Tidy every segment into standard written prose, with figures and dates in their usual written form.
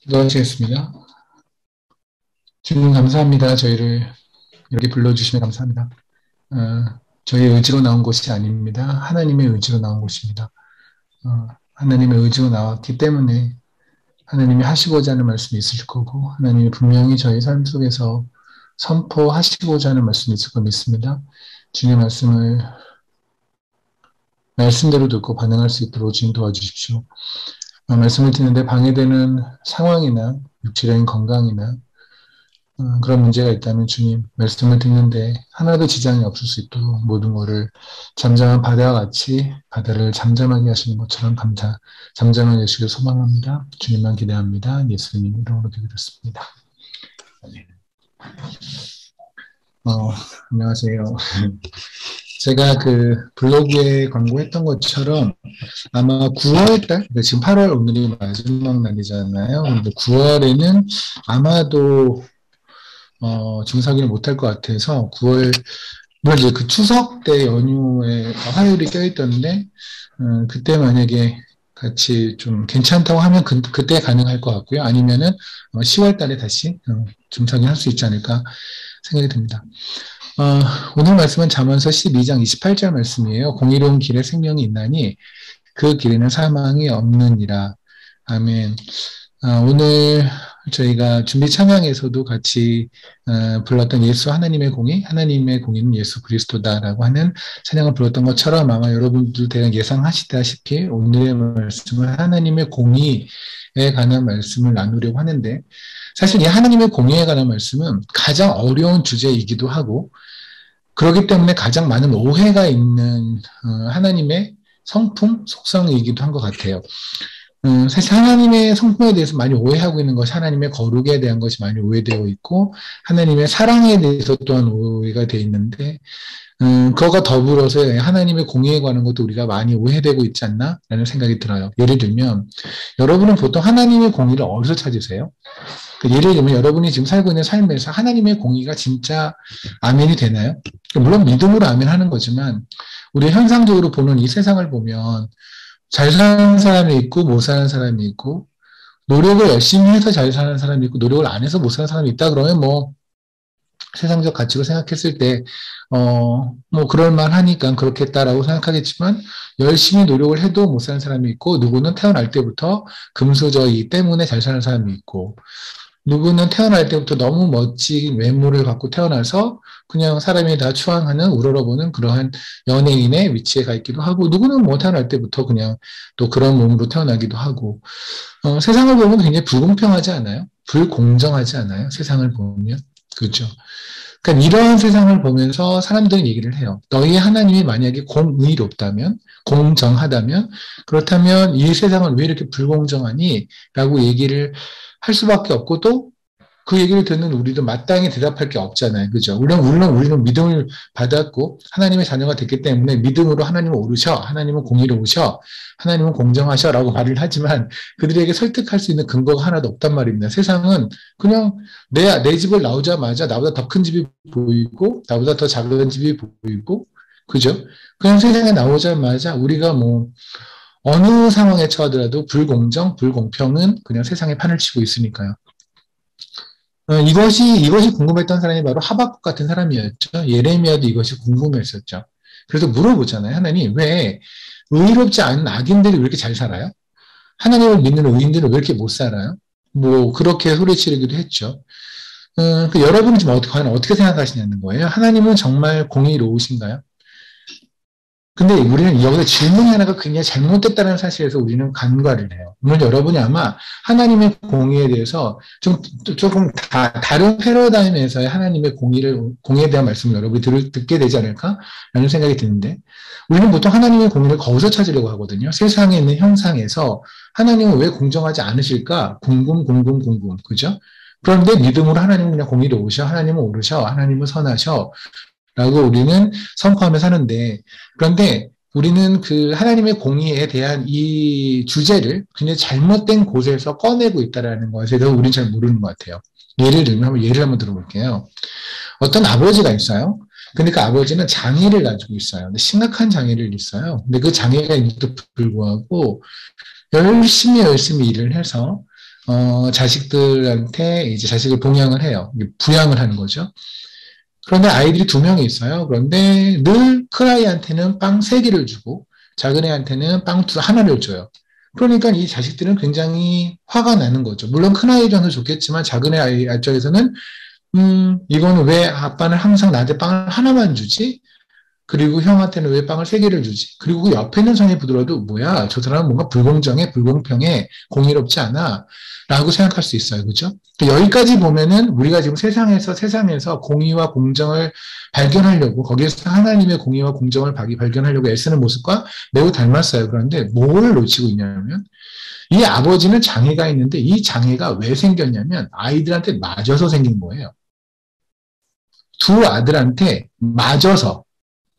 기도하시겠습니다. 주님 감사합니다. 저희를 이렇게 불러주시면 감사합니다. 저희의 의지로 나온 것이 아닙니다. 하나님의 의지로 나온 것입니다. 하나님의 의지로 나왔기 때문에 하나님이 하시고자 하는 말씀이 있을 거고 하나님이 분명히 저희 삶 속에서 선포하시고자 하는 말씀이 있을 거 믿습니다. 주님의 말씀을 말씀대로 듣고 반응할 수 있도록 주님 도와주십시오. 말씀을 듣는데 방해되는 상황이나 육체적인 건강이나 그런 문제가 있다면 주님 말씀을 듣는데 하나도 지장이 없을 수 있도록 모든 것을 잠잠한 바다와 같이 바다를 잠잠하게 하시는 것처럼 잠잠하게 하시길 소망합니다. 주님만 기대합니다. 예수님 이름으로 기도드렸습니다. 안녕하세요. 제가 그 블로그에 광고했던 것처럼 아마 9월달, 지금 8월 오늘이 마지막 날이잖아요. 근데 9월에는 아마도 증사기를 못할 것 같아서 9월, 물론 이제 그 추석 때 연휴에 화요일이 껴있던데, 그때 만약에 같이 좀 괜찮다고 하면 그때 가능할 것 같고요. 아니면은 10월 달에 다시 증사기 할 수 있지 않을까 생각이 듭니다. 오늘 말씀은 잠언서 12장 28절 말씀이에요. 공의로운 길에 생명이 있나니 그 길에는 사망이 없느니라. 아멘. 오늘 저희가 준비 찬양에서도 같이 불렀던 예수 하나님의 공의는 예수 그리스도다라고 하는 찬양을 불렀던 것처럼 아마 여러분들 대략 예상하시다시피 오늘의 말씀은 하나님의 공의에 관한 말씀을 나누려고 하는데 사실 이 하나님의 공의에 관한 말씀은 가장 어려운 주제이기도 하고 그렇기 때문에 가장 많은 오해가 있는 하나님의 성품, 속성이기도 한 것 같아요. 사실 하나님의 성품에 대해서 많이 오해하고 있는 것이 하나님의 거룩에 대한 것이 많이 오해되어 있고 하나님의 사랑에 대해서 또한 오해가 되어 있는데 그거가 더불어서 하나님의 공의에 관한 것도 우리가 많이 오해되고 있지 않나? 라는 생각이 들어요. 예를 들면 여러분은 보통 하나님의 공의를 어디서 찾으세요? 예를 들면 여러분이 지금 살고 있는 삶에서 하나님의 공의가 진짜 아멘이 되나요? 물론 믿음으로 아멘 하는 거지만 우리 현상적으로 보는 이 세상을 보면 잘 사는 사람이 있고 못 사는 사람이 있고 노력을 열심히 해서 잘 사는 사람이 있고 노력을 안 해서 못 사는 사람이 있다 그러면 뭐 세상적 가치로 생각했을 때 뭐 그럴만하니까 그렇겠다라고 생각하겠지만 열심히 노력을 해도 못 사는 사람이 있고 누구는 태어날 때부터 금수저이기 때문에 잘 사는 사람이 있고 누구는 태어날 때부터 너무 멋진 외모를 갖고 태어나서 그냥 사람이 다 추앙하는 우러러보는 그러한 연예인의 위치에 가 있기도 하고 누구는 뭐 태어날 때부터 그냥 또 그런 몸으로 태어나기도 하고 세상을 보면 굉장히 불공평하지 않아요? 불공정하지 않아요? 세상을 보면 그렇죠. 그러니까 이러한 세상을 보면서 사람들은 얘기를 해요. 너희 하나님이 만약에 공의롭다면 공정하다면 그렇다면 이 세상은 왜 이렇게 불공정하니? 라고 얘기를 할 수밖에 없고 또 그 얘기를 듣는 우리도 마땅히 대답할 게 없잖아요. 그죠? 물론 우리는 믿음을 받았고 하나님의 자녀가 됐기 때문에 믿음으로 하나님은 오르셔, 하나님은 공의로우셔, 하나님은 공정하셔 라고 말을 하지만 그들에게 설득할 수 있는 근거가 하나도 없단 말입니다. 세상은 그냥 내 집을 나오자마자 나보다 더 큰 집이 보이고 나보다 더 작은 집이 보이고 그죠? 그냥 세상에 나오자마자 우리가 뭐 어느 상황에 처하더라도 불공정, 불공평은 그냥 세상에 판을 치고 있으니까요. 이것이 궁금했던 사람이 바로 하박국 같은 사람이었죠. 예레미야도 이것이 궁금했었죠. 그래서 물어보잖아요. 하나님, 왜 의롭지 않은 악인들이 왜 이렇게 잘 살아요? 하나님을 믿는 의인들은 왜 이렇게 못 살아요? 뭐, 그렇게 소리치르기도 했죠. 여러분은 지금 과연 어떻게 생각하시냐는 거예요. 하나님은 정말 공의로우신가요? 근데 우리는 여기서 질문이 하나가 굉장히 잘못됐다는 사실에서 우리는 간과를 해요. 물론 여러분이 아마 하나님의 공의에 대해서 조금 다른 패러다임에서의 하나님의 공의에 대한 말씀을 여러분이 듣게 되지 않을까라는 생각이 드는데, 우리는 보통 하나님의 공의를 거기서 찾으려고 하거든요. 세상에 있는 형상에서 하나님은 왜 공정하지 않으실까? 궁금. 그죠? 그런데 믿음으로 하나님은 그냥 공의로우셔, 하나님은 오르셔, 하나님은 선하셔, 라고 우리는 선포하며 사는데, 그런데 우리는 그 하나님의 공의에 대한 이 주제를 굉장히 잘못된 곳에서 꺼내고 있다는 것에 대해서 우리는 잘 모르는 것 같아요. 예를 한번 들어볼게요. 어떤 아버지가 있어요. 근데 그 아버지는 장애를 가지고 있어요. 근데 심각한 장애를 있어요. 근데 그 장애가 있는데도 불구하고 열심히 일을 해서 자식들한테 이제 자식을 봉양을 해요. 부양을 하는 거죠. 그런데 아이들이 두 명이 있어요. 그런데 늘 큰아이한테는 빵 세 개를 주고 작은 애한테는 빵 하나를 줘요. 그러니까 이 자식들은 굉장히 화가 나는 거죠. 물론 큰아이 입장에서 좋겠지만 작은 애 입장에서는 이거는 왜 아빠는 항상 나한테 빵을 하나만 주지? 그리고 형한테는 왜 빵을 세 개를 주지? 그리고 그 옆에 있는 사람이 보더라도 뭐야, 저 사람은 뭔가 불공정해, 불공평해, 공의롭지 않아 라고 생각할 수 있어요. 그죠? 여기까지 보면은 우리가 지금 세상에서 공의와 공정을 발견하려고 거기에서 하나님의 공의와 공정을 발견하려고 애쓰는 모습과 매우 닮았어요. 그런데 뭘 놓치고 있냐면 이 아버지는 장애가 있는데 이 장애가 왜 생겼냐면 아이들한테 맞아서 생긴 거예요. 두 아들한테 맞아서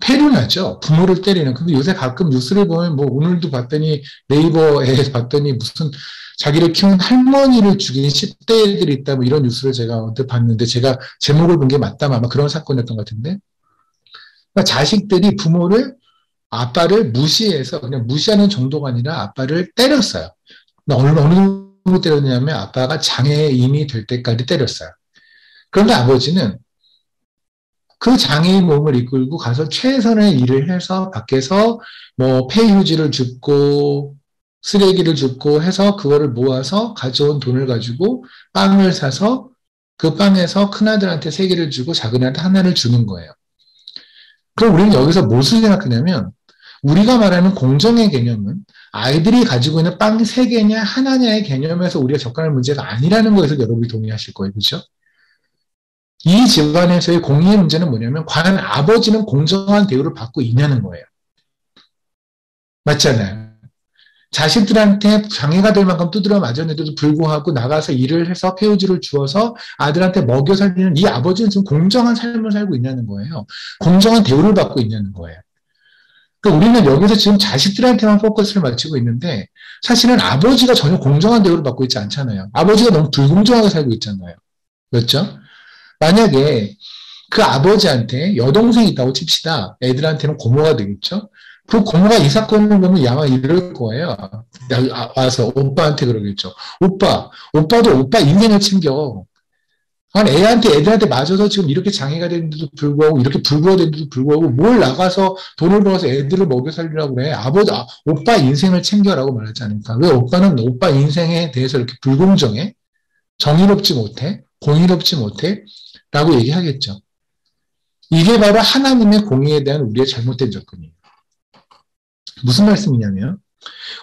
패륜하죠. 부모를 때리는. 근데 요새 가끔 뉴스를 보면 뭐 오늘도 봤더니 네이버에 봤더니 무슨 자기를 키운 할머니를 죽인 10대 애들이 있다 뭐 이런 뉴스를 제가 언뜻 봤는데 제가 제목을 본 게 맞다면 아마 그런 사건이었던 것 같은데. 그러니까 자식들이 아빠를 무시해서 그냥 무시하는 정도가 아니라 아빠를 때렸어요. 어느 정도 때렸냐면 아빠가 장애인이 될 때까지 때렸어요. 그런데 아버지는 그 장애인 몸을 이끌고 가서 최선의 일을 해서 밖에서 뭐 폐휴지를 줍고 쓰레기를 줍고 해서 그거를 모아서 가져온 돈을 가지고 빵을 사서 그 빵에서 큰아들한테 세 개를 주고 작은아들한테 하나를 주는 거예요. 그럼 우리는 여기서 무엇을 생각하냐면 우리가 말하는 공정의 개념은 아이들이 가지고 있는 빵 세 개냐 하나냐의 개념에서 우리가 접근할 문제가 아니라는 거에서 여러분이 동의하실 거예요. 그렇죠? 이 집안에서의 공의의 문제는 뭐냐면 과연 아버지는 공정한 대우를 받고 있냐는 거예요. 맞잖아요. 자식들한테 장애가 될 만큼 두드려 맞았는데도 불구하고 나가서 일을 해서 폐우지를 주어서 아들한테 먹여 살리는 이 아버지는 지금 공정한 삶을 살고 있냐는 거예요. 공정한 대우를 받고 있냐는 거예요. 그러니까 우리는 여기서 지금 자식들한테만 포커스를 맞추고 있는데 사실은 아버지가 전혀 공정한 대우를 받고 있지 않잖아요. 아버지가 너무 불공정하게 살고 있잖아요. 그렇죠? 만약에 그 아버지한테 여동생이 있다고 칩시다. 애들한테는 고모가 되겠죠? 그 고모가 이 사건을 보면 아마 이럴 거예요. 와서 오빠한테 그러겠죠. 오빠도 오빠 인생을 챙겨. 애들한테 맞아서 지금 이렇게 장애가 되는데도 불구하고, 이렇게 불구하는데도 불구하고, 뭘 나가서 돈을 벌어서 애들을 먹여 살리라고 그래. 오빠 인생을 챙겨라고 말하지 않을까. 왜 오빠는 오빠 인생에 대해서 이렇게 불공정해? 정의롭지 못해? 공의롭지 못해? 라고 얘기하겠죠. 이게 바로 하나님의 공의에 대한 우리의 잘못된 접근이에요. 무슨 말씀이냐면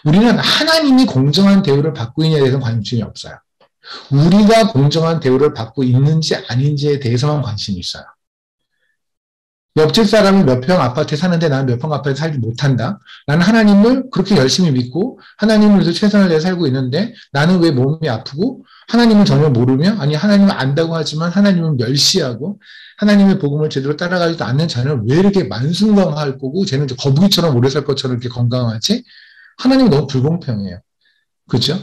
우리는 하나님이 공정한 대우를 받고 있냐에 대해서는 관심이 없어요. 우리가 공정한 대우를 받고 있는지 아닌지에 대해서만 관심이 있어요. 옆집 사람이 몇 평 아파트에 사는데 나는 몇 평 아파트에 살지 못한다. 나는 하나님을 그렇게 열심히 믿고 하나님을 위해서 최선을 다해 살고 있는데 나는 왜 몸이 아프고 하나님을 전혀 모르며 아니 하나님을 안다고 하지만 하나님을 멸시하고 하나님의 복음을 제대로 따라가지도 않는 자는 왜 이렇게 만순강할 거고 쟤는 거북이처럼 오래 살 것처럼 이렇게 건강하지? 하나님이 너무 불공평해요. 그렇죠?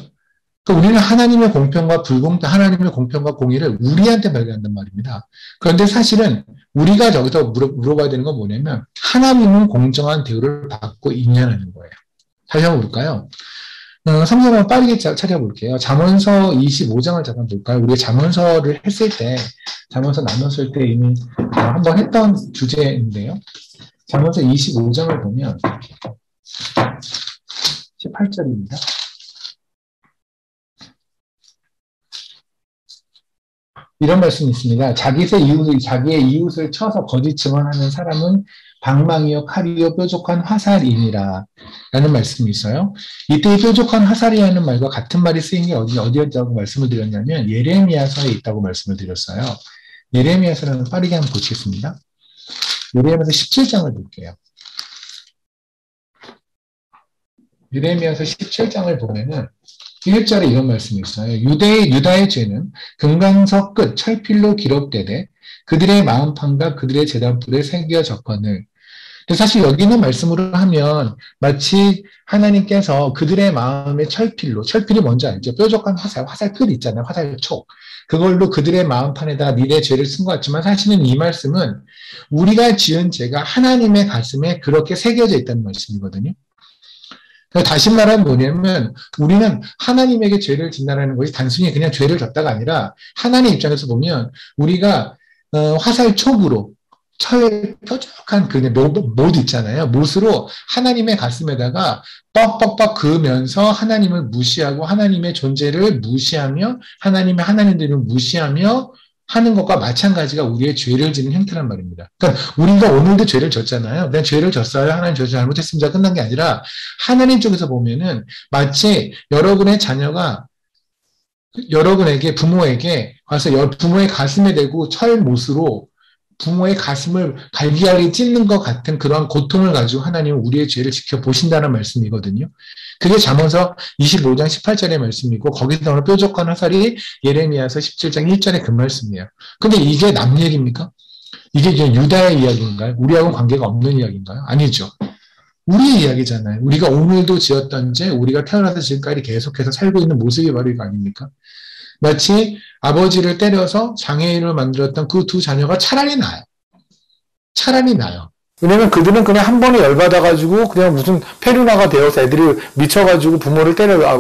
그러니까 우리는 하나님의 공평과 공의를 우리한테 발견한단 말입니다. 그런데 사실은 우리가 저기서 물어봐야 되는 건 뭐냐면 하나님은 공정한 대우를 받고 있냐는 거예요. 다시 한번 볼까요? 성경을 빠르게 찾아볼게요. 잠언서 25장을 잠깐 볼까요? 우리가 잠언서를 잠언서 나눴을 때 이미 한번 했던 주제인데요. 잠언서 25장을 보면 18절입니다. 이런 말씀이 있습니다. 자기의 이웃을 쳐서 거짓 증언하는 사람은 방망이요 칼이요 뾰족한 화살이니라 라는 말씀이 있어요. 이때 이 뾰족한 화살이라는 말과 같은 말이 쓰인 게 어디였다고 말씀을 드렸냐면 예레미야서에 있다고 말씀을 드렸어요. 예레미야서는 빠르게 한번 보시겠습니다. 예레미야서 17장을 볼게요. 예레미야서 17장을 보면은 1절에 이런 말씀이 있어요. 유다의 죄는 금강석 끝 철필로 기록되되 그들의 마음판과 그들의 제단불에 새겨 적거늘. 사실 여기 있는 말씀으로 하면 마치 하나님께서 그들의 마음의 철필이 뭔지 알죠? 뾰족한 화살필 있잖아요. 화살촉. 그걸로 그들의 마음판에다 니네 죄를 쓴 것 같지만 사실은 이 말씀은 우리가 지은 죄가 하나님의 가슴에 그렇게 새겨져 있다는 말씀이거든요. 다시 말하면 뭐냐면 우리는 하나님에게 죄를 짓는다는 것이 단순히 그냥 죄를 졌다가 아니라 하나님 입장에서 보면 우리가 화살촉으로 철 뾰족한 그 못 있잖아요. 못으로 하나님의 가슴에다가 뻑뻑뻑 그으면서 하나님을 무시하고 하나님의 존재를 무시하며 하나님들을 무시하며 하는 것과 마찬가지가 우리의 죄를 짓는 형태란 말입니다. 그러니까 우리가 오늘도 죄를 졌잖아요. 그냥 죄를 졌어요. 하나님 저 잘못했습니다. 끝난 게 아니라 하나님 쪽에서 보면은 마치 여러분의 자녀가 여러분에게 부모에게 와서 부모의 가슴에 대고 철못으로 부모의 가슴을 갈기갈기 찢는 것 같은 그런 고통을 가지고 하나님은 우리의 죄를 지켜보신다는 말씀이거든요. 그게 잠언서 25장 18절의 말씀이고 거기서 나오는 뾰족한 화살이 예레미야서 17장 1절의 그 말씀이에요. 근데 이게 남 얘기입니까? 이게 유다의 이야기인가요? 우리하고는 관계가 없는 이야기인가요? 아니죠. 우리의 이야기잖아요. 우리가 오늘도 지었던 죄, 우리가 태어나서 지금까지 계속해서 살고 있는 모습이 바로 이거 아닙니까? 마치 아버지를 때려서 장애인을 만들었던 그 두 자녀가 차라리 나아요. 차라리 나아요. 왜냐면 그들은 그냥 한 번에 열받아가지고 그냥 무슨 페루나가 되어서 애들이 미쳐가지고 부모를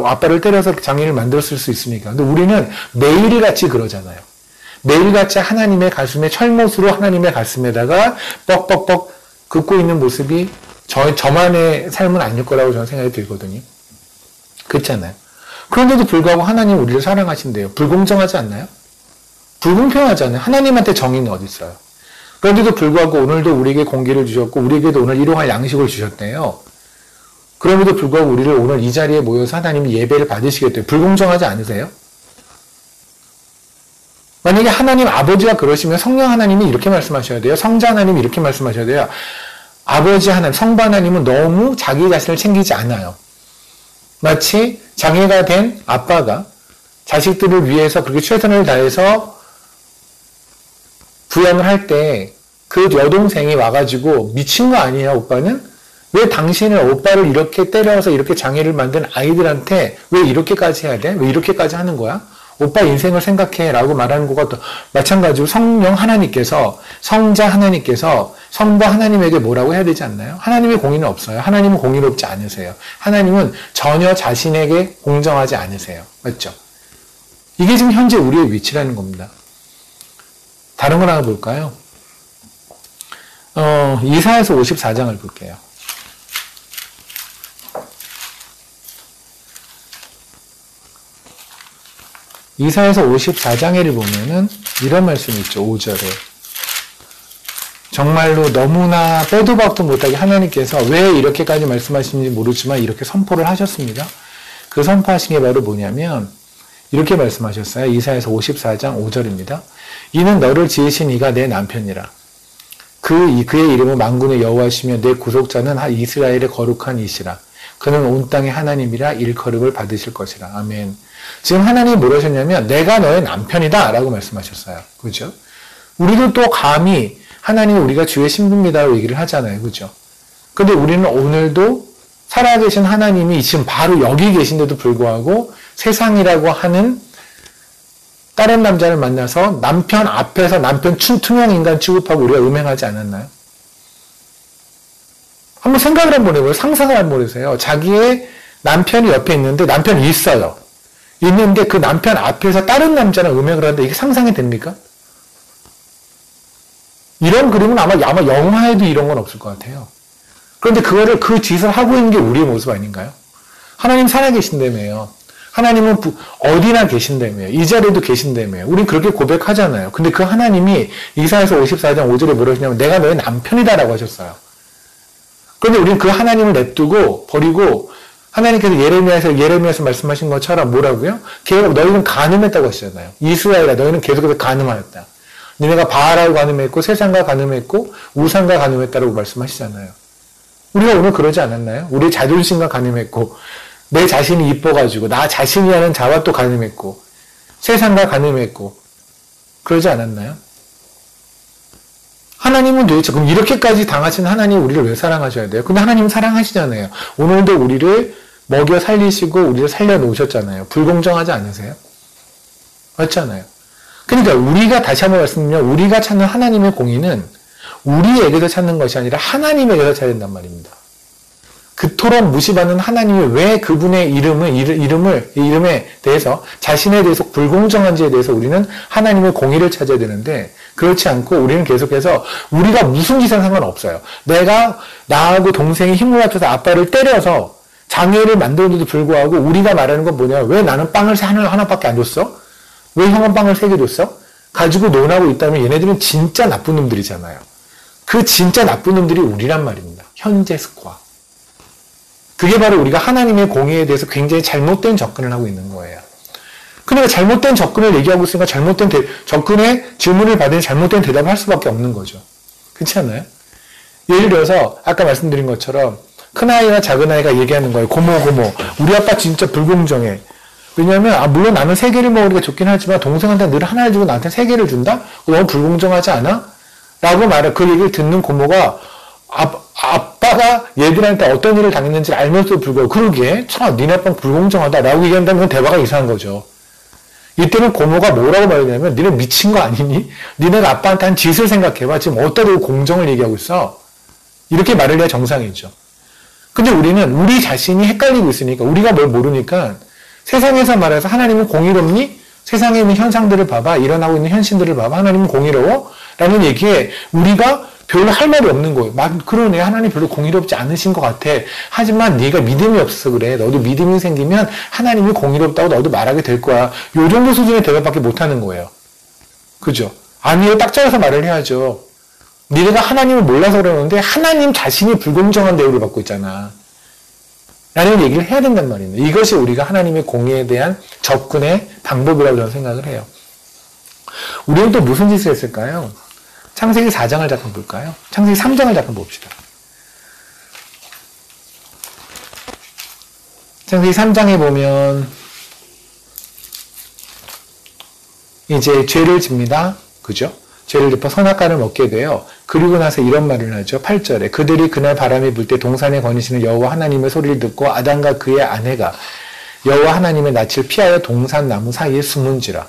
아빠를 때려서 장애인을 만들었을 수 있으니까. 근데 우리는 매일같이 그러잖아요. 매일같이 하나님의 가슴에 철못으로 하나님의 가슴에다가 뻑뻑뻑 긋고 있는 모습이 저만의 삶은 아닐 거라고 저는 생각이 들거든요. 그렇잖아요. 그런데도 불구하고 하나님 우리를 사랑하신대요. 불공정하지 않나요? 불공평하지 않아요? 하나님한테 정의는 어디 있어요? 그런데도 불구하고 오늘도 우리에게 공기를 주셨고 우리에게도 오늘 일용할 양식을 주셨대요. 그럼에도 불구하고 우리를 오늘 이 자리에 모여서 하나님이 예배를 받으시겠대요. 불공정하지 않으세요? 만약에 하나님 아버지가 그러시면 성령 하나님이 이렇게 말씀하셔야 돼요. 성자 하나님이 이렇게 말씀하셔야 돼요. 아버지 하나님, 성부 하나님은 너무 자기 자신을 챙기지 않아요. 마치 장애가 된 아빠가 자식들을 위해서 그렇게 최선을 다해서 부양을 할 때 그 여동생이 와가지고 미친 거 아니에요, 오빠는? 왜 당신은 오빠를 이렇게 때려서 이렇게 장애를 만든 아이들한테 왜 이렇게까지 해야 돼? 왜 이렇게까지 하는 거야? 오빠 인생을 생각해 라고 말하는 것과 마찬가지로 성령 하나님께서 성자 하나님께서 성부 하나님에게 뭐라고 해야 되지 않나요? 하나님의 공의는 없어요. 하나님은 공의롭지 않으세요. 하나님은 전혀 자신에게 공정하지 않으세요. 맞죠? 이게 지금 현재 우리의 위치라는 겁니다. 다른 걸 하나 볼까요? 이사야서 54장을 볼게요. 이사야서 54장에를 보면은 이런 말씀이 있죠. 5절에. 정말로 너무나 빼도 박도 못하게 하나님께서 왜 이렇게까지 말씀하시는지 모르지만 이렇게 선포를 하셨습니다. 그 선포하신 게 바로 뭐냐면 이렇게 말씀하셨어요. 이사야서 54장 5절입니다. 이는 너를 지으신 이가 내 남편이라. 그의 이름은 만군의 여호와시며 내 구속자는 이스라엘의 거룩한 이시라. 그는 온 땅의 하나님이라 일컬음을 받으실 것이라. 아멘. 지금 하나님이 뭐라 하셨냐면 내가 너의 남편이다 라고 말씀하셨어요. 그죠? 우리도 또 감히 하나님이 우리가 주의 신부입니다라고 얘기를 하잖아요. 그죠? 근데 우리는 오늘도 살아계신 하나님이 지금 바로 여기 계신데도 불구하고 세상이라고 하는 다른 남자를 만나서 남편 앞에서 남편 투명 인간 취급하고 우리가 음행하지 않았나요? 한번 생각을 한번 해보세요. 상상을 한번 해보세요. 자기의 남편이 옆에 있는데 남편이 있어요. 있는데 그 남편 앞에서 다른 남자랑 음행을 하는데 이게 상상이 됩니까? 이런 그림은 아마 영화에도 이런 건 없을 것 같아요. 그런데 그 짓을 하고 있는 게 우리의 모습 아닌가요? 하나님 살아계신다며요. 하나님은 어디나 계신다며요. 이 자리에도 계신다며요. 우린 그렇게 고백하잖아요. 근데 그 하나님이 이사야서 54장 5절에 뭐라 하시냐면 내가 너의 남편이다라고 하셨어요. 그런데 우린 그 하나님을 냅두고 버리고 하나님께서 예레미야에서 말씀하신 것처럼 뭐라고요? 계속 너희는 간음했다고 하시잖아요. 이스라엘아 너희는 계속해서 간음하였다. 너네가 바알하고 간음했고 세상과 간음했고 우상과 간음했다라고 말씀하시잖아요. 우리가 오늘 그러지 않았나요? 우리 자존심과 간음했고 내 자신이 이뻐가지고 나 자신이라는 자와 또 간음했고 세상과 간음했고 그러지 않았나요? 하나님은 도대체 그럼 이렇게까지 당하신 하나님 우리를 왜 사랑하셔야 돼요? 근데 하나님은 사랑하시잖아요. 오늘도 우리를 먹여 살리시고 우리를 살려놓으셨잖아요. 불공정하지 않으세요? 맞잖아요. 그러니까 우리가 다시 한번 말씀드리면 우리가 찾는 하나님의 공의는 우리에게서 찾는 것이 아니라 하나님에게서 찾아야 된단 말입니다. 그토록 무시받는 하나님이 왜 그분의 이름에 대해서, 자신에 대해서 불공정한지에 대해서 우리는 하나님의 공의를 찾아야 되는데, 그렇지 않고 우리는 계속해서 우리가 무슨 짓은 상관없어요. 내가 나하고 동생이 힘을 합쳐서 아빠를 때려서 장애를 만들었는데도 불구하고 우리가 말하는 건 뭐냐? 왜 나는 빵을 하나밖에 안 줬어? 왜 형은 빵을 3개 줬어? 가지고 논하고 있다면 얘네들은 진짜 나쁜 놈들이잖아요. 그 진짜 나쁜 놈들이 우리란 말입니다. 현재 스코어. 그게 바로 우리가 하나님의 공의에 대해서 굉장히 잘못된 접근을 하고 있는 거예요. 그러니까 잘못된 접근을 얘기하고 있으니까 잘못된 접근에 질문을 받으니 잘못된 대답을 할 수밖에 없는 거죠. 그렇지 않나요? 예를 들어서 아까 말씀드린 것처럼 큰아이와 작은아이가 얘기하는 거예요. 고모 우리 아빠 진짜 불공정해. 왜냐하면 물론 나는 3개를 먹으니까 좋긴 하지만 동생한테 늘 하나를 주고 나한테 3개를 준다? 너무 불공정하지 않아? 라고 그 얘기를 듣는 고모가 아빠가 얘들한테 어떤 일을 당했는지 알면서도 불구하고 그러기에 참 니네 아빠는 불공정하다 라고 얘기한다면 대화가 이상한 거죠. 이때는 고모가 뭐라고 말하냐면 니네 미친 거 아니니? 니네가 아빠한테 한 짓을 생각해봐. 지금 어디다 대고 공정을 얘기하고 있어? 이렇게 말을 해야 정상이죠. 근데 우리는 우리 자신이 헷갈리고 있으니까 우리가 뭘 모르니까 세상에서 말해서 하나님은 공의롭니? 세상에 있는 현상들을 봐봐. 일어나고 있는 현실들을 봐봐. 하나님은 공의로워? 라는 얘기에 우리가 별로 할 말이 없는 거예요. 그러네. 하나님 별로 공의롭지 않으신 것 같아. 하지만 네가 믿음이 없어서 그래. 너도 믿음이 생기면 하나님이 공의롭다고 너도 말하게 될 거야. 요 정도 수준의 대답밖에 못하는 거예요. 그죠? 아니요. 딱 잘라서 말을 해야죠. 네가 하나님을 몰라서 그러는데 하나님 자신이 불공정한 대우를 받고 있잖아. 라는 얘기를 해야 된단 말입니다. 이것이 우리가 하나님의 공의에 대한 접근의 방법이라고 저는 생각을 해요. 우리는 또 무슨 짓을 했을까요? 창세기 4장을 잠깐 볼까요? 창세기 3장을 잠깐 봅시다. 창세기 3장에 보면 이제 죄를 집니다. 그죠? 죄를 짚어 선악과를 먹게 돼요. 그리고 나서 이런 말을 하죠. 8절에 그들이 그날 바람이 불 때 동산에 거니시는 여호와 하나님의 소리를 듣고 아담과 그의 아내가 여호와 하나님의 낯을 피하여 동산 나무 사이에 숨은지라.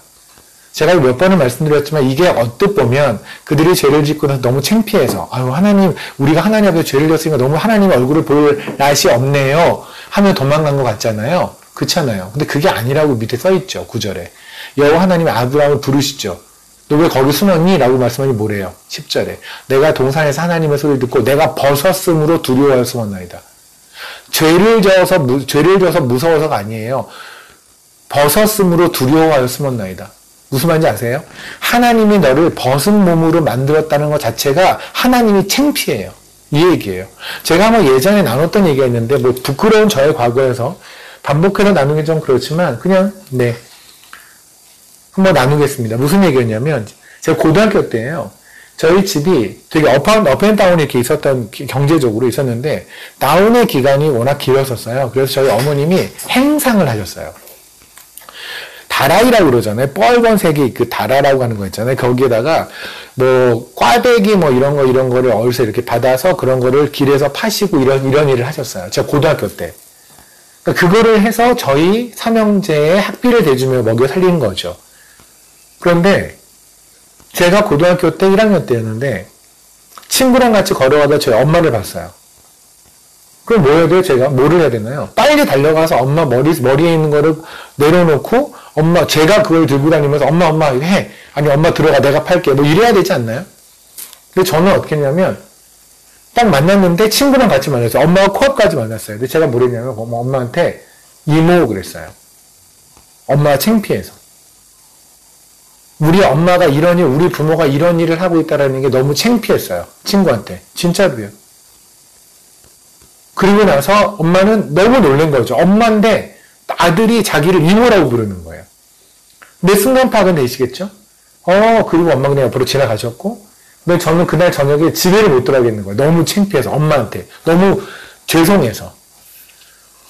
제가 몇 번을 말씀드렸지만 이게 언뜻 보면 그들이 죄를 짓고 나서 너무 창피해서 하나님 우리가 하나님 앞에 죄를 졌으니까 너무 하나님 얼굴을 볼 낯이 없네요 하며 도망간 것 같잖아요. 그렇잖아요. 근데 그게 아니라고 밑에 써있죠. 9절에 여호와 하나님이 아브라함을 부르시죠. 너 왜 거기 숨었니? 라고 말씀하니 뭐래요? 10절에 내가 동산에서 하나님의 소리를 듣고 내가 벗었으므로 두려워하여 숨었나이다. 죄를 져서 무서워서가 아니에요. 벗었으므로 두려워하여 숨었나이다. 무슨 말인지 아세요? 하나님이 너를 벗은 몸으로 만들었다는 것 자체가 하나님이 창피해요. 이 얘기예요. 제가 예전에 나눴던 얘기가 있는데 부끄러운 저의 과거에서 반복해서 나누기 좀 그렇지만 그냥 한번 나누겠습니다. 무슨 얘기였냐면 제가 고등학교 때예요. 저희 집이 되게 업앤다운이 이렇게 있었던 경제적으로 있었는데 다운의 기간이 워낙 길었었어요. 그래서 저희 어머님이 행상을 하셨어요. 다라이라고 그러잖아요. 뻘건색이 그 다라라고 하는 거 있잖아요. 거기에다가 꽈배기 이런 거를 어디서 이렇게 받아서 그런 거를 길에서 파시고 이런 일을 하셨어요. 제가 고등학교 때. 그러니까 그거를 해서 저희 삼형제의 학비를 대주며 먹여 살리는 거죠. 그런데 제가 고등학교 때 1학년 때였는데 친구랑 같이 걸어가다 저희 엄마를 봤어요. 그럼 뭐 해야 돼요? 제가 뭐를 해야 되나요? 빨리 달려가서 엄마 머리에 있는 거를 내려놓고 제가 그걸 들고 다니면서 엄마 이거 해. 아니 엄마 들어가 내가 팔게. 이래야 되지 않나요? 근데 저는 어떻게 했냐면 딱 만났는데 친구랑 같이 만났어요. 엄마가 코앞까지 만났어요. 근데 제가 뭐랬냐면 엄마한테 이모 그랬어요. 엄마가 창피해서. 우리 엄마가 우리 부모가 이런 일을 하고 있다는 게 너무 창피했어요. 친구한테. 진짜로요. 그리고 나서 엄마는 너무 놀란 거죠. 엄마인데 아들이 자기를 이모라고 부르는 거예요. 내 순간 파악은 되시겠죠? 그리고 엄마가 그냥 옆으로 지나가셨고 근데 저는 그날 저녁에 집에를 못 들어가겠는 거예요. 너무 창피해서 엄마한테. 너무 죄송해서.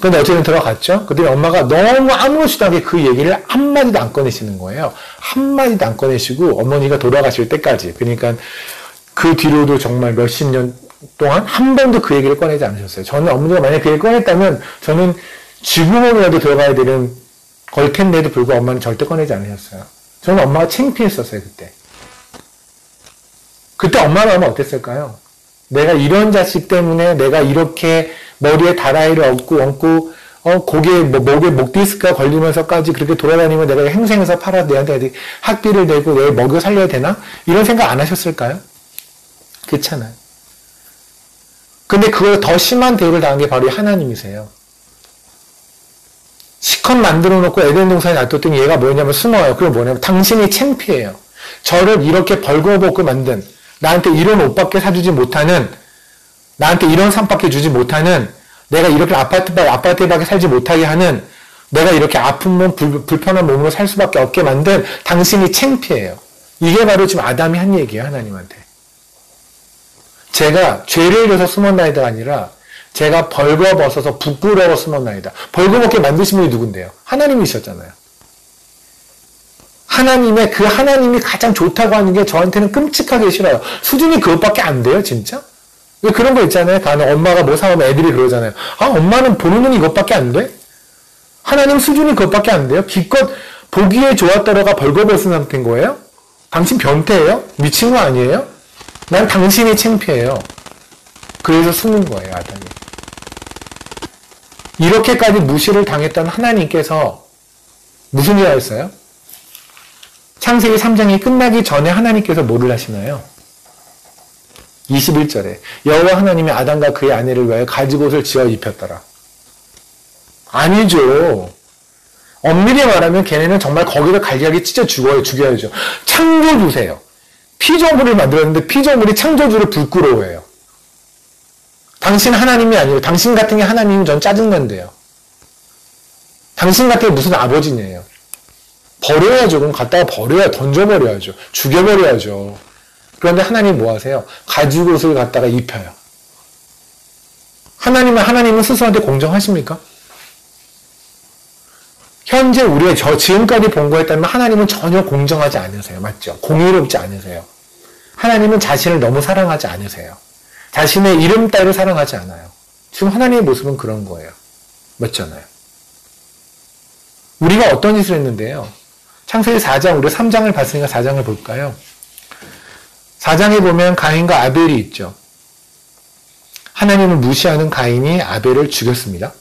근데 어쨌든 들어갔죠. 그때 엄마가 너무 아무렇지도 않게 그 얘기를 한마디도 안 꺼내시는 거예요. 한마디도 안 꺼내시고 어머니가 돌아가실 때까지. 그러니까 그 뒤로도 정말 몇십 년 동안 한 번도 그 얘기를 꺼내지 않으셨어요. 저는 어머니가 만약에 그 얘기를 꺼냈다면 저는 지구멍이라도 들어가야 되는 걸 텐데도 불구하고 엄마는 절대 꺼내지 않으셨어요. 저는 엄마가 창피했었어요. 그때 엄마 마음은 어땠을까요? 내가 이런 자식 때문에 내가 이렇게 머리에 다라이를 얹고 고개에 목에 목 디스크가 걸리면서까지 그렇게 돌아다니면 내가 행생해서 팔아서 내한테 학비를 내고 내 먹여 살려야 되나? 이런 생각 안 하셨을까요? 그렇잖아요. 근데 그걸 더 심한 대우를 당한 게 바로 하나님이세요. 시컷 만들어 놓고 에덴 동산에 놔뒀더니 얘가 뭐냐면 숨어요. 그럼 뭐냐면 당신이 창피해요. 저를 이렇게 벌거벗고 만든, 나한테 이런 옷밖에 사주지 못하는, 나한테 이런 삶밖에 주지 못하는, 내가 이렇게 아파트에 밖에 살지 못하게 하는, 내가 이렇게 아픈 몸, 불편한 몸으로 살 수밖에 없게 만든 당신이 창피해요. 이게 바로 지금 아담이 한 얘기예요, 하나님한테. 제가 죄를 져서 숨었나이다가 아니라 제가 벌거벗어서 부끄러워 숨었나이다. 벌거벗게 만드신 분이 누군데요? 하나님이셨잖아요. 하나님이 가장 좋다고 하는 게 저한테는 끔찍하게 싫어요. 수준이 그것밖에 안 돼요, 진짜? 왜 그런 거 있잖아요. 간혹 엄마가 뭐 사오면 애들이 그러잖아요. 아, 엄마는 보는 눈이 이것밖에 안 돼? 하나님 수준이 그것밖에 안 돼요? 기껏 보기에 좋았더라가 벌거벗은 상태인 거예요? 당신 변태예요? 미친 거 아니에요? 난 당신이 창피해요. 그래서 숨은 거예요, 아담이. 이렇게까지 무시를 당했던 하나님께서 무슨 일을 했어요? 창세기 3장이 끝나기 전에 하나님께서 뭐를 하시나요? 21절에 여호와 하나님이 아담과 그의 아내를 위하여 가죽옷을 지어 입혔더라. 아니죠. 엄밀히 말하면 걔네는 정말 거기서 갈기갈기 찢어 죽여야죠. 창조주세요. 피조물을 만들었는데 피조물이 창조주를 부끄러워해요. 당신 하나님이 아니에요. 당신 같은 게 하나님이면 전 짜증난대요. 당신 같은 게 무슨 아버지냐요. 버려야죠. 그럼 갖다가 던져버려야죠. 죽여버려야죠. 그런데 하나님 뭐 하세요? 가죽옷을 갖다가 입혀요. 하나님은 스스로한테 공정하십니까? 현재 우리가 지금까지 본 거에 따르면 하나님은 전혀 공정하지 않으세요. 맞죠? 공의롭지 않으세요. 하나님은 자신을 너무 사랑하지 않으세요. 자신의 이름 따위를 사랑하지 않아요. 지금 하나님의 모습은 그런 거예요. 맞잖아요. 우리가 어떤 짓을 했는데요. 창세기 4장, 우리 3장을 봤으니까 4장을 볼까요? 4장에 보면 가인과 아벨이 있죠. 하나님을 무시하는 가인이 아벨을 죽였습니다.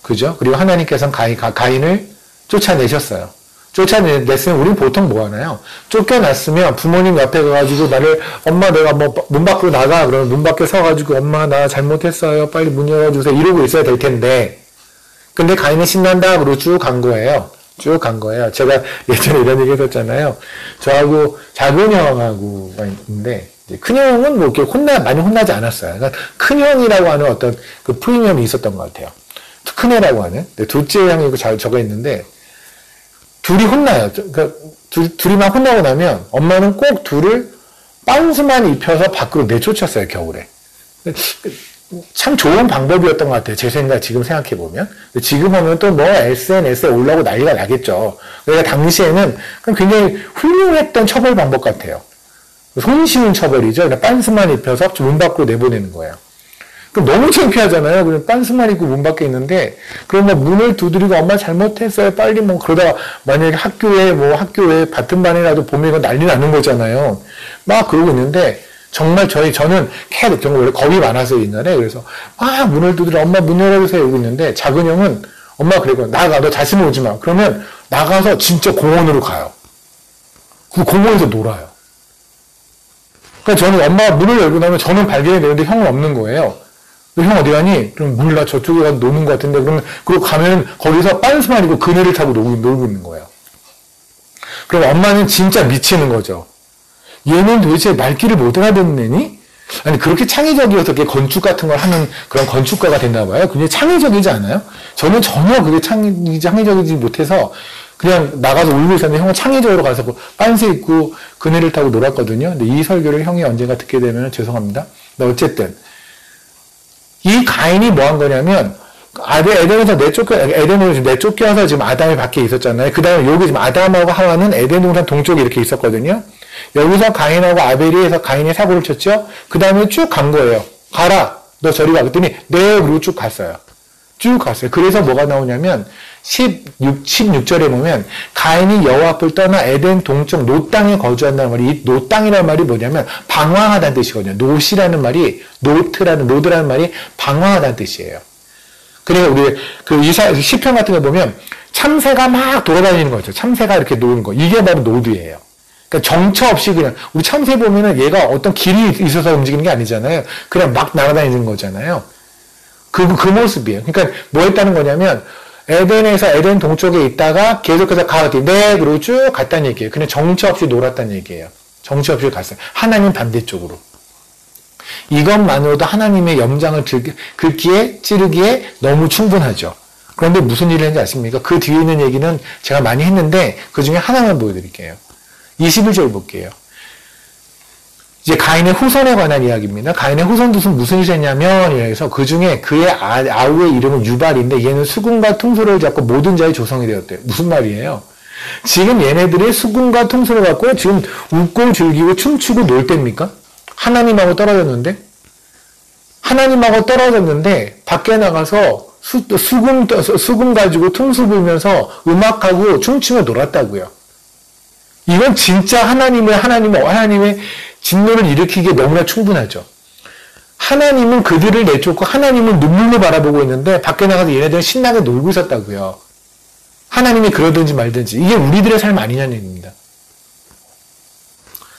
그죠? 그리고 하나님께서는 가인을 쫓아내셨어요. 쫓아냈으면 우린 보통 뭐 하나요? 쫓겨났으면 부모님 옆에 가가지고 엄마 내가 뭐 문 밖으로 나가. 그러면 문 밖에 서가지고 엄마 나 잘못했어요. 빨리 문 열어주세요. 이러고 있어야 될 텐데. 근데 가인은 신난다. 그러고 쭉 간 거예요. 제가 예전에 이런 얘기 했었잖아요. 저하고 작은 형하고가 있는데, 큰 형은 뭐 이렇게 많이 혼나지 않았어요. 그러니까 큰 형이라고 하는 어떤 그 프리미엄이 있었던 것 같아요. 큰 애라고 하는. 둘째 형이 있고 저가 있는데, 둘이 혼나요. 그러니까 둘이만 혼나고 나면 엄마는 꼭 둘을 빤스만 입혀서 밖으로 내쫓았어요, 겨울에. 참 좋은 방법이었던 것 같아요. 지금 생각해보면. 지금 하면 또 뭐 SNS에 올라오고 난리가 나겠죠. 그러니까 당시에는 굉장히 훌륭했던 처벌 방법 같아요. 손 씻는 처벌이죠. 그냥 빤스만 입혀서 문 밖으로 내보내는 거예요. 그럼 너무 창피하잖아요. 그냥 빤스만 입고 문 밖에 있는데, 그러면 문을 두드리고 엄마 잘못했어요. 빨리 뭐 그러다가 만약에 학교에 같은 반이라도 보면 이거 난리 나는 거잖아요. 막 그러고 있는데, 정말 저는 정말 원래 겁이 많았어요, 옛날에. 그래서 문을 두드려 엄마 문 열어주세요 이러고 있는데, 작은 형은 엄마가 그래요. 나가, 너 다시는 오지 마. 그러면 나가서 진짜 공원으로 가요. 그 공원에서 놀아요. 그러니까 저는 엄마가 문을 열고 나면 저는 발견이 되는데 형은 없는 거예요. 형 어디 가니? 그럼 몰라, 저쪽에 가서 노는 것 같은데. 그러고 가면 거기서 빤스만 입고 그네를 타고 놀고 있는 거예요. 그럼 엄마는 진짜 미치는 거죠. 얘는 도대체 말귀를 못 알아듣는 애니? 아니, 그렇게 창의적이어서 건축 같은 걸 하는 그런 건축가가 됐나 봐요. 굉장히 창의적이지 않아요? 저는 전혀 그게 창의적이지 못해서 그냥 나가서 울고 있었는데 형은 창의적으로 가서 빤스 입고 그네를 타고 놀았거든요. 근데 이 설교를 형이 언젠가 듣게 되면 죄송합니다. 근데 어쨌든 이 가인이 뭐 한 거냐면 에덴에서 내쫓겨서 지금 아담이 밖에 있었잖아요. 그 다음에 여기 지금 아담하고 하와는 에덴 동산 동쪽에 이렇게 있었거든요. 여기서 가인하고 아벨이 해서 가인이 사고를 쳤죠. 그 다음에 쭉 간 거예요. 가라, 너 저리 가. 그랬더니 네, 그리고 쭉 갔어요. 그래서 뭐가 나오냐면 16절에 보면 가인이 여호와 앞을 떠나 에덴 동쪽 노 땅에 거주한다는 말이, 이 노 땅이라는 말이 뭐냐면 방황하다는 뜻이거든요. 노시라는 말이, 로드라는 말이 방황하다는 뜻이에요. 그러니까 우리 그 시편 같은 거 보면 참새가 막 돌아다니는 거죠. 참새가 이렇게 노는 거. 이게 바로 노드예요. 그러니까 정처 없이 그냥, 우리 참새 보면은 얘가 어떤 길이 있어서 움직이는 게 아니잖아요. 그냥 막 날아다니는 거잖아요. 그 모습이에요. 그러니까 뭐 했다는 거냐면, 에덴에서 에덴 동쪽에 있다가 계속해서 가더니, 네, 그리고 쭉 갔다는 얘기예요. 그냥 정처 없이 놀았다는 얘기예요. 정처 없이 갔어요. 하나님 반대쪽으로. 이것만으로도 하나님의 염장을 긁기에, 찌르기에 너무 충분하죠. 그런데 무슨 일을 했는지 아십니까? 그 뒤에 있는 얘기는 제가 많이 했는데, 그 중에 하나만 보여드릴게요. 21절 볼게요. 이제 가인의 후손에 관한 이야기입니다. 가인의 후손도 무슨 일을 했냐면, 그래서 그 중에 그의 아우의 이름은 유발인데, 얘는 수금과 통소를 잡고 모든 자의 조상이 되었대요. 무슨 말이에요? 지금 얘네들이 수금과 통소를 갖고 지금 웃고 즐기고 춤추고 놀 때입니까? 하나님하고 떨어졌는데? 하나님하고 떨어졌는데, 밖에 나가서 수금 가지고 통수 불면서 음악하고 춤추며 놀았다고요. 이건 진짜 하나님의 진노를 일으키기에 너무나 충분하죠. 하나님은 그들을 내쫓고 하나님은 눈물로 바라보고 있는데 밖에 나가서 얘네들은 신나게 놀고 있었다고요. 하나님이 그러든지 말든지. 이게 우리들의 삶 아니냐는 얘기입니다.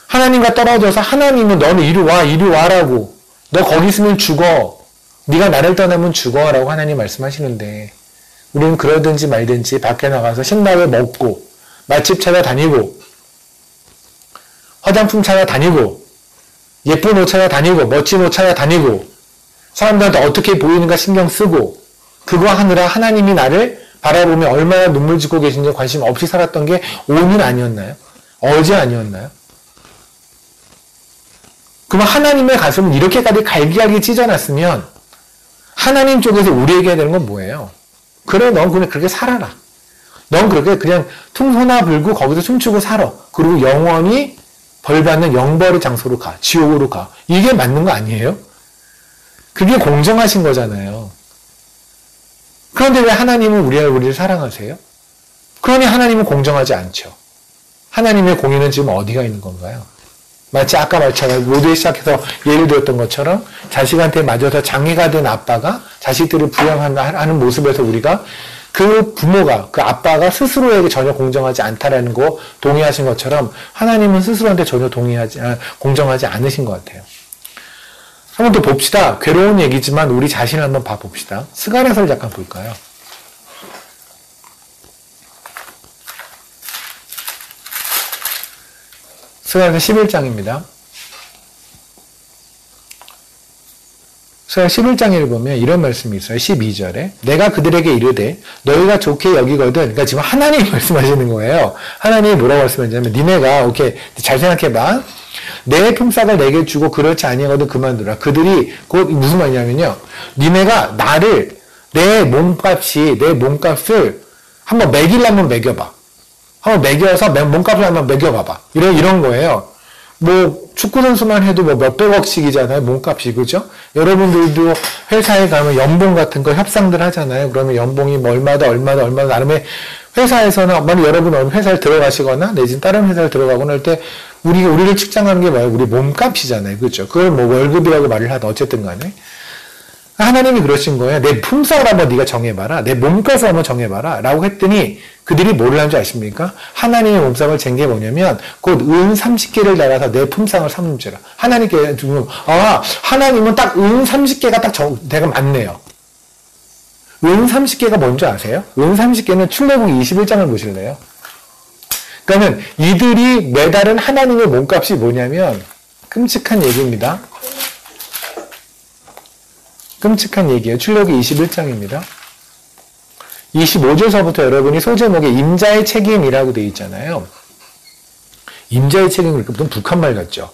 하나님과 떨어져서 하나님은 너는 이리 와라고. 너 거기 있으면 죽어. 네가 나를 떠나면 죽어라고 하나님 말씀하시는데 우리는 그러든지 말든지 밖에 나가서 신나게 먹고 맛집 찾아다니고 화장품 찾아다니고 예쁜 옷 찾아다니고 멋진 옷 찾아다니고 사람들한테 어떻게 보이는가 신경 쓰고 그거 하느라 하나님이 나를 바라보며 얼마나 눈물 짓고 계신지 관심 없이 살았던 게 오늘 아니었나요? 어제 아니었나요? 그럼 하나님의 가슴은 이렇게까지 갈기갈기 찢어놨으면 하나님 쪽에서 우리에게 해야 되는 건 뭐예요? 그래, 넌 그냥 그렇게 살아라. 넌 그렇게 그냥 퉁소나 불고 거기서 춤추고 살아. 그리고 영원히 벌받는 영벌의 장소로 가. 지옥으로 가. 이게 맞는 거 아니에요? 그게 공정하신 거잖아요. 그런데 왜 하나님은 우리를 사랑하세요? 그러니 하나님은 공정하지 않죠. 하나님의 공의는 지금 어디가 있는 건가요? 마치 아까 말처럼 모두에 시작해서 예를 들었던 것처럼 자식한테 맞아서 장애가 된 아빠가 자식들을 부양하는 모습에서 우리가 그 부모가, 그 아빠가 스스로에게 전혀 공정하지 않다라는 거 동의하신 것처럼 하나님은 스스로한테 전혀 공정하지 않으신 것 같아요. 한 번 더 봅시다. 괴로운 얘기지만 우리 자신을 한번 봐봅시다. 스가랴서를 잠깐 볼까요? 스가랴서 11장입니다. 스가랴 11장에 보면 이런 말씀이 있어요. 12절에 내가 그들에게 이르되 너희가 좋게 여기거든. 그러니까 지금 하나님이 말씀하시는 거예요. 하나님이 뭐라고 말씀하시냐면 니네가 오케이 잘 생각해봐. 내 품삯을 내게 주고 그렇지 아니하거든 그만두라. 그들이 곧 무슨 말이냐면요. 니네가 나를 내 몸값을 한번 매기려면 매겨봐. 한번 매겨서 몸값을 한번 매겨봐봐. 이런 거예요. 뭐 축구선수만 해도 뭐 몇백억씩이잖아요. 몸값이. 그죠? 여러분들도 회사에 가면 연봉 같은 거 협상들 하잖아요. 그러면 연봉이 뭐 얼마다 나름의 회사에서는 여러분 회사를 들어가시거나 내지는 다른 회사를 들어가거나 할 때 우리를 측정하는 게 뭐예요? 우리 몸값이잖아요. 그죠? 그걸 뭐 월급이라고 말을 하든 어쨌든 간에 하나님이 그러신 거예요. 내 품삯을 한번 네가 정해봐라. 내 몸값을 한번 정해봐라. 라고 했더니 그들이 뭐를 한 줄 아십니까? 하나님의 몸값을 잰 게 뭐냐면 곧 은 30개를 달아서 내 품삯을 삼으라. 하나님께 주면 하나님은 딱 은 30개가 딱 내가 맞네요. 은 30개가 뭔지 아세요? 은 30개는 출애굽기 21장을 보실래요? 그러면 이들이 매달은 하나님의 몸값이 뭐냐면 끔찍한 얘기입니다. 끔찍한 얘기예요. 출애굽기 21장입니다. 25절서부터 여러분이 소제목에 임자의 책임이라고 되어 있잖아요. 임자의 책임은 보통 북한말 같죠.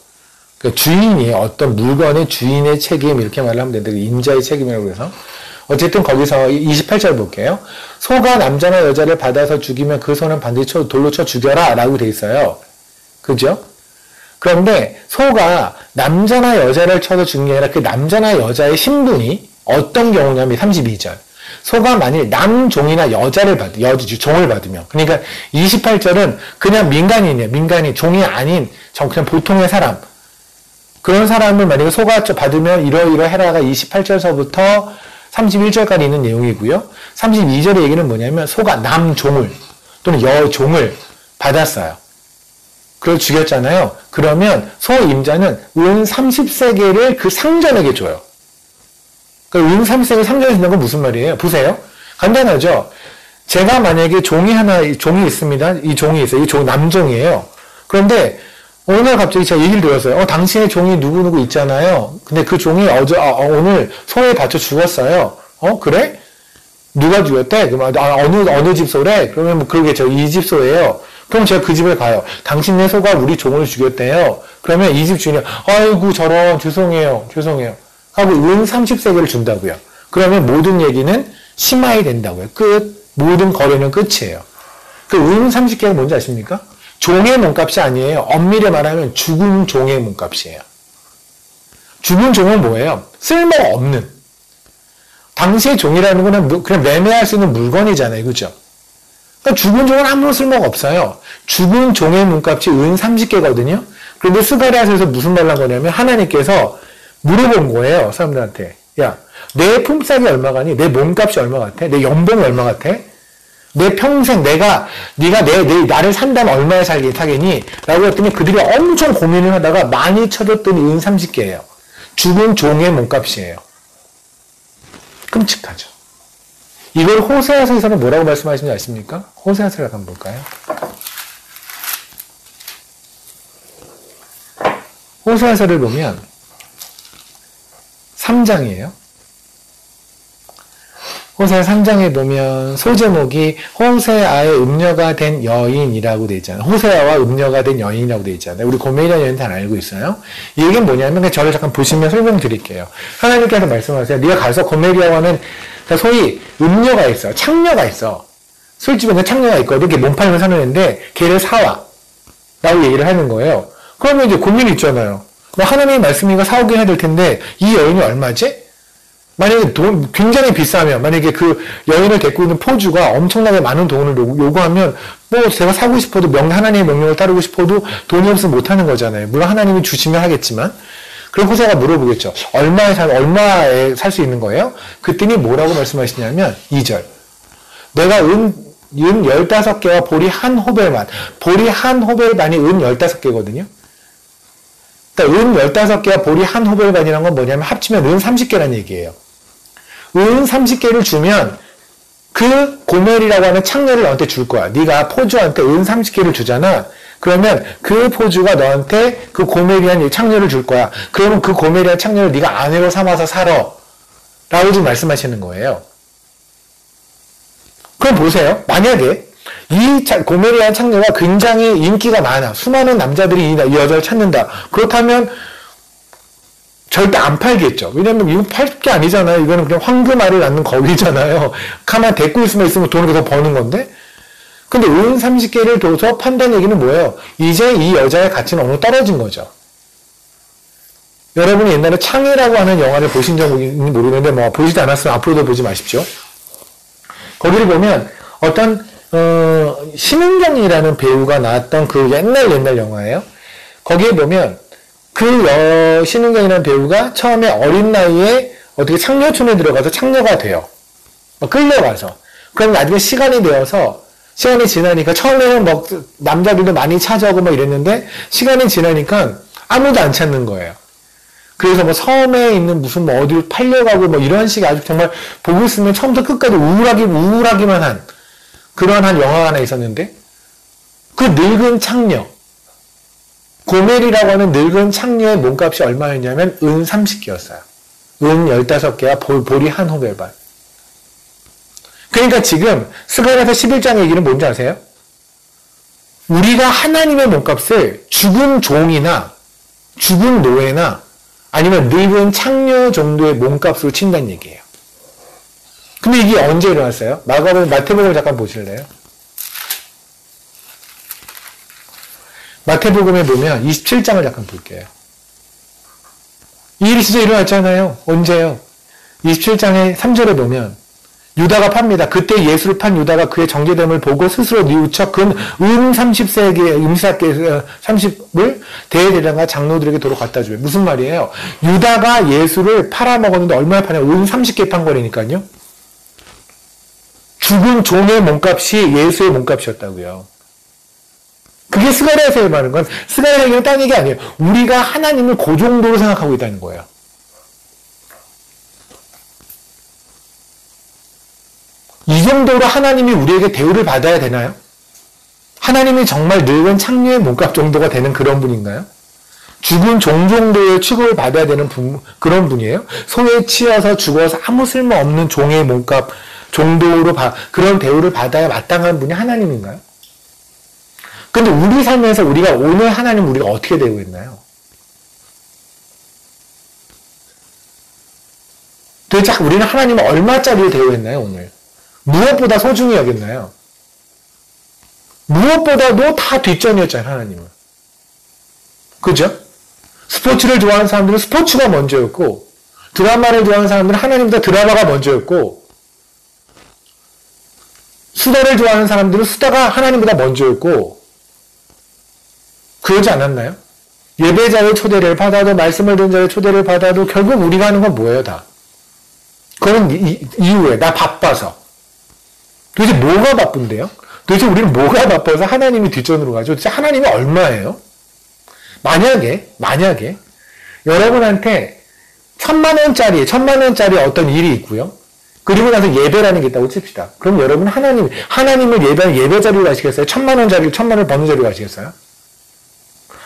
그러니까 주인이 어떤 물건의 주인의 책임 이렇게 말하면 되는데 임자의 책임이라고 해서 어쨌든 거기서 28절 볼게요. 소가 남자나 여자를 받아서 죽이면 그 소는 반드시 돌로 쳐 죽여라 라고 되어 있어요. 그죠? 그런데 소가 남자나 여자를 쳐서 죽는 게 아니라 그 남자나 여자의 신분이 어떤 경우냐면 32절. 소가 만일 남종이나 여자를 종을 받으면, 그러니까 28절은 그냥 민간인이에요. 민간인, 종이 아닌 그냥 보통의 사람. 그런 사람을 만약에 소가 받으면 이러이러해라가 28절서부터 31절까지 있는 내용이고요. 32절의 얘기는 뭐냐면 소가 남종을 또는 여종을 받았어요. 그걸 죽였잖아요. 그러면 소 임자는 은 30세겔을 그 상전에게 줘요. 그러니까 은 30세겔 상전에 준다는 건 무슨 말이에요? 보세요. 간단하죠? 제가 만약에 종이 있습니다. 이 종이 있어요. 이 종 남종이에요. 그런데 어느 날 갑자기 제가 얘기를 들었어요. 당신의 종이 누구누구 있잖아요. 근데 그 종이 오늘 소에 받쳐 죽었어요. 그래? 누가 죽였대? 어느 집 소래? 그러면 그러게 이 집 소예요. 그럼 제가 그 집에 가요. 당신네 소가 우리 종을 죽였대요. 그러면 이 집 주인이 아이고 저런 죄송해요. 하고 은 30세겔을 준다고요. 그러면 모든 얘기는 심하이 된다고요. 끝. 모든 거래는 끝이에요. 그 은 30개가 뭔지 아십니까? 종의 몸값이 아니에요. 엄밀히 말하면 죽은 종의 몸값이에요. 죽은 종은 뭐예요? 쓸모가 없는. 당시의 종이라는 거는 그냥 매매할 수 있는 물건이잖아요. 그죠? 그러니까 죽은 종은 아무런 쓸모가 없어요. 죽은 종의 몸값이 은 30개거든요. 그런데 스가랴서에서 무슨 말을 한 거냐면 하나님께서 물어본 거예요. 사람들한테. 야, 내 품삯이 얼마 가니? 내 몸값이 얼마 같아? 내 연봉이 얼마 같아? 내 평생 네가 나를 산다면 얼마에 사겠니? 라고 했더니 그들이 엄청 고민을 하다가 많이 쳐줬더니 은 30개예요. 죽은 종의 몸값이에요. 끔찍하죠. 이걸 호세아서에서는 뭐라고 말씀하시는지 아십니까? 호세아서를 한번 볼까요? 호세아서를 보면 3장이에요. 호세아 3장에 보면 소제목이 호세아의 음녀가 된 여인이라고 되어 있잖아요. 호세아와 음녀가 된 여인이라고 되어 있잖아요. 우리 고멜이라는 여인 다 알고 있어요. 이 얘기는 뭐냐면 저를 잠깐 보시면 설명드릴게요. 하나님께서 말씀하세요. 네가 가서 고멜이라고 소위 음녀가 있어. 창녀가 있어. 술집에 창녀가 있거든. 이렇게 몸 팔면 사는 애인데 걔를 사와. 라고 얘기를 하는 거예요. 그러면 이제 고민이 있잖아요. 하나님의 말씀이니까 사오긴 해야 될 텐데 이 여인이 얼마지? 만약에 굉장히 비싸면, 만약에 그 여인을 데리고 있는 포주가 엄청나게 많은 돈을 요구하면, 제가 사고 싶어도 하나님의 명령을 따르고 싶어도 돈이 없으면 못하는 거잖아요. 물론 하나님이 주시면 하겠지만. 그럼 호세아가 물어보겠죠. 얼마에 살 수 있는 거예요? 그랬더니 뭐라고 말씀하시냐면, 2절. 내가 은 15개와 보리 한 호벨만. 보리 한 호벨만이 은 15개거든요. 그러니까 은 15개와 보리 한 호벨만이라는 건 뭐냐면 합치면 은 30개라는 얘기예요. 은 30개를 주면 그 고멜이라고 하는 창녀를 너한테 줄 거야. 네가 포주한테 은 30개를 주잖아. 그러면 그 포주가 너한테 그 고멜이한 창녀를 줄 거야. 그러면 그 고멜이한 창녀를 네가 아내로 삼아서 살아. 라고 지금 말씀하시는 거예요. 그럼 보세요. 만약에 이 고멜이한 창녀가 굉장히 인기가 많아. 수많은 남자들이 이 여자를 찾는다. 그렇다면 절대 안 팔겠죠. 왜냐면 이거 팔 게 아니잖아요. 이거는 그냥 황금알을 낳는 거위잖아요. 가만 데리고 있으면 돈을 더 버는 건데. 근데 은 30개를 둬서 판다는 얘기는 뭐예요? 이제 이 여자의 가치는 어느 떨어진 거죠. 여러분이 옛날에 창이라고 하는 영화를 보신 적이 있는지 모르겠는데 보시지 않았으면 앞으로도 보지 마십시오. 거기를 보면 어떤 신은경이라는 배우가 나왔던 그 옛날 영화예요. 거기에 보면 그 신은경이라는 배우가 처음에 어린 나이에 어떻게 창녀촌에 들어가서 창녀가 돼요. 끌려가서. 그럼 나중에 시간이 지나니까 처음에는 남자들도 많이 찾아오고 이랬는데 시간이 지나니까 아무도 안 찾는 거예요. 그래서 섬에 있는 무슨 어디로 팔려가고 이런 식의 아주 정말 보고 있으면 처음부터 끝까지 우울하기만 한 그러한 영화가 하나 있었는데 그 늙은 창녀 고멜이라고 하는 늙은 창녀의 몸값이 얼마였냐면 은 30개였어요. 은 15개와 보리 한 호벨반. 그러니까 지금 스가랴서 11장 얘기는 뭔지 아세요? 우리가 하나님의 몸값을 죽은 종이나 죽은 노예나 아니면 늙은 창녀 정도의 몸값으로 친다는 얘기예요. 근데 이게 언제 일어났어요? 마태복음을 잠깐 보실래요? 마태복음에 보면 27장을 잠깐 볼게요. 이 일이 진짜 일어났잖아요. 언제요? 27장의 3절에 보면 유다가 팝니다. 그때 예수를 판 유다가 그의 정죄됨을 보고 스스로 뉘우쳐 근 30세기의 임사께 30을 대제사장과 장로들에게 도로 갖다 줘요. 무슨 말이에요? 유다가 예수를 팔아먹었는데 얼마나 파냐? 30개 판 거라니까요. 죽은 종의 몸값이 예수의 몸값이었다고요. 그게 스가랴에서 말하는 건 스가랴 얘기는 딴 얘기 아니에요. 우리가 하나님을 그 정도로 생각하고 있다는 거예요. 이 정도로 하나님이 우리에게 대우를 받아야 되나요? 하나님이 정말 늙은 창녀의 몸값 정도가 되는 그런 분인가요? 죽은 종 정도의 취급을 받아야 되는 그런 분이에요? 소에 치여서 죽어서 아무 쓸모없는 종의 몸값 정도로 그런 대우를 받아야 마땅한 분이 하나님인가요? 근데 우리 삶에서 우리가 오늘 하나님 우리가 어떻게 대우했나요? 도대체 우리는 하나님을 얼마짜리로 대우했나요, 오늘? 무엇보다 소중히 여겼나요? 무엇보다도 다 뒷전이었잖아요, 하나님은. 그죠? 스포츠를 좋아하는 사람들은 스포츠가 먼저였고, 드라마를 좋아하는 사람들은 하나님보다 드라마가 먼저였고, 수다를 좋아하는 사람들은 수다가 하나님보다 먼저였고, 그러지 않았나요? 예배자의 초대를 받아도, 말씀을 듣는 자의 초대를 받아도, 결국 우리가 하는 건 뭐예요, 다? 그건 이유에, 나 바빠서. 도대체 뭐가 바쁜데요? 도대체 우리는 뭐가 바빠서 하나님이 뒷전으로 가죠? 도대체 하나님이 얼마예요? 만약에 여러분한테 1,000만 원짜리 어떤 일이 있고요. 그리고 나서 예배라는 게 있다고 칩시다. 그럼 여러분 하나님을 예배하는 예배자리로 가시겠어요? 1,000만 원을 버는 자리로 가시겠어요?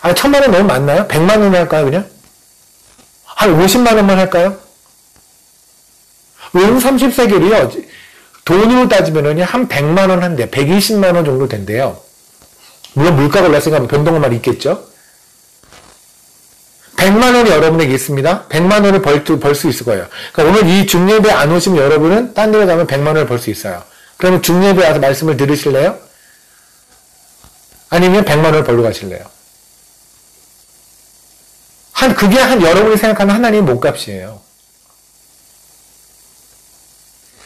아니, 1,000만 원 너무 많나요? 100만 원 할까요, 그냥? 한 50만 원만 할까요? 은 30세겔이요. 돈으로 따지면 한 100만 원 한대, 120만 원 정도 된대요. 물론 물가가 올랐으니까 변동한 말이 있겠죠? 100만 원이 여러분에게 있습니다. 100만 원을 벌 수 있을 거예요. 그러니까 오늘 이 중예배 안 오시면 여러분은 딴 데로 가면 100만 원을 벌 수 있어요. 그러면 중예배 와서 말씀을 들으실래요? 아니면 100만 원을 벌러 가실래요? 그게 여러분이 생각하는 하나님의 몸값이에요.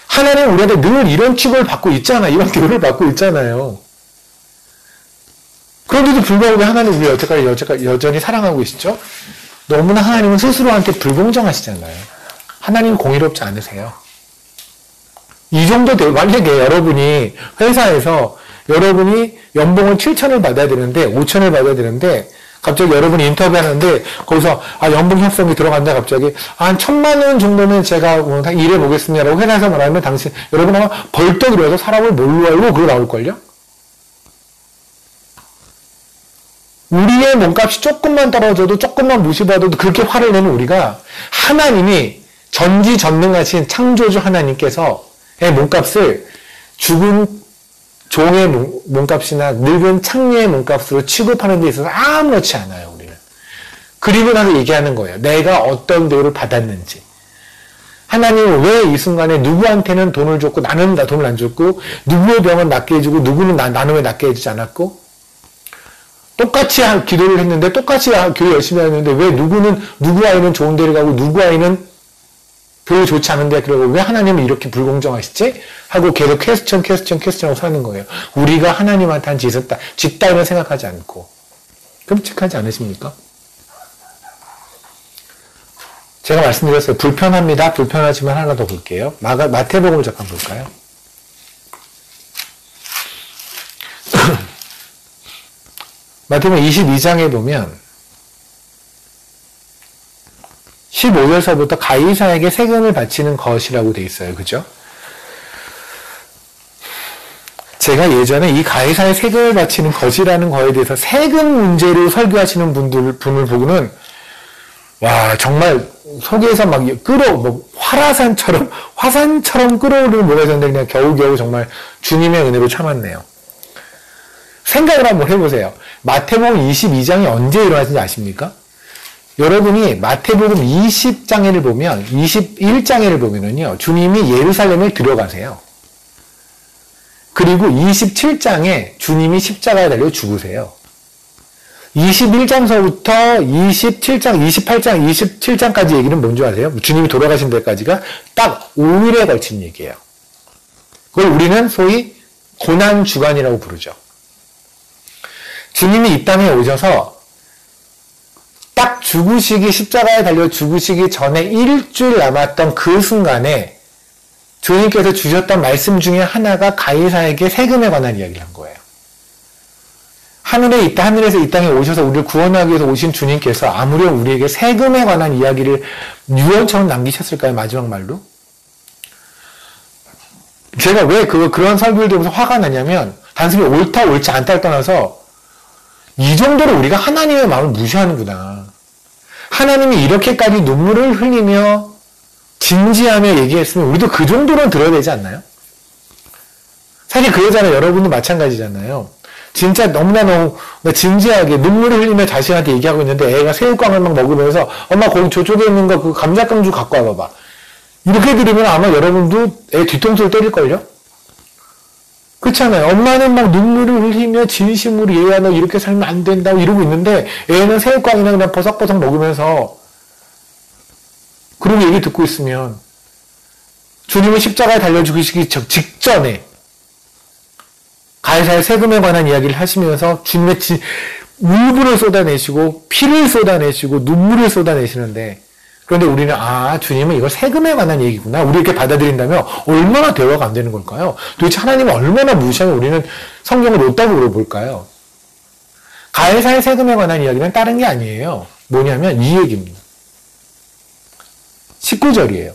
하나님은 우리한테 늘 이런 취급을 받고 있잖아요. 이런 대우를 받고 있잖아요. 그런데도 불구하고 왜 하나님 우리 여태까지 여전히 사랑하고 계시죠? 너무나 하나님은 스스로한테 불공정하시잖아요. 하나님은 공의롭지 않으세요. 이 정도 만약에 여러분이 회사에서 여러분이 연봉을 7천을 받아야 되는데 5천을 받아야 되는데 갑자기 여러분이 인터뷰하는데 거기서 연봉 협상이 들어간다 갑자기 한 1,000만 원 정도는 제가 일해보겠습니다라고 회사에서 말하면 여러분 아마 벌떡 일어나서 사람을 뭘로 알고 그러고 나올걸요? 우리의 몸값이 조금만 떨어져도 조금만 무시받아도 그렇게 화를 내는 우리가 하나님이 전지전능하신 창조주 하나님께서의 몸값을 죽은 종의 몸값이나 늙은 창녀의 몸값으로 취급하는 데 있어서 아무렇지 않아요, 우리는. 그리고 나서 얘기하는 거예요. 내가 어떤 대우를 받았는지. 하나님은 왜 이 순간에 누구한테는 돈을 줬고 나는 돈을 안 줬고 누구의 병은 낫게 해주고 누구는 나는 왜 낫게 해주지 않았고 똑같이 기도를 했는데 똑같이 교회 열심히 하는데 왜 누구 아이는 좋은 데를 가고 누구 아이는 별로 좋지 않은데 그러고 왜 하나님은 이렇게 불공정하시지? 하고 계속 퀘스천하고 사는 거예요. 우리가 하나님한테 한 짓을 짓따위만 생각하지 않고. 끔찍하지 않으십니까? 제가 말씀드렸어요. 불편합니다. 불편하지만 하나 더 볼게요. 마태복음을 잠깐 볼까요? 마태복음 22장에 보면 15절서부터 가이사에게 세금을 바치는 것이라고 돼 있어요. 그죠? 제가 예전에 이 가이사에 세금을 바치는 것이라는 거에 대해서 세금 문제로 설교하시는 분을 보고는 와 정말 속에서 막 화산처럼 끌어오르는 뭐가 있었는데 그냥 겨우겨우 정말 주님의 은혜로 참았네요. 생각을 한번 해보세요. 마태복음 22장이 언제 일어나는지 아십니까? 여러분이 마태복음 20장에를 보면 21장에를 보면은요. 주님이 예루살렘에 들어가세요. 그리고 27장에 주님이 십자가에 달려 죽으세요. 21장서부터 27장, 28장, 27장까지 얘기는 뭔지 아세요? 주님이 돌아가신 데까지가 딱 5일에 걸친 얘기예요. 그걸 우리는 소위 고난주간이라고 부르죠. 주님이 이 땅에 오셔서 딱 죽으시기, 십자가에 달려 죽으시기 전에 일주일 남았던 그 순간에 주님께서 주셨던 말씀 중에 하나가 가이사에게 세금에 관한 이야기를 한 거예요. 하늘에서 이 땅에 오셔서 우리를 구원하기 위해서 오신 주님께서 아무렴 우리에게 세금에 관한 이야기를 유언처럼 남기셨을까요? 마지막 말로? 제가 왜 그런 설교를 들으면서 화가 나냐면 단순히 옳다 옳지 않다를 떠나서 이 정도로 우리가 하나님의 마음을 무시하는구나. 하나님이 이렇게까지 눈물을 흘리며 진지하며 얘기했으면 우리도 그 정도는 들어야 되지 않나요? 사실 그러잖아요. 여러분도 마찬가지잖아요. 진짜 너무나 진지하게 눈물을 흘리며 자신한테 얘기하고 있는데 애가 새우깡을 막 먹으면서 엄마 거기 저쪽에 있는 거 그 감자깡 갖고 와봐봐. 이렇게 들으면 아마 여러분도 애 뒤통수를 때릴걸요? 그렇잖아요. 엄마는 막 눈물을 흘리며 진심으로 얘야 너 이렇게 살면 안 된다고 이러고 있는데 애는 새우깡이나 그냥 버석버석 먹으면서 그러고 얘기 듣고 있으면 주님은 십자가에 달려 죽으시기 직전에 가이사의 세금에 관한 이야기를 하시면서 주님의 울분을 쏟아내시고 피를 쏟아내시고 눈물을 쏟아내시는데 그런데 우리는 주님은 이거 세금에 관한 얘기구나. 우리 이렇게 받아들인다면 얼마나 대화가 안 되는 걸까요? 도대체 하나님은 얼마나 무시하면 우리는 성경을 옳다고 물어볼까요? 가이사의 세금에 관한 이야기는 다른 게 아니에요. 뭐냐면 이 얘기입니다. 19절이에요.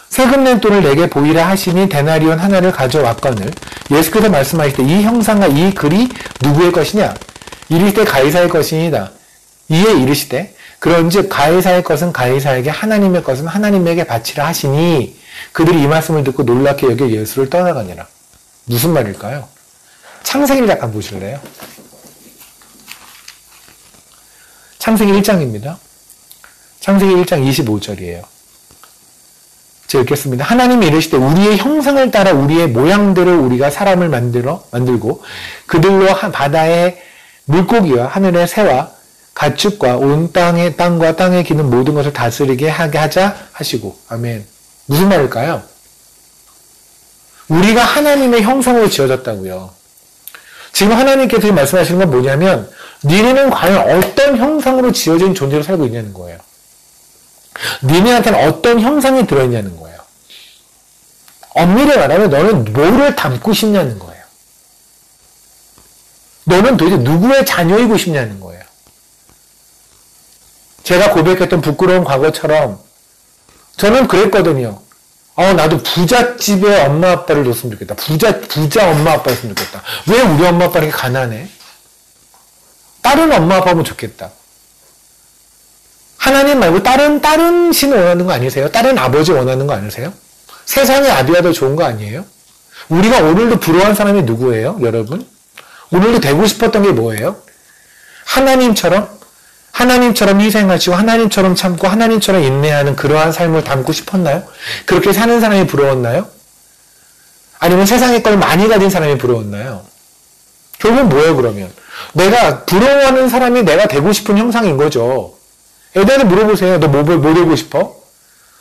세금 낸 돈을 내게 보이라 하시니 데나리온 하나를 가져왔거늘 예수께서 말씀하실 때 이 형상과 이 글이 누구의 것이냐? 이르시되 가이사의 것이니이다. 이에 이르시되 그런즉 가이사의 것은 가이사에게 하나님의 것은 하나님에게 바치라 하시니 그들이 이 말씀을 듣고 놀랍게 여겨 예수를 떠나가니라. 무슨 말일까요? 창세기를 잠깐 보실래요? 창세기 1장입니다. 창세기 1장 25절이에요. 제가 읽겠습니다. 하나님이 이르시되 우리의 형상을 따라 우리의 모양대로 우리가 사람을 만들고 그들로 바다의 물고기와 하늘의 새와 가축과 온 땅과 땅에 기는 모든 것을 다스리게 하게 하자 하시고. 아멘. 무슨 말일까요? 우리가 하나님의 형상으로 지어졌다고요. 지금 하나님께서 말씀하시는 건 뭐냐면 니네는 과연 어떤 형상으로 지어진 존재로 살고 있냐는 거예요. 니네한테는 어떤 형상이 들어있냐는 거예요. 엄밀히 말하면 너는 뭐를 담고 싶냐는 거예요. 너는 도대체 누구의 자녀이고 싶냐는 거예요. 제가 고백했던 부끄러운 과거처럼 저는 그랬거든요. 나도 부잣집에 엄마 아빠를 뒀으면 좋겠다. 부자 엄마 아빠였으면 좋겠다. 왜 우리 엄마 아빠가 이렇게 가난해? 다른 엄마 아빠면 좋겠다. 하나님 말고 다른 신을 원하는 거 아니세요? 다른 아버지 원하는 거 아니세요? 세상의 아비가 더 좋은 거 아니에요? 우리가 오늘도 부러워한 사람이 누구예요? 여러분? 오늘도 되고 싶었던 게 뭐예요? 하나님처럼 희생하시고 하나님처럼 참고 하나님처럼 인내하는 그러한 삶을 담고 싶었나요? 그렇게 사는 사람이 부러웠나요? 아니면 세상의 걸 많이 가진 사람이 부러웠나요? 결국은 뭐예요 그러면? 내가 부러워하는 사람이 내가 되고 싶은 형상인 거죠. 애들한테 물어보세요. 너 뭐 되고 싶어?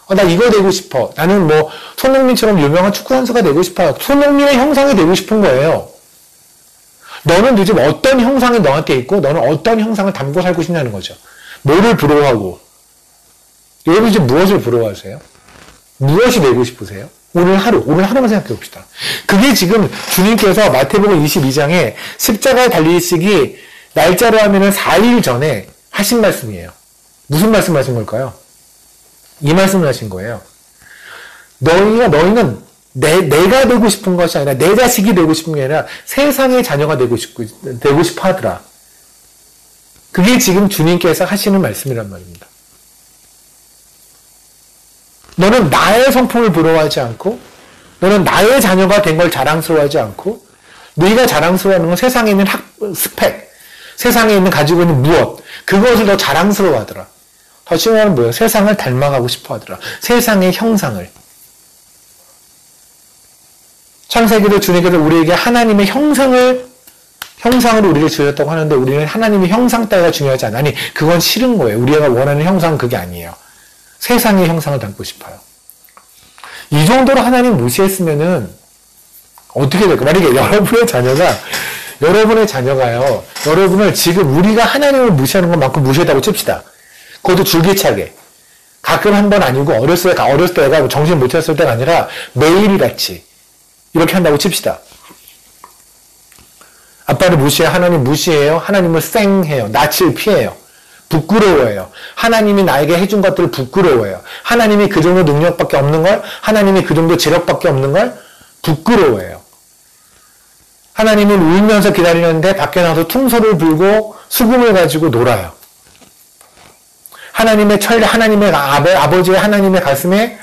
나 이거 되고 싶어. 나는 손흥민처럼 유명한 축구 선수가 되고 싶어. 손흥민의 형상이 되고 싶은 거예요. 너는 도대체 어떤 형상이 너한테 있고 너는 어떤 형상을 담고 살고 싶냐는 거죠. 뭐를 부러워하고 여러분 이제 무엇을 부러워하세요? 무엇이 되고 싶으세요? 오늘 하루만 생각해 봅시다. 그게 지금 주님께서 마태복음 22장에 십자가에 달리시기 날짜로 하면은 4일 전에 하신 말씀이에요. 무슨 말씀 하신 걸까요? 이 말씀을 하신 거예요. 너희는 내가 되고 싶은 것이 아니라 내 자식이 되고 싶은 게 아니라 세상의 자녀가 되고 싶어 하더라. 그게 지금 주님께서 하시는 말씀이란 말입니다. 너는 나의 성품을 부러워하지 않고 너는 나의 자녀가 된 걸 자랑스러워하지 않고 너희가 자랑스러워하는 건 세상에 있는 스펙, 세상에 있는 가지고 있는 무엇 그것을 더 자랑스러워하더라. 더 심하면 뭐예요? 세상을 닮아가고 싶어 하더라. 세상의 형상을. 창세기도 주님께서 우리에게 하나님의 형상으로 우리를 지으셨다고 하는데 우리는 하나님의 형상 따위가 중요하지 않아. 아니 그건 싫은 거예요. 우리가 원하는 형상은 그게 아니에요. 세상의 형상을 담고 싶어요. 이 정도로 하나님 무시했으면은 어떻게 될까? 만약에 여러분의 자녀가요, 여러분을 지금 우리가 하나님을 무시하는 것만큼 무시했다고 칩시다. 그것도 줄기차게. 가끔 한 번 아니고 어렸을 때 애가 정신 못 차렸을 때가 아니라 매일같이 이렇게 한다고 칩시다. 아빠를 무시해, 하나님 무시해요. 하나님을 쌩해요. 낯을 피해요. 부끄러워해요. 하나님이 나에게 해준 것들을 부끄러워해요. 하나님이 그 정도 능력밖에 없는 걸, 하나님이 그 정도 재력밖에 없는 걸 부끄러워해요. 하나님은 울면서 기다리는데 밖에 나가서 퉁소를 불고 수금을 가지고 놀아요. 하나님의 아버지의 하나님의 가슴에,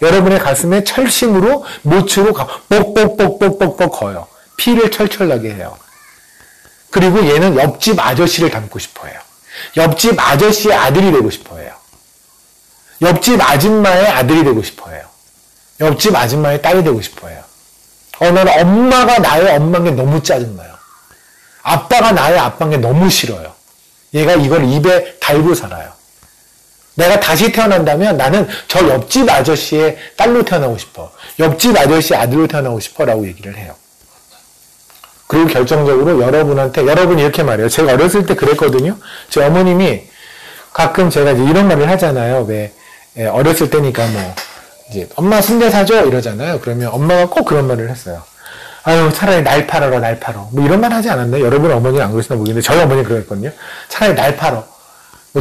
여러분의 가슴에 철심으로, 모추로 뽁뽁뽁뽁뽁 거요. 피를 철철 나게 해요. 그리고 얘는 옆집 아저씨를 닮고 싶어 해요. 옆집 아저씨의 아들이 되고 싶어 해요. 옆집 아줌마의 아들이 되고 싶어 해요. 옆집 아줌마의 딸이 되고 싶어 해요. 나는 엄마가 나의 엄마인 게 너무 짜증나요. 아빠가 나의 아빠인 게 너무 싫어요. 얘가 이걸 입에 달고 살아요. 내가 다시 태어난다면 나는 저 옆집 아저씨의 딸로 태어나고 싶어. 옆집 아저씨의 아들로 태어나고 싶어 라고 얘기를 해요. 그리고 결정적으로 여러분이 이렇게 말해요. 제가 어렸을 때 그랬거든요. 제 어머님이 가끔 제가 이제 이런 말을 하잖아요. 왜, 어렸을 때니까 이제 엄마 순대 사줘 이러잖아요. 그러면 엄마가 꼭 그런 말을 했어요. 아유, 차라리 날 팔아라, 날 팔어. 이런 말 하지 않았나요? 여러분 어머니는 안 그러시나 모르겠는데 저희 어머니는 그랬거든요. 차라리 날 팔어.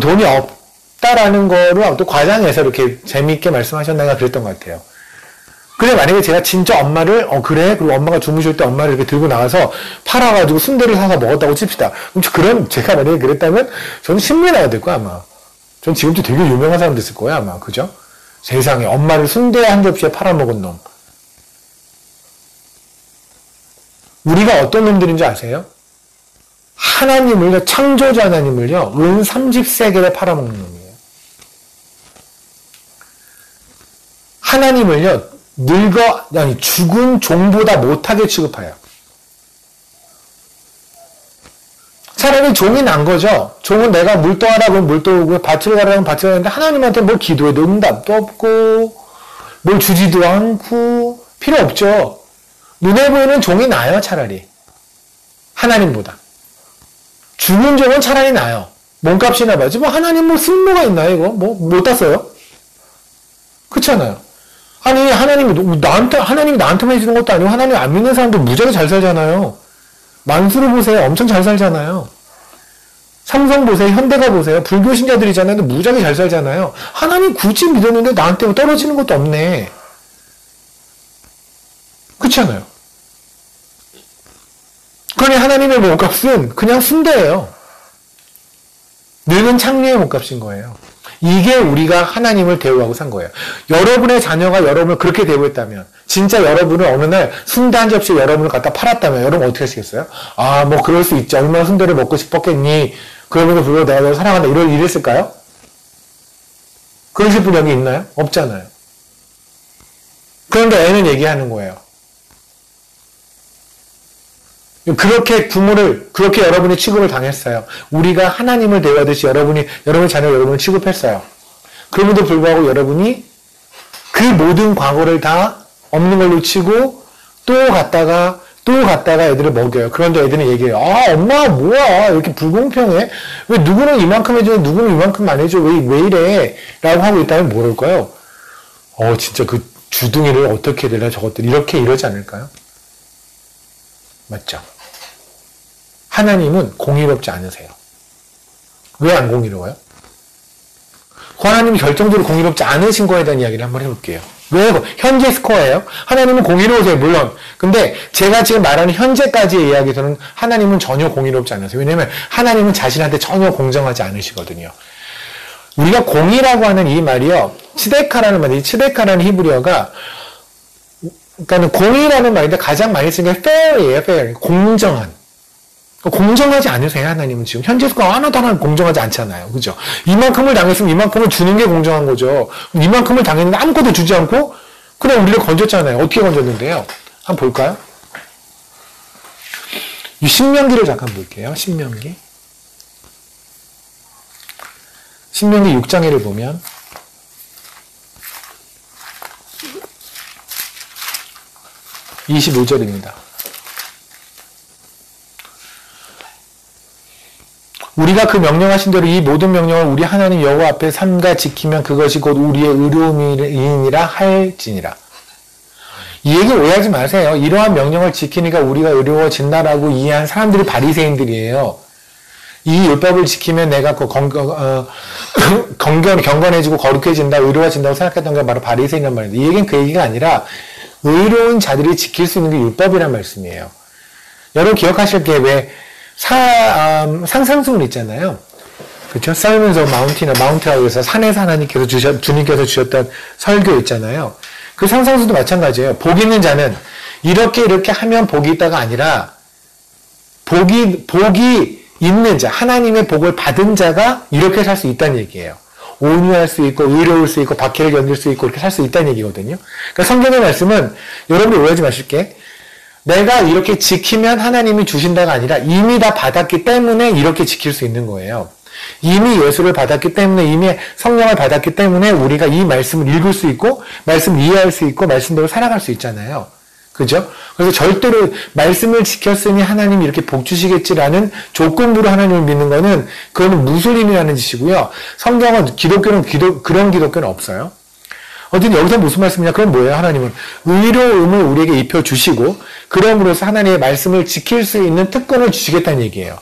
돈이 없다라는 거를 또 과장해서 이렇게 재미있게 말씀하셨나가 그랬던 것 같아요. 그래, 만약에 제가 진짜 엄마를, 그래? 그리고 엄마가 주무실 때 엄마를 이렇게 들고 나가서 팔아가지고 순대를 사서 먹었다고 칩시다. 그럼 제가 만약에 그랬다면 저는 신문에 나야 될 거야, 아마. 전 지금도 되게 유명한 사람 됐을 거야, 아마. 그죠? 세상에, 엄마를 순대 한 접시에 팔아먹은 놈. 우리가 어떤 놈들인지 아세요? 하나님을요, 창조자 하나님을요, 은 30세겔에 팔아먹는 놈이에요. 하나님을요, 죽은 종보다 못하게 취급해요. 차라리 종이 난 거죠. 종은 내가 물 떠와라 그러면 물 떠오고, 밭을 가라 그러면 밭을 가는데 하나님한테 뭘 기도해도 응답도 없고, 뭘 주지도 않고, 필요 없죠. 눈에 보이는 종이 나아요, 차라리. 하나님보다. 죽은 종은 차라리 나아요. 몸값이나 봐야지. 하나님 쓸모가 있나요, 이거? 못 땄어요? 그렇잖아요. 아니, 하나님이 나한테만 해주는 것도 아니고, 하나님 안 믿는 사람들 무지하게 잘 살잖아요. 만수를 보세요. 엄청 잘 살잖아요. 삼성 보세요. 현대가 보세요. 불교 신자들이잖아요. 무지하게 잘 살잖아요. 하나님 굳이 믿었는데 나한테 떨어지는 것도 없네. 그렇잖아요. 그러니 하나님의 몸값은 그냥 순대예요. 늙은 창녀의 몸값인 거예요. 이게 우리가 하나님을 대우하고 산 거예요. 여러분의 자녀가 여러분을 그렇게 대우했다면, 진짜 여러분을 어느 날 순대 한 접시에 여러분을 갖다 팔았다면 여러분 어떻게 하시겠어요? 그럴 수 있지. 얼마나 순대를 먹고 싶었겠니? 그러면서 불구하고 내가 널 사랑한다. 이랬을까요? 그러실 분이 여기 있나요? 없잖아요. 그런데 애는 얘기하는 거예요. 그렇게 여러분이 취급을 당했어요. 우리가 하나님을 대우하듯이 여러분의 자녀 여러분을 취급했어요. 그럼에도 불구하고 여러분이 그 모든 과거를 다 없는 걸로 치고 또 갔다가 애들을 먹여요. 그런데 애들은 얘기해요. 엄마 뭐야 이렇게 불공평해? 왜 누구는 이만큼 해주는데 누구는 이만큼 안 해줘? 왜 이래? 라고 하고 있다면 뭐랄까요? 진짜 그 주둥이를 어떻게 해야 되나 저것들 이러지 않을까요? 맞죠? 하나님은 공의롭지 않으세요. 왜 안 공의로워요? 하나님이 결정적으로 공의롭지 않으신 거에 대한 이야기를 한번 해볼게요. 왜? 현재 스코어예요. 하나님은 공의로우세요. 물론. 근데 제가 지금 말하는 현재까지의 이야기에서는 하나님은 전혀 공의롭지 않으세요. 왜냐하면 하나님은 자신한테 전혀 공정하지 않으시거든요. 우리가 공의라고 하는 이 말이요. 치데카라는 말이, 치데카라는 히브리어가 그러니까 공의라는 말인데 가장 많이 쓰는 게 fair이에요. fair. 공정하지 않으세요, 하나님은 지금. 현재 스코어 하나도 공정하지 않잖아요. 그죠? 이만큼을 당했으면 이만큼을 주는 게 공정한 거죠. 이만큼을 당했는데 아무것도 주지 않고 그냥 우리를 건졌잖아요. 어떻게 건졌는데요? 한번 볼까요? 이 신명기를 잠깐 볼게요. 신명기 6장에를 보면 25절입니다. 우리가 그 명령하신 대로 이 모든 명령을 우리 하나님 여호와 앞에 삼가 지키면 그것이 곧 우리의 의로움이니라 할지니라. 이 얘기 오해하지 마세요. 이러한 명령을 지키니까 우리가 의로워진다라고 이해한 사람들이 바리새인들이에요. 이 율법을 지키면 내가 경건해지고 거룩해진다, 의로워진다고 생각했던 게 바로 바리새인이란 말입니다. 이 얘기는 그 얘기가 아니라 의로운 자들이 지킬 수 있는 게 율법이란 말씀이에요. 여러분 기억하실 게 왜 상상순 있잖아요. 그렇죠? Sermons on Mount이라고 해서 산에서 주님께서 주셨던 설교 있잖아요. 그 상상순도 마찬가지예요. 복 있는 자는 이렇게 하면 복이 있다가 아니라 복이 있는 자, 하나님의 복을 받은 자가 이렇게 살 수 있다는 얘기예요. 온유할 수 있고 의로울 수 있고 박해를 견딜 수 있고 이렇게 살 수 있다는 얘기거든요. 그러니까 성경의 말씀은 여러분이 오해하지 마실게. 내가 이렇게 지키면 하나님이 주신다가 아니라 이미 다 받았기 때문에 이렇게 지킬 수 있는 거예요. 이미 예수를 받았기 때문에, 이미 성령을 받았기 때문에 우리가 이 말씀을 읽을 수 있고 말씀을 이해할 수 있고 말씀대로 살아갈 수 있잖아요. 그죠? 그래서 절대로 말씀을 지켰으니 하나님이 이렇게 복 주시겠지라는 조건부로 하나님을 믿는 거는 그거는 무슬림이라는 짓이고요. 성경은 그런 기독교는 없어요. 어쨌든 여기서 무슨 말씀이냐? 그건 뭐예요? 하나님은 의로움을 우리에게 입혀주시고 그럼으로써 하나님의 말씀을 지킬 수 있는 특권을 주시겠다는 얘기예요.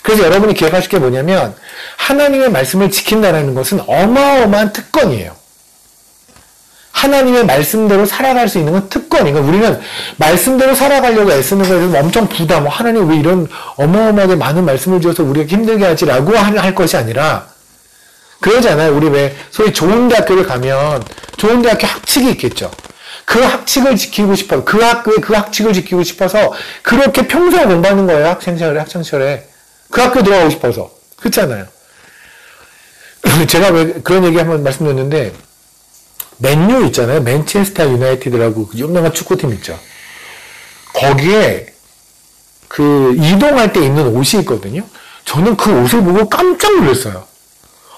그래서 여러분이 기억하실 게 뭐냐면 하나님의 말씀을 지킨다는 것은 어마어마한 특권이에요. 하나님의 말씀대로 살아갈 수 있는 건 특권이니까 우리는 말씀대로 살아가려고 애쓰는 거에 대해서 엄청 부담, 하나님 왜 이런 어마어마하게 많은 말씀을 주어서 우리가 힘들게 하지라고 할 것이 아니라 그러잖아요. 우리 왜 소위 좋은 대학교를 가면 좋은 대학교 학칙이 있겠죠. 그 학칙을 지키고 싶어서 그 학교에 그 학칙을 지키고 싶어서 그렇게 평소에 공부하는 거예요. 학창시절에 그 학교 들어가고 싶어서. 그렇잖아요. 제가 왜 그런 얘기 한번 말씀드렸는데 맨유 있잖아요. 맨체스터 유나이티드라고 유명한 축구팀 있죠. 거기에 그 이동할 때 입는 옷이 있거든요. 저는 그 옷을 보고 깜짝 놀랐어요.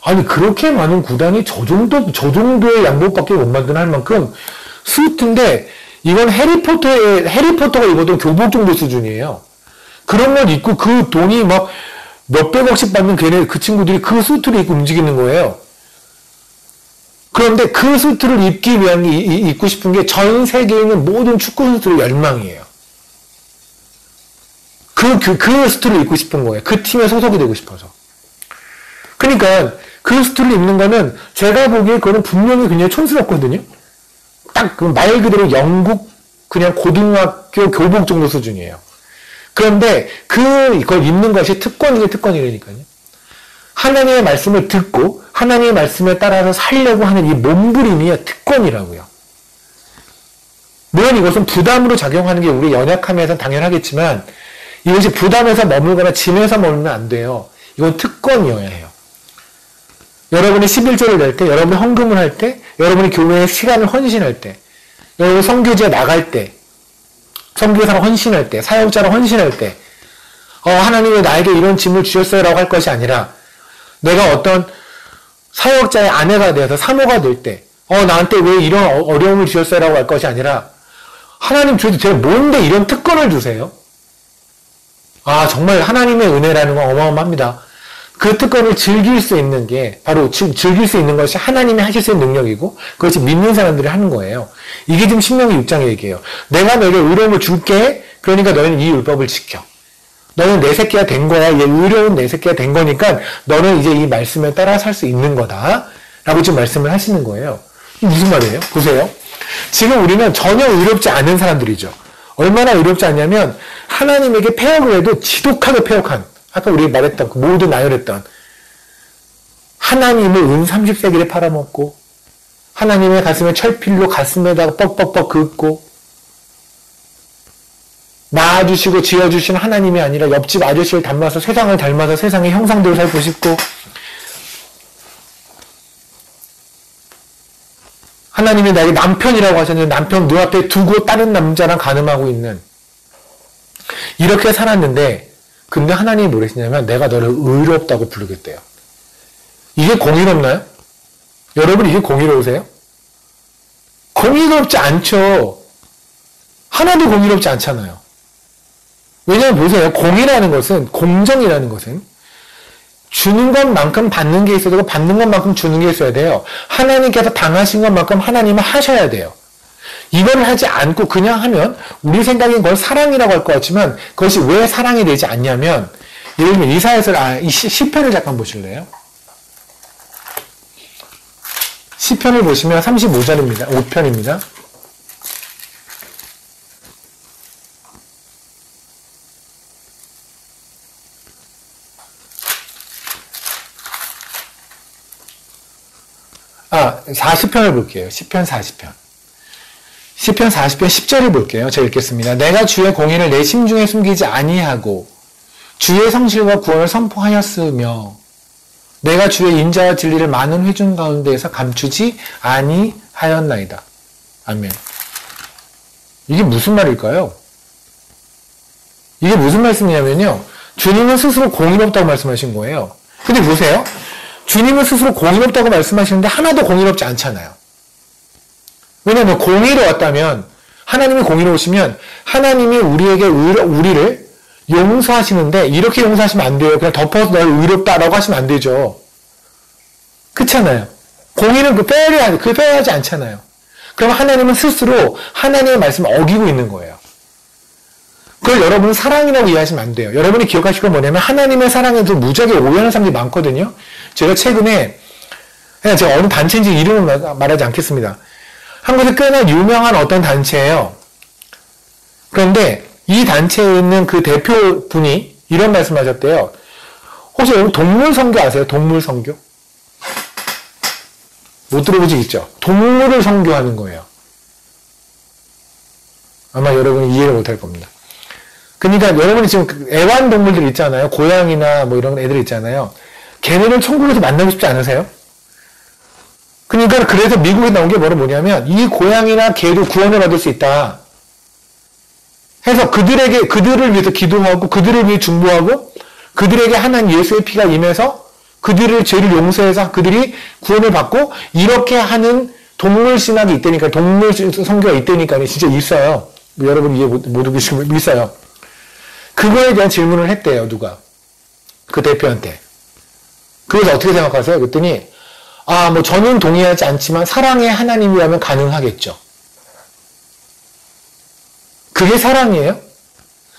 아니 그렇게 많은 구단이 저 정도의 양복밖에 못 만드나 할 만큼 스우트인데 이건 해리포터가 입어도 교복 정도 수준이에요. 그런 걸 입고 그 돈이 막 몇백억씩 받는 그 친구들이 그 스우트를 입고 움직이는 거예요. 그런데 그 스우트를 입고 싶은 게 전 세계에 있는 모든 축구 선수들의 열망이에요. 그 스우트를 입고 싶은 거예요. 그 팀에 소속이 되고 싶어서. 그러니까 그 스투를 입는 거는 제가 보기에 그거는 분명히 굉장히 촌스럽거든요. 딱 그 말 그대로 영국 그냥 고등학교 교복 정도 수준이에요. 그런데 그걸 입는 것이 특권이라니까요. 하나님의 말씀을 듣고 하나님의 말씀에 따라서 살려고 하는 이 몸부림이 특권이라고요. 물론 이것은 부담으로 작용하는 게 우리 연약함에선 당연하겠지만 이것이 부담에서 머물거나 짐에서 머물면 안 돼요. 이건 특권이어야 해요. 여러분이 11조를 낼 때, 여러분이 헌금을 할 때, 여러분이 교회에 시간을 헌신할 때, 여러분이 선교지에 나갈 때, 선교사로 헌신할 때, 사역자로 헌신할 때, 하나님이 나에게 이런 짐을 주셨어요 라고 할 것이 아니라 내가 어떤 사역자의 아내가 되어서 사모가 될 때, 나한테 왜 이런 어려움을 주셨어요 라고 할 것이 아니라 하나님 도대체 뭔데 이런 특권을 주세요? 정말 하나님의 은혜라는 건 어마어마합니다. 그 특권을 즐길 수 있는 게 바로 즐길 수 있는 것이 하나님이 하실 수 있는 능력이고 그것이 믿는 사람들이 하는 거예요. 이게 지금 신명기 6장의 얘기예요. 내가 너에게 의로움을 줄게. 그러니까 너희는 이 율법을 지켜. 너는 내 새끼가 된 거야. 얘 의로운 내 새끼가 된 거니까 너는 이제 이 말씀에 따라 살 수 있는 거다. 라고 지금 말씀을 하시는 거예요. 무슨 말이에요? 보세요. 지금 우리는 전혀 의롭지 않은 사람들이죠. 얼마나 의롭지 않냐면 하나님에게 패역을 해도 지독하게 패역한 아까 우리 말했던 그 모두 나열했던 하나님을 은 30세기를 팔아먹고 하나님의 가슴에 철필로 가슴에다가 뻑뻑뻑 긋고 낳아주시고 지어주신 하나님이 아니라 옆집 아저씨를 닮아서 세상을 닮아서 세상의 형상대로 살고 싶고 하나님이 나에게 남편이라고 하셨는데 남편 눈앞에 두고 다른 남자랑 간음하고 있는 이렇게 살았는데 근데 하나님이 뭐랬냐면 내가 너를 의롭다고 부르겠대요. 이게 공의롭나요? 여러분 이게 공의로우세요? 공의롭지 않죠. 하나도 공의롭지 않잖아요. 왜냐하면 보세요. 공의라는 것은, 공정이라는 것은 주는 것만큼 받는 게 있어야 되고 받는 것만큼 주는 게 있어야 돼요. 하나님께서 당하신 것만큼 하나님은 하셔야 돼요. 이걸 하지 않고 그냥 하면 우리 생각엔 그걸 사랑이라고 할 것 같지만 그것이 왜 사랑이 되지 않냐면 예를 들면 이 시편을 잠깐 보실래요? 시편을 보시면 35절입니다. 5편입니다. 아, 40편을 볼게요. 시편 40편. 시편 40편 10절을 볼게요. 제가 읽겠습니다. 내가 주의 공의를 내 심중에 숨기지 아니하고 주의 성실과 구원을 선포하였으며 내가 주의 인자와 진리를 많은 회중 가운데에서 감추지 아니하였나이다. 아멘. 이게 무슨 말일까요? 이게 무슨 말씀이냐면요. 주님은 스스로 공의롭다고 말씀하신 거예요. 근데 보세요. 주님은 스스로 공의롭다고 말씀하시는데 하나도 공의롭지 않잖아요. 왜냐하면 공의로웠다면 하나님이 공의로우시면 하나님이 우리를 용서하시는데 이렇게 용서하시면 안 돼요. 그냥 덮어서 널 의롭다라고 하시면 안 되죠. 그렇잖아요. 공의는 빼야하지 않잖아요. 그럼 하나님은 스스로 하나님의 말씀을 어기고 있는 거예요. 그걸 여러분은 사랑이라고 이해하시면 안 돼요. 여러분이 기억하실 건 뭐냐면 하나님의 사랑에도 무지하게 오해하는 사람들이 많거든요. 제가 최근에 제가 어느 단체인지 이름을 말하지 않겠습니다. 한국에서 꽤나 유명한 어떤 단체예요. 그런데 이 단체에 있는 그 대표분이 이런 말씀하셨대요. 혹시 여러분 동물 선교 아세요? 동물 선교? 못 들어보지 있죠? 동물을 선교하는 거예요. 아마 여러분이 이해를 못할 겁니다. 그러니까 여러분이 지금 애완동물들 있잖아요. 고양이나 뭐 이런 애들 있잖아요. 걔네를 천국에서 만나고 싶지 않으세요? 그러니까 그래서 미국에 나온 게 뭐냐면 이 고양이나 개도 구원을 받을 수 있다. 해서 그들을 위해서 기도하고 그들을 위해 중보하고 그들에게 하나님 예수의 피가 임해서 그들의 죄를 용서해서 그들이 구원을 받고 이렇게 하는 동물 신학이 있다니까 동물 선교가 있다니까 진짜 있어요. 여러분 이해 못 하시면 있어요. 그거에 대한 질문을 했대요. 누가? 그 대표한테. 그래서 어떻게 생각하세요? 그랬더니 뭐 저는 동의하지 않지만 사랑의 하나님이라면 가능하겠죠. 그게 사랑이에요?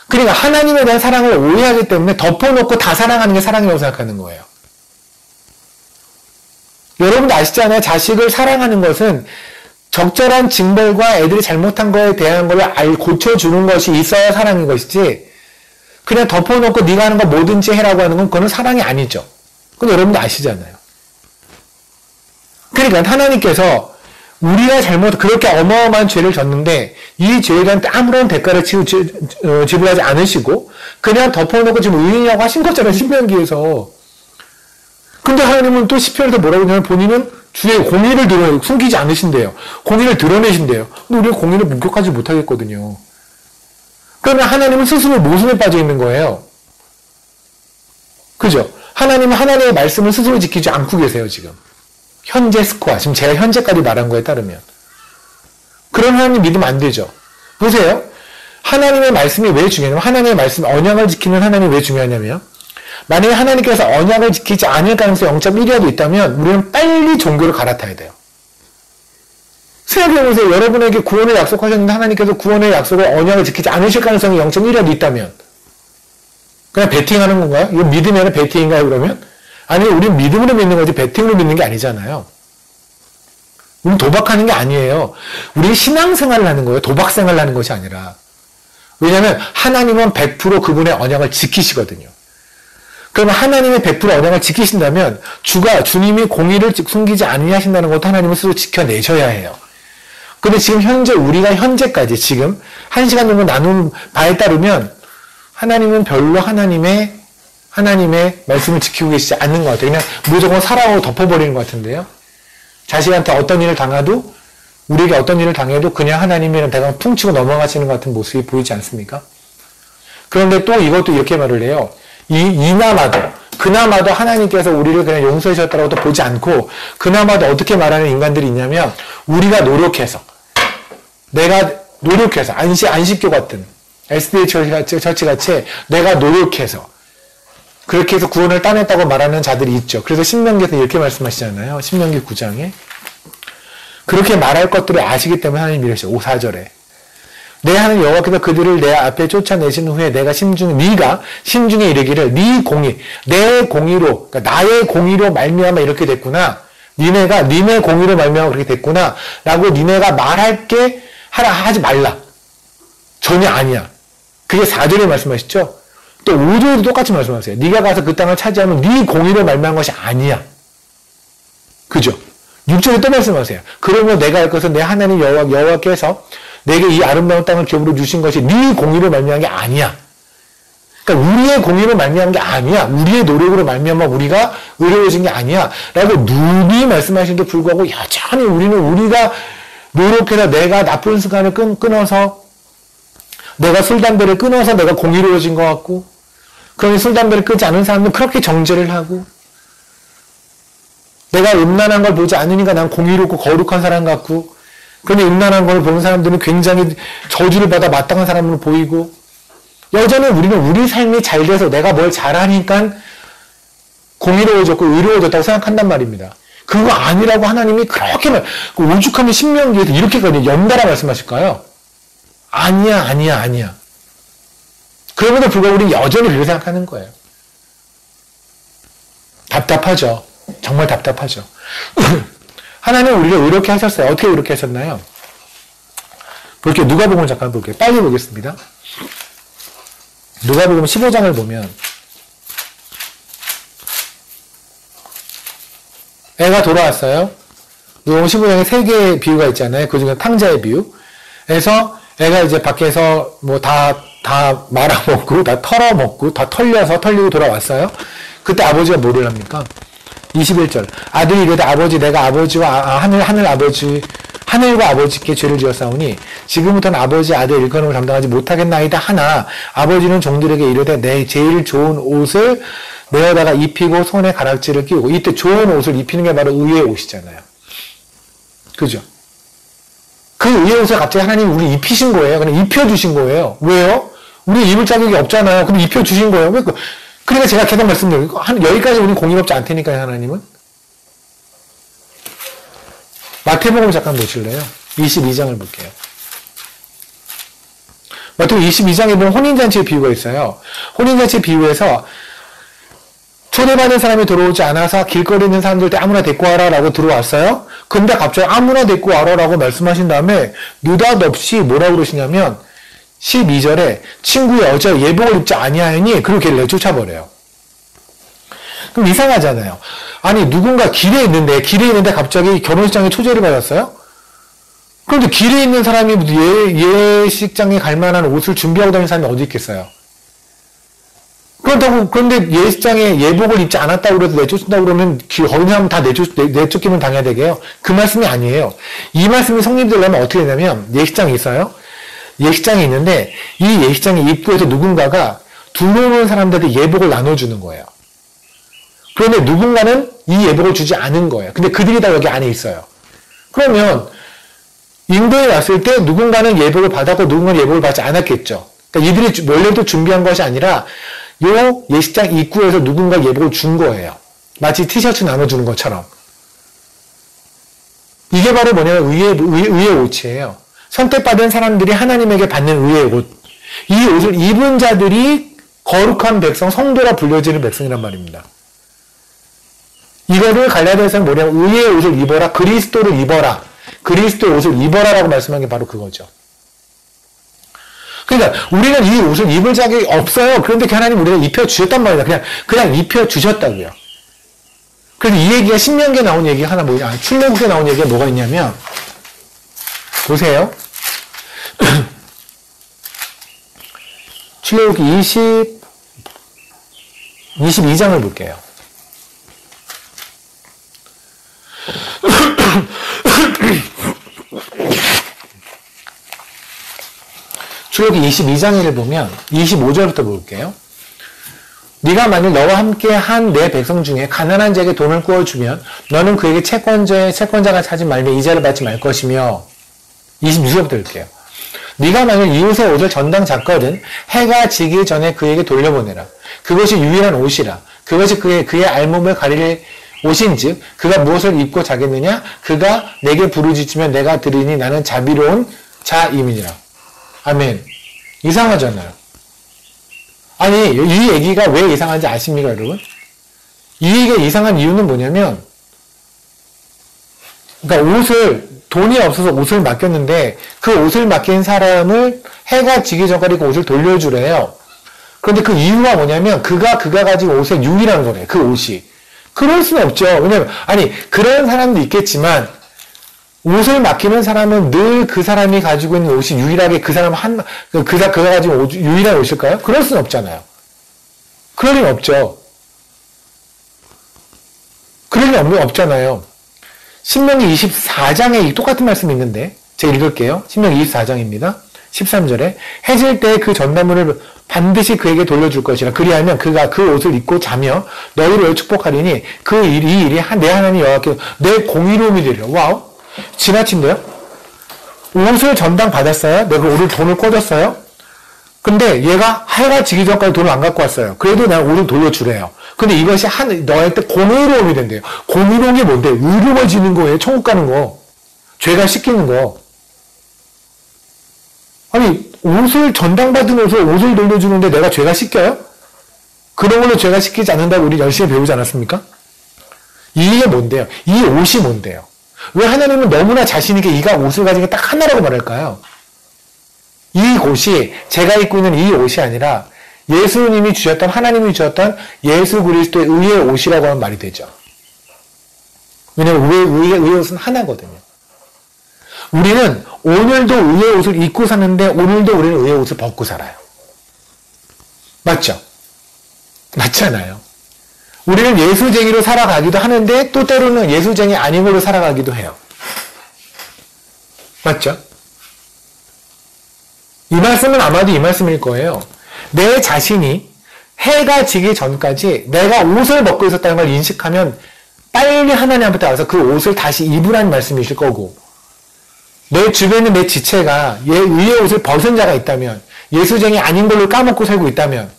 그러니까 하나님에 대한 사랑을 오해하기 때문에 덮어놓고 다 사랑하는 게 사랑이라고 생각하는 거예요. 여러분도 아시잖아요. 자식을 사랑하는 것은 적절한 징벌과 애들이 잘못한 거에 대한 걸 고쳐주는 것이 있어야 사랑인 것이지 그냥 덮어놓고 네가 하는 거 뭐든지 해라고 하는 건 그거는 사랑이 아니죠. 그건 여러분도 아시잖아요. 그러니까 하나님께서 우리가 그렇게 어마어마한 죄를 졌는데 이 죄에 대한 아무런 대가를 지불하지 않으시고 그냥 덮어놓고 지금 의인이라고 하신 거잖아요. 신명기에서. 근데 하나님은 또 시편에서 뭐라고 하냐면 본인은 주의 공의를 숨기지 않으신대요. 공의를 드러내신대요. 근데 우리가 공의를 목격하지 못하겠거든요. 그러면 하나님은 스스로 모순에 빠져 있는 거예요. 그죠? 하나님은 하나님의 말씀을 스스로 지키지 않고 계세요, 지금. 현재 스코어. 지금 제가 현재까지 말한 거에 따르면. 그런 하나님 믿으면 안 되죠. 보세요. 하나님의 말씀이 왜 중요하냐면, 하나님의 말씀, 언약을 지키는 하나님이 왜 중요하냐면, 만약에 하나님께서 언약을 지키지 않을 가능성이 0.1이라도 있다면, 우리는 빨리 종교를 갈아타야 돼요. 생각해보세요. 여러분에게 구원을 약속하셨는데, 하나님께서 구원의 약속을 언약을 지키지 않으실 가능성이 0.1이라도 있다면, 그냥 베팅하는 건가요? 이거 믿으면 베팅인가요, 그러면? 아니, 우린 믿음으로 믿는 거지, 베팅으로 믿는 게 아니잖아요. 우린 도박하는 게 아니에요. 우린 신앙생활을 하는 거예요. 도박생활을 하는 것이 아니라. 왜냐하면 하나님은 100% 그분의 언약을 지키시거든요. 그러면 하나님의 100% 언약을 지키신다면 주님이 공의를 숨기지 아니하신다는 것도 하나님은 스스로 지켜내셔야 해요. 근데 지금 우리가 현재까지 지금 1시간 정도 나눈 바에 따르면 하나님은 별로 하나님의 말씀을 지키고 계시지 않는 것 같아요. 그냥 무조건 사랑으로 덮어버리는 것 같은데요. 자식한테 어떤 일을 당해도 우리에게 어떤 일을 당해도 그냥 하나님이랑 대강 퉁치고 넘어가시는 것 같은 모습이 보이지 않습니까? 그런데 또 이것도 이렇게 말을 해요. 그나마도 하나님께서 우리를 그냥 용서해 주셨다고 보지 않고 그나마도 어떻게 말하는 인간들이 있냐면 우리가 노력해서 내가 노력해서 안식교 같은 SDA 처치 같이 내가 노력해서 그렇게 해서 구원을 따냈다고 말하는 자들이 있죠. 그래서 신명기에서 이렇게 말씀하시잖아요. 신명기 9장에 그렇게 말할 것들을 아시기 때문에 하나님 이러시죠. 4절에 내 하나님 여호와께서 그들을 내 앞에 쫓아내신 후에 네가 심중에 이르기를 네 공의 내 공의로 그러니까 나의 공의로 말미암아 이렇게 됐구나. 니네 공의로 말미암아 그렇게 됐구나 라고 니네가 말할게 하지 말라. 전혀 아니야. 그게 4절에 말씀하시죠. 또 5절에도 똑같이 말씀하세요. 네가 가서 그 땅을 차지하면 네 공의로 말미암은 것이 아니야. 그죠? 6절에 또 말씀하세요. 그러면 내가 알 것은 내 하나님 여호와께서 내게 이 아름다운 땅을 기업으로 주신 것이 네 공의로 말미암은 게 아니야. 그러니까 우리의 공의로 말미암은 게 아니야. 우리의 노력으로 말미암아 우리가 의로워진 게 아니야. 라고 누이 말씀하시는데 불구하고 여전히 우리가 노력해서 내가 나쁜 습관을 끊어서 내가 술, 담배를 끊어서 내가 공의로워진 것 같고 그러니 술, 담배를 끊지 않은 사람은 그렇게 정죄를 하고 내가 음란한 걸 보지 않으니까 난 공의롭고 거룩한 사람 같고 그런데 음란한 걸 보는 사람들은 굉장히 저주를 받아 마땅한 사람으로 보이고 여전히 우리는 우리 삶이 잘 돼서 내가 뭘 잘하니까 공의로워졌고 의로워졌다고 생각한단 말입니다. 그거 아니라고 하나님이 그렇게 오죽하면 신명기에서 이렇게까지 연달아 말씀하실까요? 아니야. 그럼에도 불구하고 우리는 여전히 그렇게 생각하는 거예요. 답답하죠. 정말 답답하죠. 하나님은 우리를 의롭게 하셨어요. 어떻게 의롭게 하셨나요? 볼게요. 누가복음 잠깐 볼게요. 빨리 보겠습니다. 누가복음 15장을 보면 애가 돌아왔어요. 누가복음 15장에 3개의 비유가 있잖아요. 그 중에 탕자의 비유. 그래서 애가 이제 밖에서 뭐 다 말아먹고, 다 털어먹고, 다 털리고 돌아왔어요. 그때 아버지가 뭐를 합니까? 21절. 아들이 이르되 아버지 내가 아버지와 하늘과 아버지께 죄를 지었사오니 지금부터는 아버지 아들 일컬음을 감당하지 못하겠나이다 하나 아버지는 종들에게 이르되 내 제일 좋은 옷을 내어다가 입히고 손에 가락지를 끼우고 이때 좋은 옷을 입히는 게 바로 의의 옷이잖아요. 그죠? 그 의의 옷을 갑자기 하나님 우리 입히신 거예요. 그냥 입혀주신 거예요. 왜요? 우리 입을 자격이 없잖아요. 근데 입혀주신 거예요. 왜 그러니까 제가 계속 말씀드려요. 여기까지 우리는 공의롭지 않다니까요, 하나님은. 마태복음 잠깐 보실래요? 22장을 볼게요. 마태복음 22장에 보면 혼인잔치의 비유가 있어요. 혼인잔치 비유에서 초대받은 사람이 들어오지 않아서 길거리에 있는 사람들한테 아무나 데리고 와라 라고 들어왔어요. 근데 갑자기 아무나 데리고 와라 라고 말씀하신 다음에 느닷없이 뭐라고 그러시냐면 12절에 친구의 어제 예복을 입지 아니하였니? 그리고 걔를 내쫓아버려요. 그럼 이상하잖아요. 아니 누군가 길에 있는데 갑자기 결혼식장에 초대를 받았어요? 그런데 길에 있는 사람이 예식장에 갈 만한 옷을 준비하고 다니는 사람이 어디 있겠어요? 그런데 예식장에 예복을 입지 않았다고 그래서 내쫓는다고 그러면 거기 사람 다 내쫓기면 당해야 되게요. 그 말씀이 아니에요. 이 말씀이 성립되려면 어떻게 되냐면 예식장이 있어요. 예식장이 있는데 이 예식장의 입구에서 누군가가 들어오는 사람들한테 예복을 나눠주는 거예요. 그런데 누군가는 이 예복을 주지 않은 거예요. 근데 그들이 다 여기 안에 있어요. 그러면 인도에 왔을 때 누군가는 예복을 받았고 누군가는 예복을 받지 않았겠죠. 그러니까 이들이 원래도 준비한 것이 아니라 요 예식장 입구에서 누군가 예복을 준 거예요. 마치 티셔츠 나눠주는 것처럼. 이게 바로 뭐냐면 의의 옷이에요. 선택받은 사람들이 하나님에게 받는 의의 옷. 이 옷을 입은 자들이 거룩한 백성, 성도라 불려지는 백성이란 말입니다. 이거를 갈라디아서는 뭐냐면 의의 옷을 입어라, 그리스도를 입어라, 그리스도의 옷을 입어라라고 말씀한 게 바로 그거죠. 그러니까 우리는 이 옷을 입을 자격이 없어요. 그런데 하나님 우리가 입혀주셨단 말이다. 그냥 입혀주셨다고요. 그래서 이 얘기가 신명기에 나온 얘기가 하나 출애굽기에 나온 얘기가 뭐가 있냐면 보세요. 출애굽기 22장을 볼게요. 출애굽기 22장을 보면 25절부터 볼게요. 네가 만일 너와 함께 한 내 백성 중에 가난한 자에게 돈을 구워주면 너는 그에게 채권자가 찾은 말미에 이자를 받지 말 것이며 26절부터 볼게요. 네가 만약 이 옷을 전당 잤거든 해가 지기 전에 그에게 돌려보내라. 그것이 유일한 옷이라. 그것이 그의 알몸을 가릴 옷인즉 그가 무엇을 입고 자겠느냐? 그가 내게 부르짖으면 내가 들으니 나는 자비로운 자임이니라. 아멘. 이상하잖아요. 아니 이 얘기가 왜 이상한지 아십니까 여러분? 이 얘기가 이상한 이유는 뭐냐면 그러니까 돈이 없어서 옷을 맡겼는데 그 옷을 맡긴 사람을 해가 지기 전까지 그 옷을 돌려주래요. 그런데 그 이유가 뭐냐면 그가 가진 옷의 유일한 거래. 그 옷이. 그럴 수는 없죠. 왜냐면 아니 그런 사람도 있겠지만 옷을 맡기는 사람은 늘 그 사람이 가지고 있는 옷이 유일하게 그가 가진 유일한 옷일까요? 그럴 수는 없잖아요. 그럴 리는 없죠. 그럴 리는 없잖아요. 신명기 24장에 똑같은 말씀이 있는데 제가 읽을게요. 신명기 24장입니다. 13절에 해질 때 그 전나무를 반드시 그에게 돌려줄 것이라. 그리하면 그가 그 옷을 입고 자며 너희를 축복하리니 이 일이 내 하나님 여호와께 내 공의로움이 되리라. 와우. 지나친데요? 옷을 전당 받았어요. 내가 오늘 돈을 꿔줬어요. 근데 얘가 해가 지기 전까지 돈을 안 갖고 왔어요. 그래도 내가 옷을 돌려주래요. 근데 이것이 너한테 공의로움이 된대요. 공의로운 게 뭔데? 의로워지는 거예요. 천국 가는 거. 죄가 씻기는 거. 아니 옷을 전당받은 옷을 돌려주는데 내가 죄가 씻겨요? 그런 걸로 죄가 씻기지 않는다고 우리 열심히 배우지 않았습니까? 이게 뭔데요? 이 옷이 뭔데요? 왜 하나님은 너무나 자신있게 이가 옷을 가진 게 딱 하나라고 말할까요? 이 옷이 제가 입고 있는 이 옷이 아니라 예수님이 주셨던 하나님이 주셨던 예수 그리스도의 의의 옷이라고 하는 말이 되죠. 왜냐하면 의의 옷은 하나거든요. 우리는 오늘도 의의 옷을 입고 사는데 오늘도 우리는 의의 옷을 벗고 살아요. 맞죠? 맞잖아요. 우리는 예수쟁이로 살아가기도 하는데 또 때로는 예수쟁이 아닌 걸로 살아가기도 해요. 맞죠? 이 말씀은 아마도 이 말씀일 거예요. 내 자신이 해가 지기 전까지 내가 옷을 벗고 있었다는 걸 인식하면 빨리 하나님 앞에 와서 그 옷을 다시 입으라는 말씀이실 거고 내 주변에 내 지체가 의의 옷을 벗은 자가 있다면 예수쟁이 아닌 걸로 까먹고 살고 있다면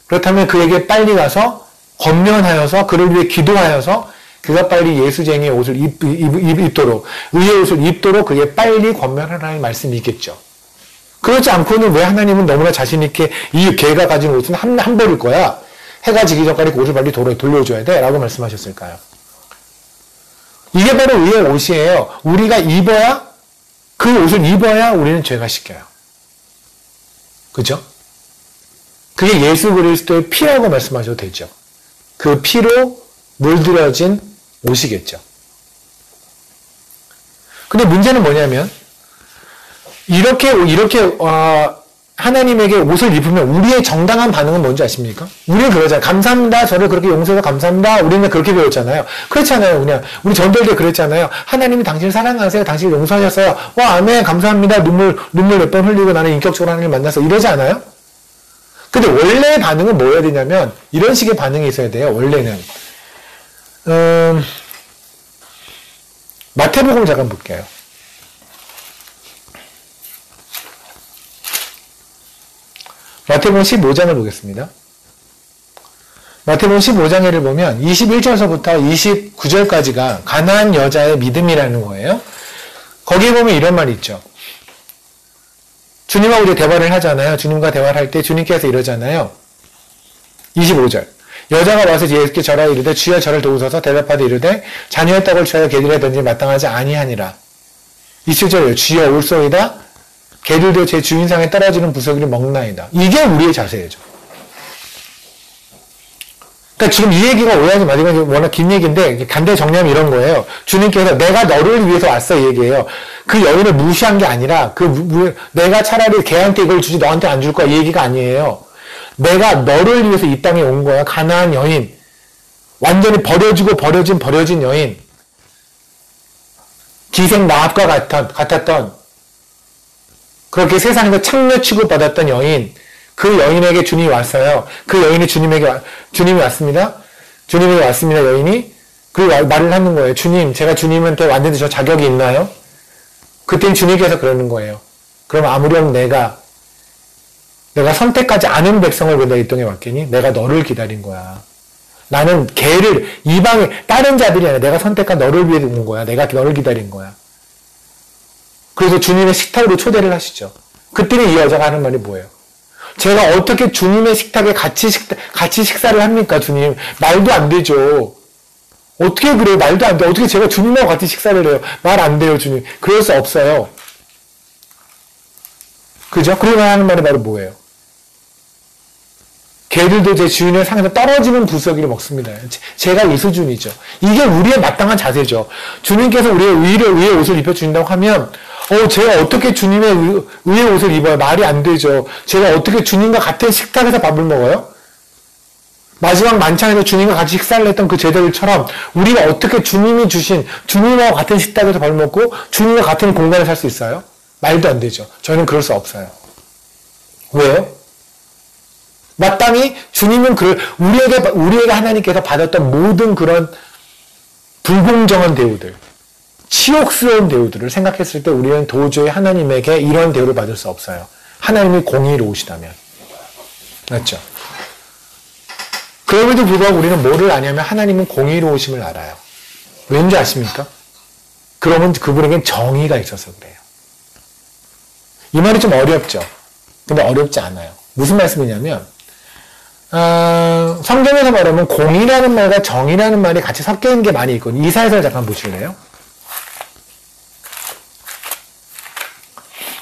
그렇다면 그에게 빨리 가서 권면하여서 그를 위해 기도하여서 그가 빨리 예수쟁이의 옷을 입도록 의의 옷을 입도록 그게 빨리 권면하라는 말씀이 있겠죠. 그렇지 않고는 왜 하나님은 너무나 자신있게 이 개가 가진 옷은 한 벌일 거야. 해가 지기 전까지 그 옷을 빨리 돌려줘야 돼. 라고 말씀하셨을까요? 이게 바로 의의 옷이에요. 우리가 그 옷을 입어야 우리는 죄가 씻겨요. 그죠? 그게 예수 그리스도의 피라고 말씀하셔도 되죠. 그 피로 물들여진 옷이겠죠. 근데 문제는 뭐냐면 이렇게 하나님에게 옷을 입으면 우리의 정당한 반응은 뭔지 아십니까? 우리는 그러잖아요. 감사합니다. 저를 그렇게 용서해서 감사합니다. 우리는 그렇게 배웠잖아요. 그렇잖아요. 그냥 우리 전도할 때 그랬잖아요. 하나님이 당신을 사랑하세요. 당신을 용서하셨어요. 와 아멘 감사합니다. 눈물 몇 번 흘리고 나는 인격적으로 하나님을 만나서 이러지 않아요? 근데 원래의 반응은 뭐여야 되냐면 이런 식의 반응이 있어야 돼요. 원래는 마태복음을 잠깐 볼게요. 마태복음 15장을 보겠습니다. 마태복음 15장을 보면 21절서부터 29절까지가 가나안 여자의 믿음이라는 거예요. 거기에 보면 이런 말이 있죠. 주님하고 우리 대화를 하잖아요. 주님과 대화를 할 때 주님께서 이러잖아요. 25절. 여자가 와서 예수께 절하 이르되 주여 저를 도우소서 대답하되 이르되 자녀의 떡을 취하여 개들에 던지니 마땅하지 아니하니라. 27절이에요. 주여 올소이다. 개들도 제 주인상에 떨어지는 부스러기를 먹나이다. 이게 우리의 자세죠. 그러니까 지금 이 얘기가 오해하지 마시고 워낙 긴 얘기인데 간단히 정리하면 이런 거예요. 주님께서 내가 너를 위해서 왔어 이 얘기예요. 그 여인을 무시한 게 아니라 내가 차라리 걔한테 이걸 주지 너한테 안 줄 거야 이 얘기가 아니에요. 내가 너를 위해서 이 땅에 온 거야. 가나안 여인. 완전히 버려진 여인. 기생 나합과 같았던 그렇게 세상에서 창녀 취급받았던 여인, 그 여인에게 주님이 왔어요. 그 여인이 주님이 왔습니다. 주님에게 왔습니다, 여인이. 그 말을 하는 거예요. 주님, 제가 주님한테 왔는데 저 자격이 있나요? 그땐 주님께서 그러는 거예요. 그럼 아무렴 내가 선택하지 않은 백성을 보내 이 땅에 왔겠니? 내가 너를 기다린 거야. 나는 걔를 이방의 다른 자들이 아니라 내가 선택한 너를 위해 온 거야. 내가 너를 기다린 거야. 그래서 주님의 식탁으로 초대를 하시죠. 그때는 이 여자가 하는 말이 뭐예요? 제가 어떻게 주님의 식탁에 같이 식사를 합니까, 주님? 말도 안 되죠. 어떻게 그래요? 말도 안 돼. 어떻게 제가 주님하고 같이 식사를 해요? 말 안 돼요, 주님. 그럴 수 없어요. 그죠? 그리고 하는 말이 바로 뭐예요? 개들도 제 주인의 상에서 떨어지는 부스러기를 먹습니다. 제가 이 수준이죠. 이게 우리의 마땅한 자세죠. 주님께서 우리의 의의 옷을 입혀주신다고 하면 제가 어떻게 주님의 의의 옷을 입어요? 말이 안 되죠. 제가 어떻게 주님과 같은 식탁에서 밥을 먹어요? 마지막 만찬에서 주님과 같이 식사를 했던 그 제자들처럼 우리가 어떻게 주님이 주신 주님과 같은 식탁에서 밥을 먹고 주님과 같은 공간에 살 수 있어요? 말도 안 되죠. 저는 그럴 수 없어요. 왜요? 마땅히 주님은 우리에게 하나님께서 받았던 모든 그런 불공정한 대우들, 치욕스러운 대우들을 생각했을 때 우리는 도저히 하나님에게 이런 대우를 받을 수 없어요. 하나님이 공의로우시다면. 맞죠? 그럼에도 불구하고 우리는 뭐를 아냐면 하나님은 공의로우심을 알아요. 왠지 아십니까? 그러면 그분에겐 정의가 있어서 그래요. 이 말이 좀 어렵죠? 근데 어렵지 않아요. 무슨 말씀이냐면 성경에서 말하면 공의라는 말과 정의라는 말이 같이 섞여 있는 게 많이 있거든요. 이사야서를 잠깐 보실래요?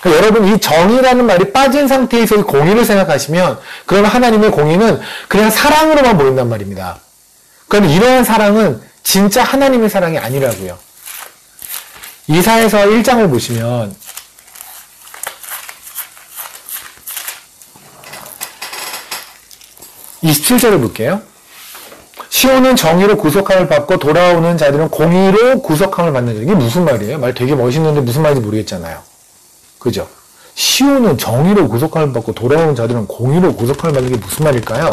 그러니까 여러분 이 정의라는 말이 빠진 상태에서 이 공의를 생각하시면 그러면 하나님의 공의는 그냥 사랑으로만 보인단 말입니다. 그러면 이러한 사랑은 진짜 하나님의 사랑이 아니라고요. 이사야서 1장을 보시면 27절을 볼게요. 시온은 정의로 구속함을 받고 돌아오는 자들은 공의로 구속함을 받는 자. 이게 무슨 말이에요? 말 되게 멋있는데 무슨 말인지 모르겠잖아요. 그죠? 시온은 정의로 구속함을 받고 돌아오는 자들은 공의로 구속함을 받는 게 무슨 말일까요?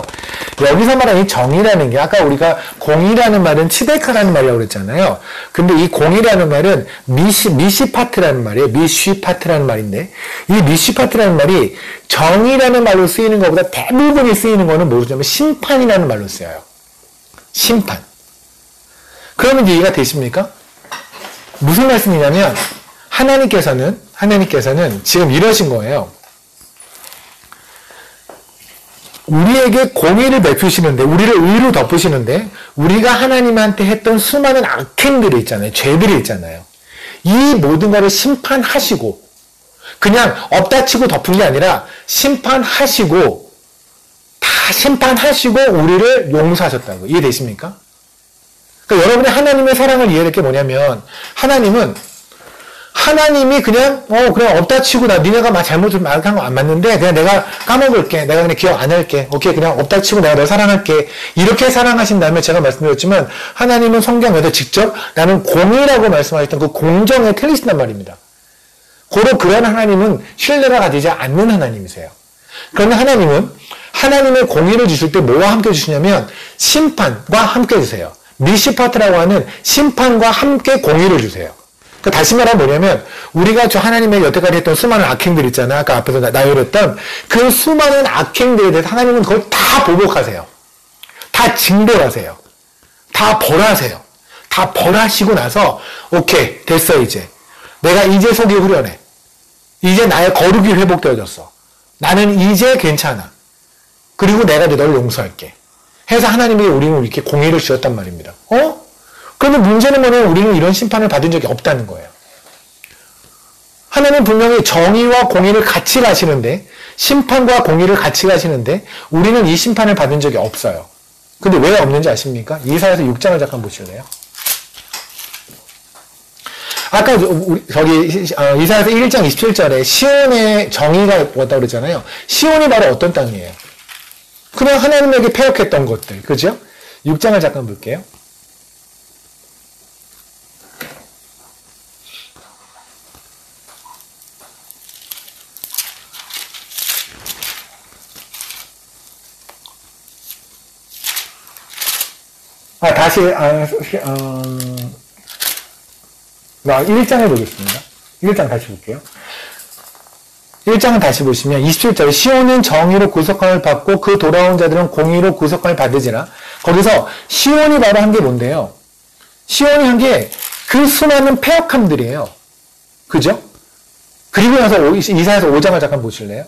여기서 말하는 이 정의라는 게 아까 우리가 공의라는 말은 치데카라는 말이라고 그랬잖아요. 근데 이 공의라는 말은 미시파트라는 말이에요. 미쉬파트라는 말인데 이 미쉬파트라는 말이 정의라는 말로 쓰이는 것보다 대부분이 쓰이는 거는 뭐냐면 심판이라는 말로 쓰여요. 심판. 그러면 이해가 되십니까? 무슨 말씀이냐면 하나님께서는 지금 이러신 거예요. 우리에게 공의를 베푸시는데, 우리를 의로 덮으시는데, 우리가 하나님한테 했던 수많은 악행들이 있잖아요. 죄들이 있잖아요. 이 모든 것을 심판하시고, 그냥 엎다치고 덮은 게 아니라, 심판하시고, 다 심판하시고, 우리를 용서하셨다고. 이해되십니까? 그러니까 여러분이 하나님의 사랑을 이해할 게 뭐냐면, 하나님이 그냥 엎다치고 니네가 잘못을 말한 거 안 맞는데 그냥 내가 까먹을게. 내가 그냥 기억 안 할게. 오케이 그냥 엎다치고 내가 너 사랑할게. 이렇게 사랑하신 다음에 제가 말씀드렸지만 하나님은 성경에서 직접 나는 공의라고 말씀하셨던 그 공정에 틀리신단 말입니다. 고로 그런 하나님은 신뢰가 가지지 않는 하나님이세요. 그런데 하나님은 하나님의 공의를 주실 때 뭐와 함께 주시냐면 심판과 함께 주세요. 미시파트라고 하는 심판과 함께 공의를 주세요. 다시 말하면 뭐냐면 우리가 저 하나님의 여태까지 했던 수많은 악행들 있잖아. 아까 앞에서 나열했던 그 수많은 악행들에 대해서 하나님은 그걸 다 보복하세요. 다 징벌하세요. 다 벌하세요. 다 벌하시고 나서 오케이 됐어 이제. 내가 이제 속이 후련해. 이제 나의 거룩이 회복되어졌어. 나는 이제 괜찮아. 그리고 내가 너를 용서할게. 해서 하나님이 우리는 이렇게 공의를 주셨단 말입니다. 그러면 문제는 뭐냐면 우리는 이런 심판을 받은 적이 없다는 거예요. 하나님은 분명히 정의와 공의를 같이 가시는데 심판과 공의를 같이 가시는데 우리는 이 심판을 받은 적이 없어요. 근데 왜 없는지 아십니까? 이사야서 6장을 잠깐 보실래요? 아까 이사야서 1장 27절에 시온의 정의가 왔다고 그랬잖아요. 시온이 바로 어떤 땅이에요? 그냥 하나님에게 패역했던 것들. 그죠? 6장을 잠깐 볼게요. 다시 1장을 보겠습니다. 1장 다시 볼게요. 1장을 다시 보시면 27절 시온은 정의로 구속함을 받고 그 돌아온 자들은 공의로 구속함을 받으지라. 거기서 시온이 바로 한 게 뭔데요? 시온이 한 게 그 수많은 패역함들이에요. 그죠? 그리고 나서 이사야서 5장을 잠깐 보실래요?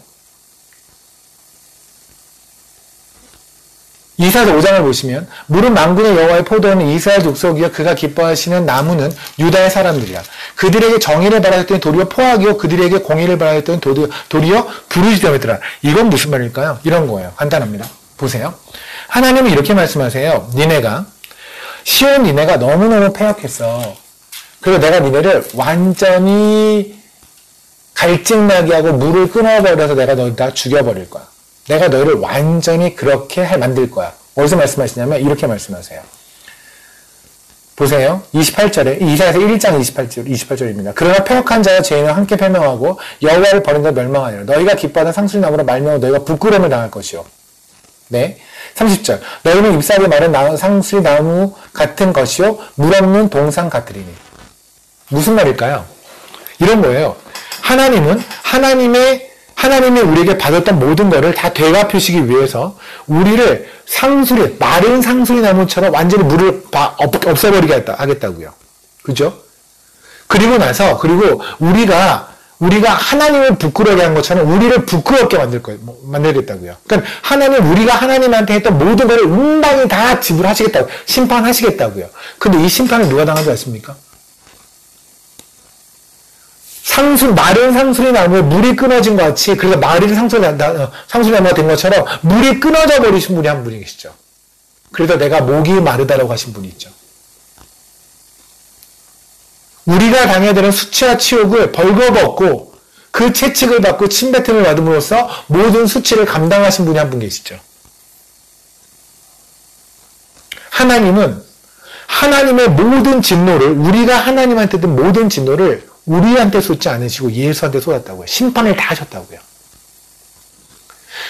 이사야서 5장을 보시면 무릇 만군의 여호와의 포도원은 이스라엘 족속이요 그가 기뻐하시는 나무는 유다의 사람들이라. 그들에게 정의를 바라였더니 도리어 포악이요 그들에게 공의를 바라였더니 도리어 부르짖음이더라. 이건 무슨 말일까요? 이런 거예요. 간단합니다. 보세요. 하나님은 이렇게 말씀하세요. 시온 니네가 너무너무 패역했어. 그리고 내가 니네를 완전히 갈증나게 하고 물을 끊어버려서 내가 너희 다 죽여버릴 거야. 내가 너희를 완전히 그렇게 만들 거야. 어디서 말씀하시냐면 이렇게 말씀하세요. 보세요. 28절에 이사야서 1장 28절입니다. 그러나 패역한 자와 죄인은 함께 패명하고 여호와를 버린 자 멸망하리라. 너희가 기뻐하는 상술나무로 말미암아 너희가 부끄러움을 당할 것이요. 네. 30절 너희는 잎사귀 마른 상술나무 같은 것이요 물 없는 동상 같으리니. 무슨 말일까요? 이런 거예요. 하나님이 우리에게 받았던 모든 것을 다 되갚으시기 위해서 우리를 마른 상수리 나무처럼 완전히 물을 없애버리게 하겠다고요. 그죠? 그리고 우리가 하나님을 부끄러워하게 한 것처럼 우리를 부끄럽게 만들겠다고요. 그러니까 우리가 하나님한테 했던 모든 것을 응당히 다 지불하시겠다고, 심판하시겠다고요. 근데 이 심판을 누가 당한 줄 아십니까? 마른 상수리 나무에 물이 끊어진 것 같이, 그래서 마른 상수리 나무가 된 것처럼 물이 끊어져 버리신 분이 한 분이 계시죠. 그래서 내가 목이 마르다라고 하신 분이 있죠. 우리가 당해야 되는 수치와 치욕을 벌거벗고 그 채찍을 받고 침뱉음을 받음으로써 모든 수치를 감당하신 분이 한 분 계시죠. 하나님은 하나님의 모든 진노를, 우리가 하나님한테 든 모든 진노를 우리한테 쏟지 않으시고 예수한테 쏟았다고요. 심판을 다 하셨다고요.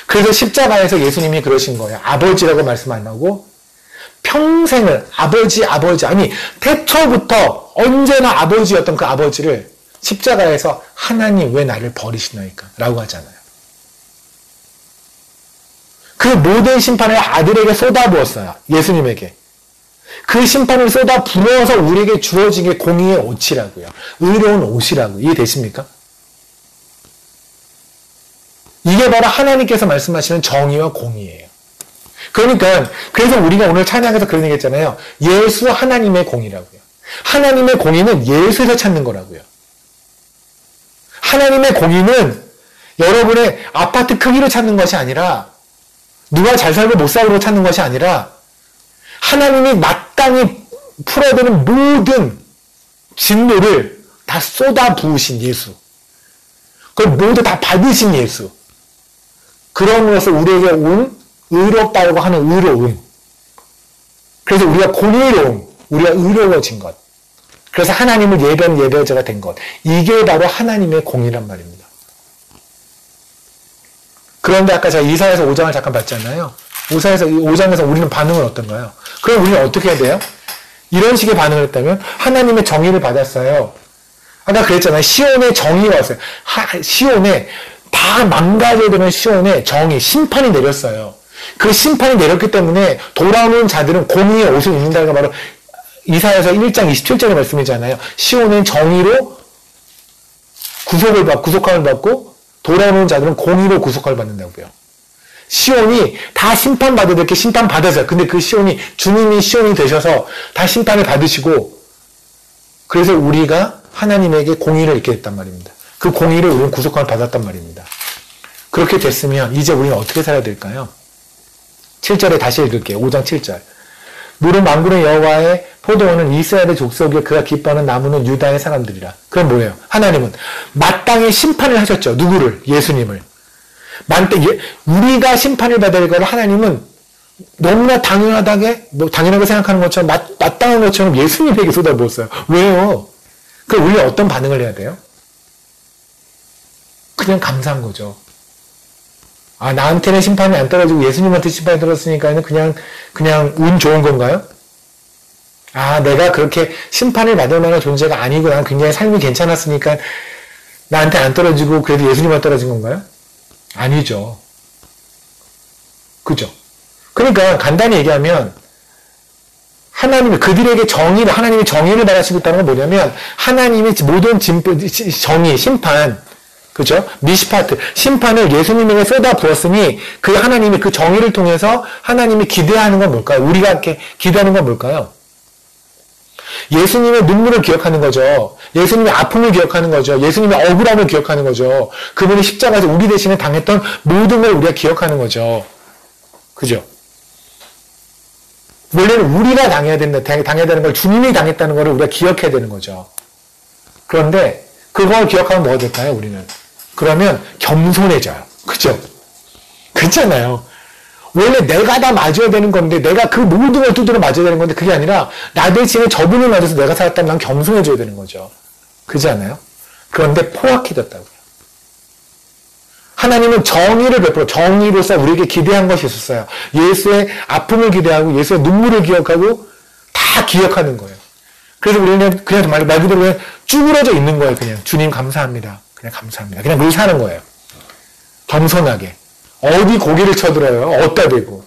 그래서 십자가에서 예수님이 그러신 거예요. 아버지라고 말씀 안 하고 평생을 태초부터 언제나 아버지였던 그 아버지를 십자가에서 하나님 왜 나를 버리시나이까? 라고 하잖아요. 그 모든 심판을 아들에게 쏟아부었어요. 예수님에게. 그 심판을 쏟아 부어서 우리에게 주어진 게 공의의 옷이라고요. 의로운 옷이라고. 이해되십니까? 이게 바로 하나님께서 말씀하시는 정의와 공의예요. 그래서 우리가 오늘 찬양에서 그런 얘기 했잖아요. 예수 하나님의 공의라고요. 하나님의 공의는 예수에서 찾는 거라고요. 하나님의 공의는 여러분의 아파트 크기로 찾는 것이 아니라, 누가 잘 살고 못 살고 찾는 것이 아니라, 하나님이 마땅히 풀어야 되는 모든 진노를 다 쏟아 부으신 예수. 그걸 모두 다 받으신 예수. 그럼으로써 우리에게 온 의롭다고 하는 의로움. 그래서 우리가 공의로움, 우리가 의로워진 것. 그래서 하나님을 예배하는 예배자가 된 것. 이게 바로 하나님의 공의란 말입니다. 그런데 아까 제가 이사야서 5장을 잠깐 봤잖아요. 5장에서 우리는 반응은 어떤가요? 그럼 우리는 어떻게 해야 돼요? 이런 식의 반응을 했다면 하나님의 정의를 받았어요. 아까 그랬잖아요. 시온의 정의가 왔어요. 시온에 다 망가져야 되는 시온에 심판이 내렸어요. 그 심판이 내렸기 때문에 돌아오는 자들은 공의의 옷을 입는다가 바로 이사야서 1장 27절의 말씀이잖아요. 시온은 정의로 구속함을 받고 돌아오는 자들은 공의로 구속함을 받는다고요. 시온이 다 심판받을 게 심판받았어요. 근데 그 시온이 주님이 시온이 되셔서 다 심판을 받으시고, 그래서 우리가 하나님에게 공의를 입게 됐단 말입니다. 그 공의를 우리는 구속함을 받았단 말입니다. 그렇게 됐으면 이제 우리는 어떻게 살아야 될까요? 7절에 다시 읽을게요. 5장 7절. 무릇 만군의 여호와의 포도원은 이스라엘의 족속이요 그가 기뻐하는 나무는 유다의 사람들이라. 그럼 뭐예요? 하나님은 마땅히 심판을 하셨죠. 누구를? 예수님을. 우리가 심판을 받아야 될 걸 하나님은 너무나 당연하게 생각하는 것처럼 마땅한 것처럼 예수님에게 쏟아부었어요. 왜요? 그럼 우리가 어떤 반응을 해야 돼요? 그냥 감사한 거죠. 나한테는 심판이 안 떨어지고 예수님한테 심판이 떨어졌으니까 그냥 운 좋은 건가요? 내가 그렇게 심판을 받을 만한 존재가 아니고 난 굉장히 삶이 괜찮았으니까 나한테 안 떨어지고 그래도 예수님만 떨어진 건가요? 아니죠. 그죠? 그러니까 간단히 얘기하면 하나님이 그들에게 하나님이 정의를 말하시고 있다는 건 뭐냐면 하나님이 모든 정의, 심판, 그죠? 미시파트, 심판을 예수님에게 쏟아 부었으니 그 하나님이 그 정의를 통해서 하나님이 기대하는 건 뭘까요? 우리가 이렇게 기대하는 건 뭘까요? 예수님의 눈물을 기억하는 거죠. 예수님의 아픔을 기억하는 거죠. 예수님의 억울함을 기억하는 거죠. 그분이 십자가에서 우리 대신에 당했던 모든 걸 우리가 기억하는 거죠. 그죠? 원래는 우리가 당해야 되는 걸 주님이 당했다는 걸 우리가 기억해야 되는 거죠. 그런데 그걸 기억하면 뭐가 될까요, 우리는? 그러면 겸손해져요. 그죠? 그렇잖아요. 원래 내가 다 맞아야 되는 건데, 내가 그 모든 걸 두드려 맞아야 되는 건데, 그게 아니라, 나 대신에 저분을 맞아서 내가 살았다면 난 겸손해져야 되는 거죠. 그렇지 않아요? 그런데 포악해졌다고요. 하나님은 정의를 정의로서 우리에게 기대한 것이 있었어요. 예수의 아픔을 기대하고, 예수의 눈물을 기억하고, 다 기억하는 거예요. 그래서 우리는 그냥 말 그대로 그냥 쭈그러져 있는 거예요, 그냥. 주님 감사합니다. 그냥 감사합니다. 그냥 그렇게 사는 거예요. 겸손하게. 어디 고개를 쳐들어요? 어디다 대고.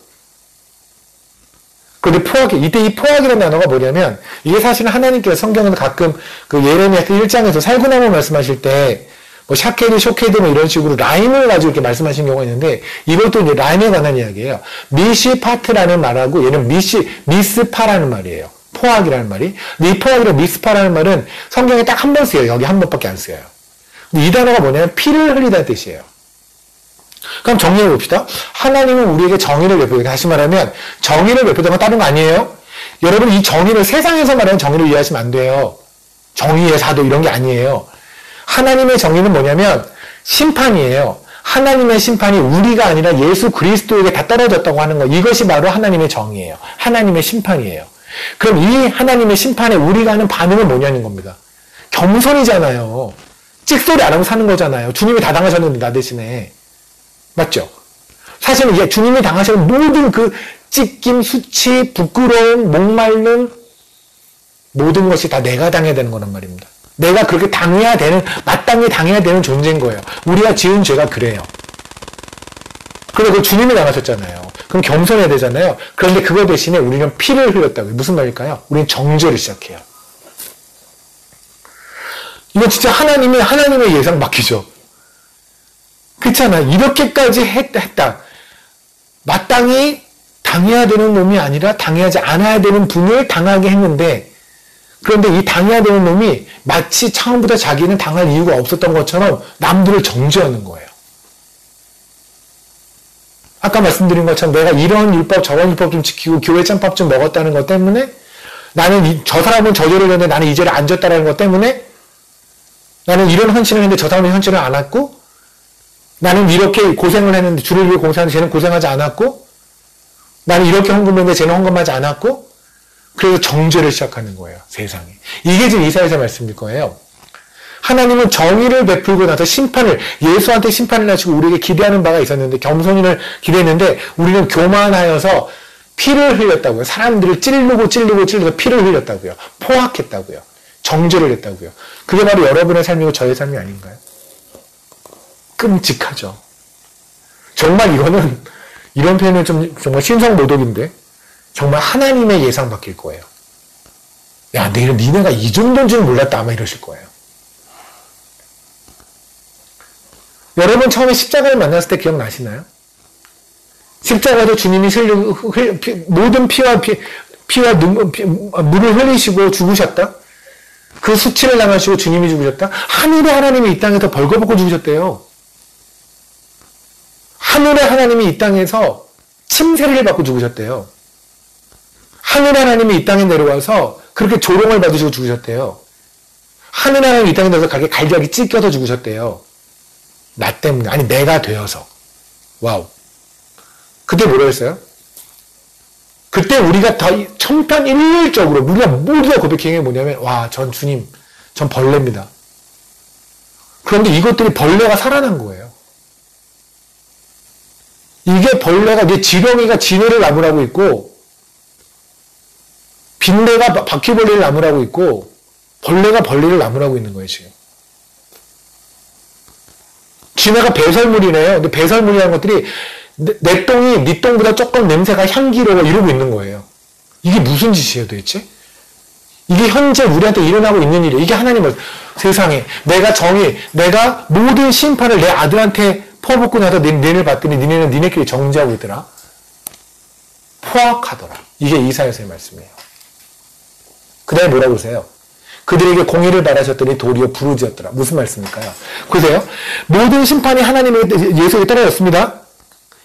그런데 이때 이 포악이라는 단어가 뭐냐면, 이게 사실은 하나님께서 성경은 가끔 그 예레미야 1장에서 살구나무 말씀하실 때, 뭐 샤케드, 쇼케드 뭐 이런 식으로 라임을 가지고 이렇게 말씀하신 경우가 있는데, 이것도 이제 라임에 관한 이야기예요. 미시파트라는 말하고 얘는 미스파라는 말이에요. 포악이라는 말이. 이 포악이랑 미스파라는 말은 성경에 딱 한 번 쓰여요. 여기 한 번밖에 안 쓰여요. 근데 이 단어가 뭐냐면 피를 흘리다는 뜻이에요. 그럼 정리해 봅시다. 하나님은 우리에게 정의를 베푸고, 다시 말하면 정의를 베푸던 건 다른 거 아니에요? 여러분 이 정의를 세상에서 말하는 정의를 이해하시면 안 돼요. 정의의 사도 이런 게 아니에요. 하나님의 정의는 뭐냐면 심판이에요. 하나님의 심판이 우리가 아니라 예수 그리스도에게 다 떨어졌다고 하는 거. 이것이 바로 하나님의 정의예요. 하나님의 심판이에요. 그럼 이 하나님의 심판에 우리가 하는 반응은 뭐냐는 겁니다. 겸손이잖아요. 찍소리 안 하고 사는 거잖아요. 주님이 다 당하셨는데 나 대신에. 맞죠? 사실은 이게 주님이 당하시는 모든 그 찢김, 수치, 부끄러움, 목마름 모든 것이 다 내가 당해야 되는 거란 말입니다. 내가 그렇게 당해야 되는, 마땅히 당해야 되는 존재인 거예요. 우리가 지은 죄가 그래요. 그리고 그 주님이 당하셨잖아요. 그럼 겸손해야 되잖아요. 그런데 그거 대신에 우리는 피를 흘렸다고요. 무슨 말일까요? 우리는 정죄를 시작해요. 이건 진짜 하나님의 예상 맡기죠. 그렇잖아요. 이렇게까지 했다. 마땅히 당해야 되는 놈이 아니라 당해야지 않아야 되는 분을 당하게 했는데, 그런데 이 당해야 되는 놈이 마치 처음부터 자기는 당할 이유가 없었던 것처럼 남들을 정죄하는 거예요. 아까 말씀드린 것처럼 내가 이런 율법 저런 율법 좀 지키고 교회 짬밥 좀 먹었다는 것 때문에, 나는 저 사람은 저 죄를 했는데 나는 이 죄를 안 졌다는 것 때문에, 나는 이런 헌신을 했는데 저 사람은 헌신을 안 했고, 나는 이렇게 고생을 했는데 주를 위해 공사하는데 쟤는 고생하지 않았고, 나는 이렇게 헌금했는데 쟤는 헌금하지 않았고, 그래서 정죄를 시작하는 거예요, 세상에. 이게 지금 이사야서의 말씀일 거예요. 하나님은 정의를 베풀고 나서 예수한테 심판을 하시고 우리에게 기대하는 바가 있었는데, 겸손을 기대했는데, 우리는 교만하여서 피를 흘렸다고요. 사람들을 찔러서 피를 흘렸다고요. 포악했다고요. 정죄를 했다고요. 그게 바로 여러분의 삶이고 저의 삶이 아닌가요? 끔찍하죠. 정말 이거는, 이런 표현은 정말 신성모독인데, 정말 하나님의 예상 바뀔 거예요. 야, 니네가 이 정도인 줄 몰랐다. 아마 이러실 거예요. 여러분 처음에 십자가를 만났을 때 기억나시나요? 십자가도 주님이 모든 피와 물을 흘리시고 죽으셨다? 그 수치를 당하시고 주님이 죽으셨다? 하늘의 하나님이 이 땅에서 벌거벗고 죽으셨대요. 하늘의 하나님이 이 땅에서 침세를 받고 죽으셨대요. 하늘의 하나님이 이 땅에 내려와서 그렇게 조롱을 받으시고 죽으셨대요. 하늘의 하나님이 이 땅에 내려와서 갈기갈기 찢겨서 죽으셨대요. 나 때문에, 아니 내가 되어서. 와우. 그때 뭐라 했어요? 그때 우리가 더 천편일률적으로 우리가 모두가 고백한 게 뭐냐면, 와, 전 주님, 전 벌레입니다. 그런데 이것들이 벌레가 살아난 거예요. 이게 벌레가, 이제 지렁이가 지네를 나무라고 있고, 빈대가 바퀴벌레를 나무라고 있고, 벌레가 벌레를 나무라고 있는 거예요, 지금. 쥐나가 배설물이네요. 근데 배설물이라는 것들이 내 똥이 네 똥보다 조금 냄새가 향기로워 이러고 있는 거예요. 이게 무슨 짓이에요 도대체? 이게 현재 우리한테 일어나고 있는 일이에요. 이게 하나님의 세상에 내가 모든 심판을 내 아들한테 퍼붓고 나서 니네를 봤더니 니네는 니네끼리 정죄하고 있더라. 포악하더라. 이게 이사야서의 말씀이에요. 그 다음에 뭐라고 그러세요? 그들에게 공의를 바라셨더니 도리어 부르짖었더라. 무슨 말씀일까요? 보세요. 모든 심판이 하나님의 예수에 떨어졌습니다.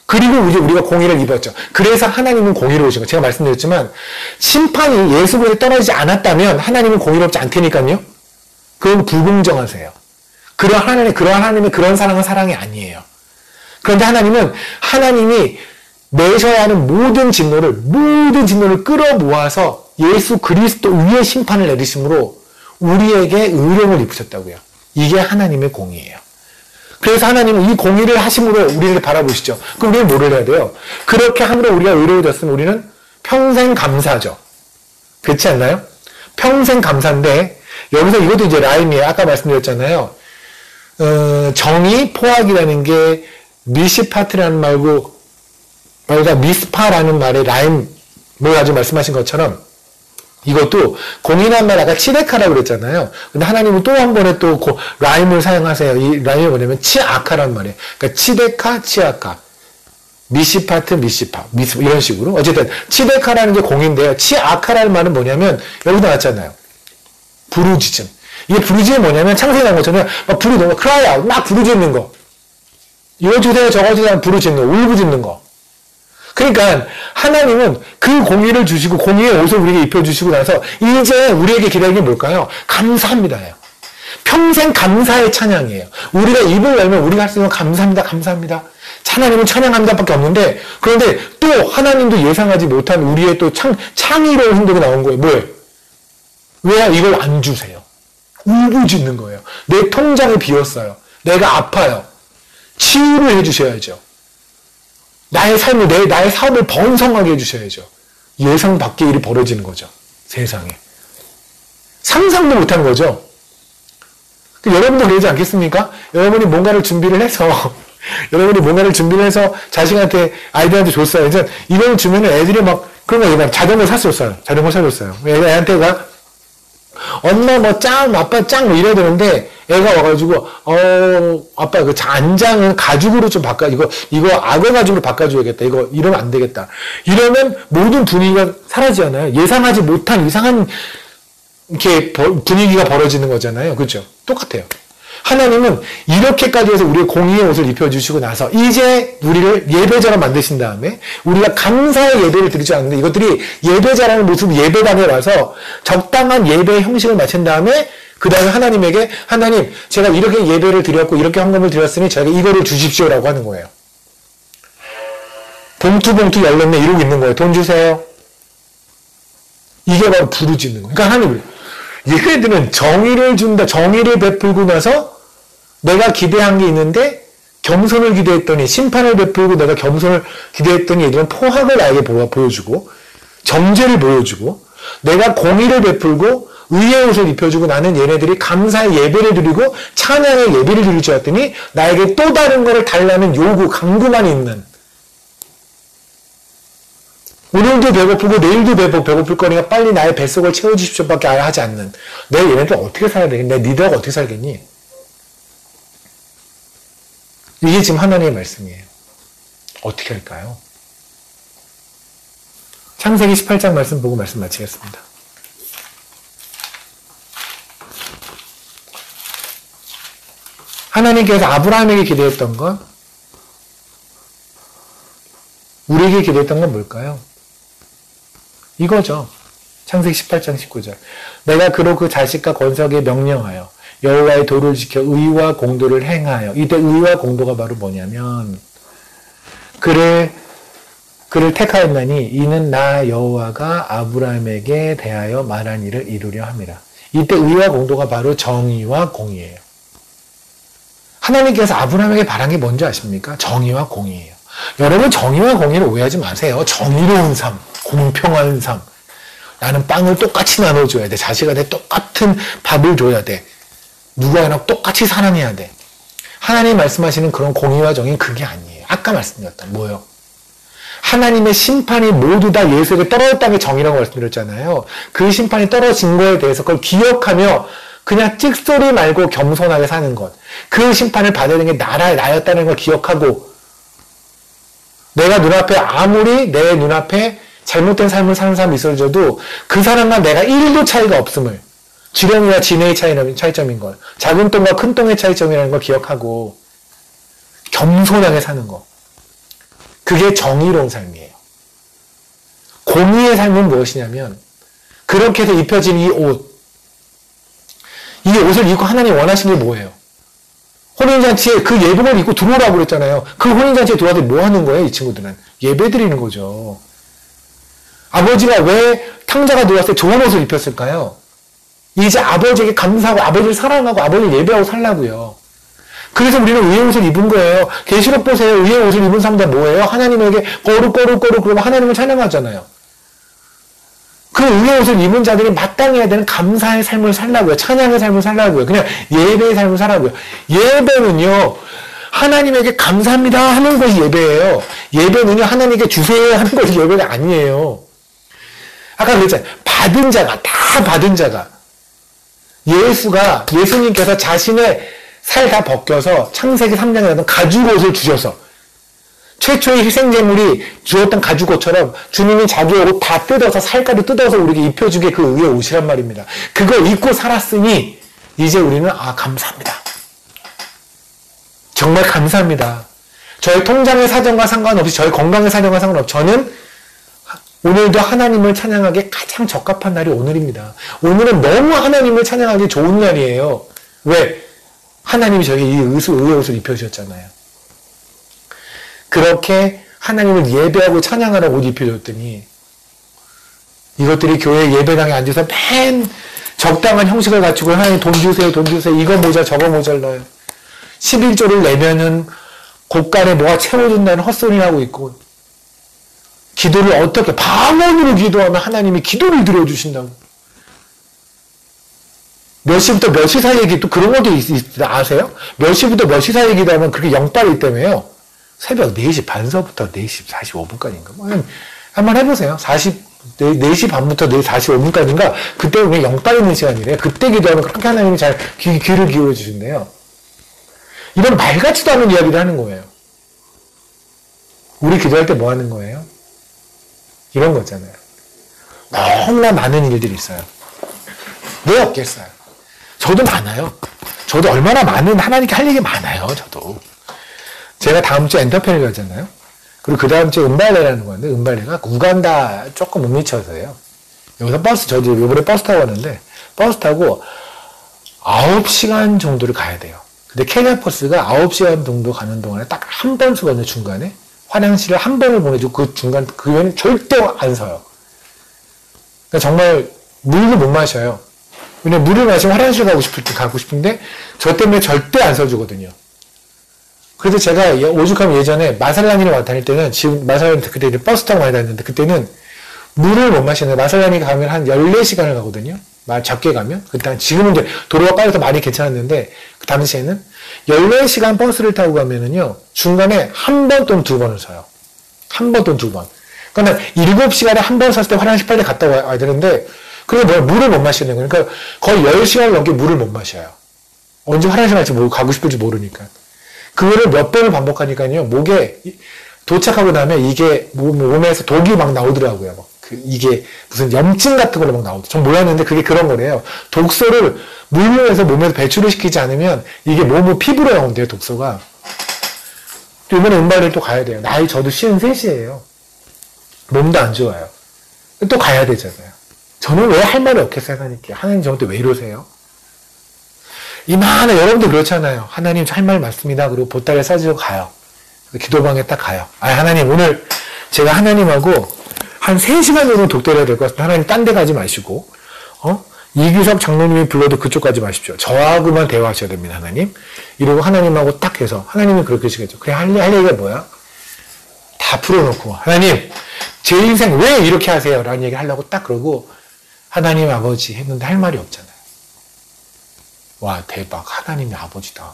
그리고 이제 우리가 공의를 입었죠. 그래서 하나님은 공의로우신 거예요. 제가 말씀드렸지만 심판이 예수 그리스도에 떨어지지 않았다면 하나님은 공의롭지 않다니까요. 그건 불공정하세요. 그러한 하나님의 그런 사랑은 사랑이 아니에요. 그런데 하나님이 내셔야 하는 모든 진노를 끌어모아서 예수 그리스도 위에 심판을 내리심으로 우리에게 의령을 입으셨다고요. 이게 하나님의 공의예요. 그래서 하나님은 이 공의를 하심으로 우리를 바라보시죠. 그럼 우리는 뭐를 해야 돼요? 그렇게 함으로 우리가 의로워졌으면 우리는 평생 감사죠. 그렇지 않나요? 평생 감사인데 여기서 이것도 이제 라임이에요. 아까 말씀드렸잖아요. 정의, 포악이라는 게 미시파트라는 말과 미스파라는 말의 라임을 가지고 말씀하신 것처럼 이것도 공인한 말 아까 치데카라고 그랬잖아요. 근데 하나님은 또 한 번에 또 라임을 사용하세요. 이 라임이 뭐냐면 치아카라는 말이에요. 그러니까 치데카, 치아카. 미시파트, 미시파. 이런 식으로. 어쨌든 치데카라는 게 공인데요. 치아카라는 말은 뭐냐면 여기 나왔잖아요. 부르짖음. 이게 부르짖음이 뭐냐면 창세기 나온 것처럼 막 부르짖는 거, cry out, 막 부르짖는 거. 이거 주세요, 저거 주세요, 부르짖는 거, 울부짖는 거. 그러니까 하나님은 그 공의를 주시고 공의의 옷을 우리에게 입혀주시고 나서 이제 우리에게 기다리는 게 뭘까요? 감사합니다예요. 평생 감사의 찬양이에요. 우리가 입을 열면 우리가 할 수 있는 건 감사합니다, 감사합니다. 하나님은 찬양합니다 밖에 없는데 그런데 또 하나님도 예상하지 못한 우리의 또 창의로운 행동이 나온 거예요. 뭐예요? 왜 이걸 안 주세요? 울부짖는 거예요. 내 통장이 비었어요. 내가 아파요. 치유를 해주셔야죠. 나의 사업을 번성하게 해주셔야죠. 예상 밖의 일이 벌어지는 거죠. 세상에. 상상도 못하는 거죠. 여러분도 그러지 않겠습니까? 여러분이 뭔가를 준비를 해서 자식한테, 아이들한테 줬어요. 이제 이걸 주면은 애들이 막, 그런 거, 자전거 사줬어요. 애한테가, 엄마 뭐 짱, 아빠 짱, 뭐 이래야 되는데, 애가 와가지고, 아빠 그 안장은 가죽으로 좀 이거 악어 가죽으로 바꿔줘야겠다. 이러면 안 되겠다. 이러면 모든 분위기가 사라지잖아요. 예상하지 못한 이상한, 이렇게 분위기가 벌어지는 거잖아요. 그렇죠? 똑같아요. 하나님은 이렇게까지 해서 우리의 공의의 옷을 입혀주시고 나서 이제 우리를 예배자로 만드신 다음에 우리가 감사의 예배를 드리지 않는데 이것들이 예배자라는 모습 예배당에 와서 적당한 예배의 형식을 마친 다음에 그 다음에 하나님에게 하나님 제가 이렇게 예배를 드렸고 이렇게 헌금을 드렸으니 저에게 이거를 주십시오라고 하는 거예요. 봉투 열렸네 이러고 있는 거예요. 돈 주세요. 이게 바로 부르짖는 거예요. 그러니까 하나님을 얘네들은 정의를 베풀고 나서 내가 기대한 게 있는데 겸손을 기대했더니 심판을 베풀고 내가 겸손을 기대했더니 얘들은 포악을 나에게 보여주고 정죄를 보여주고 내가 공의를 베풀고 의의 옷을 입혀주고 나는 얘네들이 감사의 예배를 드리고 찬양의 예배를 드릴 줄 알았더니 나에게 또 다른 거를 달라는 요구, 강구만 있는 오늘도 배고프고 내일도 배고플 거니까 빨리 나의 뱃속을 채워주십시오밖에 하지 않는 내가 얘네들 어떻게 살아야 되겠니? 내 니들하고 어떻게 살겠니? 이게 지금 하나님의 말씀이에요. 어떻게 할까요? 창세기 18장 말씀 보고 말씀 마치겠습니다. 하나님께서 아브라함에게 기대했던 건 우리에게 기대했던 건 뭘까요? 이거죠. 창세기 18장 19절. 내가 그로 그 자식과 건석에 명령하여 여호와의 도를 지켜 의와 공도를 행하여 이때 의와 공도가 바로 뭐냐면 그를 택하였나니 이는 나 여호와가 아브라함에게 대하여 말한 일을 이루려 함이라. 이때 의와 공도가 바로 정의와 공의예요. 하나님께서 아브라함에게 바란 게 뭔지 아십니까? 정의와 공의예요. 여러분 정의와 공의를 오해하지 마세요. 정의로운 삶, 공평한 삶. 나는 빵을 똑같이 나눠줘야 돼. 자식한테 똑같은 밥을 줘야 돼. 누구 하나 똑같이 사랑해야 돼. 하나님 말씀하시는 그런 공의와 정의는 그게 아니에요. 아까 말씀드렸던 뭐요? 하나님의 심판이 모두 다 예수에게 떨어졌다는 게 정의라고 말씀드렸잖아요. 그 심판이 떨어진 거에 대해서 그걸 기억하며 그냥 찍소리 말고 겸손하게 사는 것. 그 심판을 받아야 되는 게 나였다는 걸 기억하고 내가 눈앞에 아무리 내 눈앞에 잘못된 삶을 사는 사람이 있어져도 그 사람과 내가 1도 차이가 없음을 지령이와 진해의 차이점인 걸 작은 똥과 큰 똥의 차이점이라는 걸 기억하고 겸손하게 사는 것. 그게 정의로운 삶이에요. 공의의 삶은 무엇이냐면 그렇게 해서 입혀진 이 옷을 입고 하나님 원하시는 게 뭐예요? 혼인잔치에 그 예복을 입고 들어오라고 그랬잖아요. 그 혼인잔치에 들어와서 뭐 하는 거예요? 이 친구들은 예배 드리는 거죠. 아버지가 왜 탕자가 들어왔을 때 좋은 옷을 입혔을까요? 이제 아버지에게 감사하고 아버지를 사랑하고 아버지를 예배하고 살라고요. 그래서 우리는 의의 옷을 입은 거예요. 계시록 보세요. 의의 옷을 입은 사람들 뭐예요? 하나님에게 거룩 그러면 하나님을 찬양하잖아요. 그 의의 옷을 입은 자들이 마땅히 해야 되는 감사의 삶을 살라고요. 찬양의 삶을 살라고요. 그냥 예배의 삶을 살라고요. 예배는요. 하나님에게 감사합니다 하는 것이 예배예요. 예배는요. 하나님께 주세요 하는 것이 예배가 아니에요. 아까 그랬잖아요. 다 받은 자가 예수님께서 자신의 살 다 벗겨서 창세기 3장에 나온 가죽옷을 주셔서 최초의 희생제물이 주었던 가죽옷처럼 주님이 자기 옷 다 뜯어서 살까지 뜯어서 우리에게 입혀주게 그 의의 옷이란 말입니다. 그걸 입고 살았으니 이제 우리는 감사합니다. 정말 감사합니다. 저의 통장의 사정과 상관없이 저의 건강의 사정과 상관없이 저는 오늘도 하나님을 찬양하기에 가장 적합한 날이 오늘입니다. 오늘은 너무 하나님을 찬양하기 좋은 날이에요. 왜? 하나님이 저에게 이 의의 옷을 입혀주셨잖아요. 그렇게 하나님을 예배하고 찬양하라고 옷 입혀줬더니 이것들이 교회 예배당에 앉아서 맨 적당한 형식을 갖추고 하나님 돈 주세요 이거 모자 저거 모자라요. 11조를 내면은 곳간에 뭐가 채워준다는 헛소리를 하고 있고 기도를 어떻게 방언으로 기도하면 하나님이 기도를 들어주신다고. 몇 시부터 몇 시 사이에 기도, 그런 것도 아세요? 몇 시부터 몇 시 사이에 기도하면 그렇게 영빨이 때문에요. 새벽 4시 반서부터 4시 45분까지인가? 한번 해보세요. 4시 반부터 4시 45분까지인가? 그때 그냥 영빨 있는 시간이래요. 그때 기도하면 그렇게 하나님이 잘 귀를 기울여 주신대요. 이런 말 같지도 않은 이야기를 하는 거예요. 우리 기도할 때 뭐 하는 거예요? 이런 거 있잖아요. 너무나 많은 일들이 있어요. 왜 없겠어요? 저도 많아요. 저도 얼마나 많은 하나님께 할 얘기 많아요. 저도. 제가 다음 주에 엔터페를 가잖아요. 그리고 그 다음 주에 은발레라는 건데 은발레가 우간다 조금 못 미쳐서요. 여기서 저도 이번에 버스 타고 왔는데 버스 타고 9시간 정도를 가야 돼요. 근데 케냐 버스가 9시간 정도 가는 동안에 딱 한 번 서거든요. 중간에. 화장실을 한 번을 보내주고 그 중간 그 외에는 절대 안 서요. 그러니까 정말 물도 못 마셔요. 왜냐면 물을 마시면 화장실 가고 싶은데 저 때문에 절대 안 서주거든요. 그래서 제가 오죽하면 예전에 마살라니를 다닐 때는 지금 마살라니 그때 버스 타고 많이 다녔는데 그때는 물을 못 마시는데 마살라니 가면 한 14시간을 가거든요. 적게 가면. 그때 지금은 이제 도로가 빠져서 많이 괜찮았는데 그 당시에는 14시간 버스를 타고 가면은요 중간에 한 번 또는 두 번을 서요. 한 번 또는 두 번. 그러니까 7시간에 한 번 섰을 때 화장실 빨리 갔다 와야 되는데 그게 뭐야? 물을 못 마시는 거예요. 그러니까 거의 10시간 넘게 물을 못 마셔요. 언제 화장실 갈지 가고 싶을지 모르니까. 그거를 몇 번을 반복하니까요. 목에 도착하고 나면 이게 몸에서 독이 막 나오더라고요. 이게 무슨 염증 같은 걸로 막 나오더라고요. 전 몰랐는데 그게 그런 거래요. 독소를 물로해서 몸에서 배출을 시키지 않으면 이게 몸 피부로 나온대요. 독소가. 또 이번에 은발을 또 가야 돼요. 나이 저도 53이에요. 몸도 안 좋아요. 또 가야 되잖아요. 저는 왜 할 말이 없겠어요, 하나님께. 하나님 저한테 왜 이러세요? 이만한, 여러분도 그렇잖아요. 하나님 할 말 맞습니다. 그리고 보따리에 싸지고 가요. 기도방에 딱 가요. 하나님 오늘 제가 하나님하고 한 3시간 정도 독대해야 될 것 같습니다. 하나님 딴 데 가지 마시고, 이규석 장로님이 불러도 그쪽 가지 마십시오. 저하고만 대화하셔야 됩니다, 하나님. 이러고 하나님하고 딱 해서, 하나님은 그렇게 하시겠죠. 그래, 할 얘기가 뭐야? 다 풀어놓고, 하나님, 제 인생 왜 이렇게 하세요? 라는 얘기를 하려고 딱 그러고, 하나님 아버지 했는데 할 말이 없잖아요. 와, 대박. 하나님이 아버지다.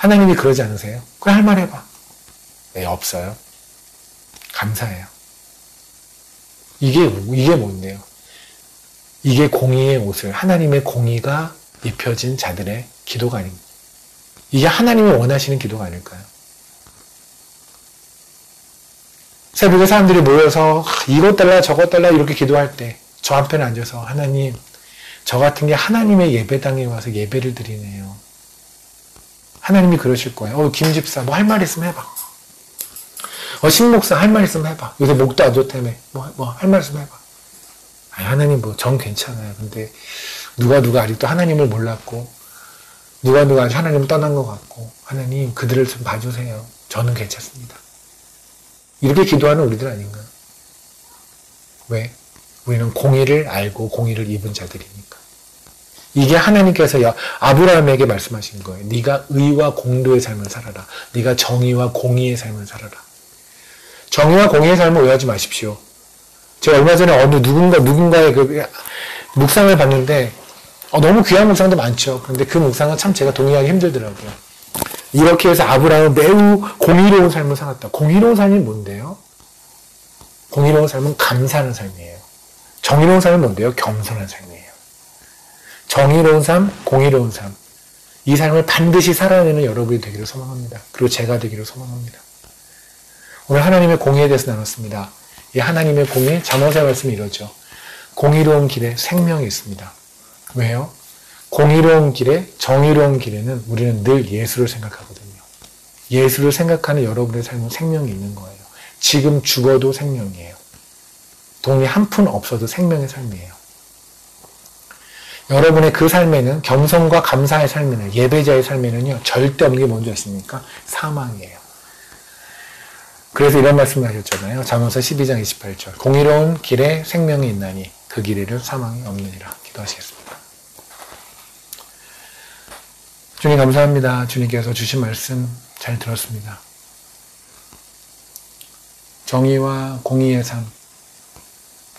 하나님이 그러지 않으세요? 그래, 할 말 해봐. 네, 없어요. 감사해요. 이게 뭔데요? 이게 공의의 옷을, 하나님의 공의가 입혀진 자들의 기도가 아닙니다. 이게 하나님이 원하시는 기도가 아닐까요? 새벽에 사람들이 모여서 이것 달라 저것 달라 이렇게 기도할 때 저 한편에 앉아서 하나님, 저 같은 게 하나님의 예배당에 와서 예배를 드리네요. 하나님이 그러실 거예요. 김 집사 뭐 할 말 있으면 해봐. 신 목사 할 말 있으면 해봐. 요새 목도 안 좋다며. 할 말 있으면 해봐. 아니, 하나님 전 괜찮아요. 근데 누가 아직도 하나님을 몰랐고 누가 아직 하나님을 떠난 것 같고 하나님 그들을 좀 봐주세요. 저는 괜찮습니다. 이렇게 기도하는 우리들 아닌가요? 왜? 우리는 공의를 알고 공의를 입은 자들이니까. 이게 하나님께서 아브라함에게 말씀하신 거예요. 네가 의와 공도의 삶을 살아라. 네가 정의와 공의의 삶을 살아라. 정의와 공의의 삶을 오해하지 마십시오. 제가 얼마 전에 어느 누군가의 그 묵상을 봤는데 너무 귀한 묵상도 많죠. 그런데 그 묵상은 참 제가 동의하기 힘들더라고요. 이렇게 해서 아브라함은 매우 공의로운 삶을 살았다. 공의로운 삶이 뭔데요? 공의로운 삶은 감사하는 삶이에요. 정의로운 삶은 뭔데요? 겸손한 삶이에요. 정의로운 삶, 공의로운 삶. 이 삶을 반드시 살아내는 여러분이 되기를 소망합니다. 그리고 제가 되기를 소망합니다. 오늘 하나님의 공의에 대해서 나눴습니다. 이 하나님의 공의, 잠언의 말씀이 이러죠. 공의로운 길에 생명이 있습니다. 왜요? 공의로운 길에, 정의로운 길에는 우리는 늘 예수를 생각하거든요. 예수를 생각하는 여러분의 삶은 생명이 있는 거예요. 지금 죽어도 생명이에요. 돈이 한 푼 없어도 생명의 삶이에요. 여러분의 그 삶에는, 겸손과 감사의 삶에는, 예배자의 삶에는요, 절대 없는 게 뭔지 아십니까? 사망이에요. 그래서 이런 말씀을 하셨잖아요. 잠언서 12장 28절. 공의로운 길에 생명이 있나니 그 길에는 사망이 없느니라. 기도하시겠습니다. 주님 감사합니다. 주님께서 주신 말씀 잘 들었습니다. 정의와 공의의 삶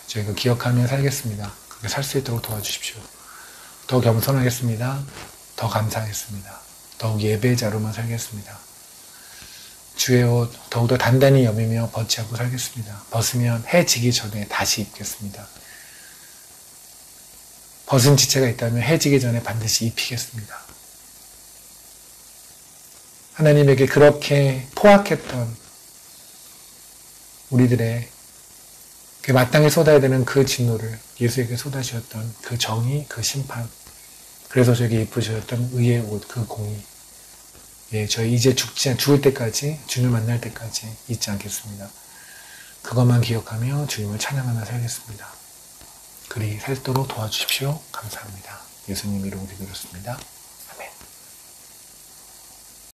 저희가 기억하며 살겠습니다. 그렇게 살 수 있도록 도와주십시오. 더 겸손하겠습니다. 더 감사하겠습니다. 더욱 예배자로만 살겠습니다. 주의 옷 더욱더 단단히 여미며 벗지하고 살겠습니다. 벗으면 해 지기 전에 다시 입겠습니다. 벗은 지체가 있다면 해 지기 전에 반드시 입히겠습니다. 하나님에게 그렇게 포악했던 우리들의 그 마땅히 쏟아야 되는 그 진노를 예수에게 쏟아주셨던 그 정의, 그 심판, 그래서 저에게 입으셨던 의의 옷, 그 공의, 저희 이제 죽을 때까지, 주님을 만날 때까지 잊지 않겠습니다. 그것만 기억하며 주님을 찬양하며 살겠습니다. 그리 살도록 도와주십시오. 감사합니다. 예수님 이름으로 기도드렸습니다.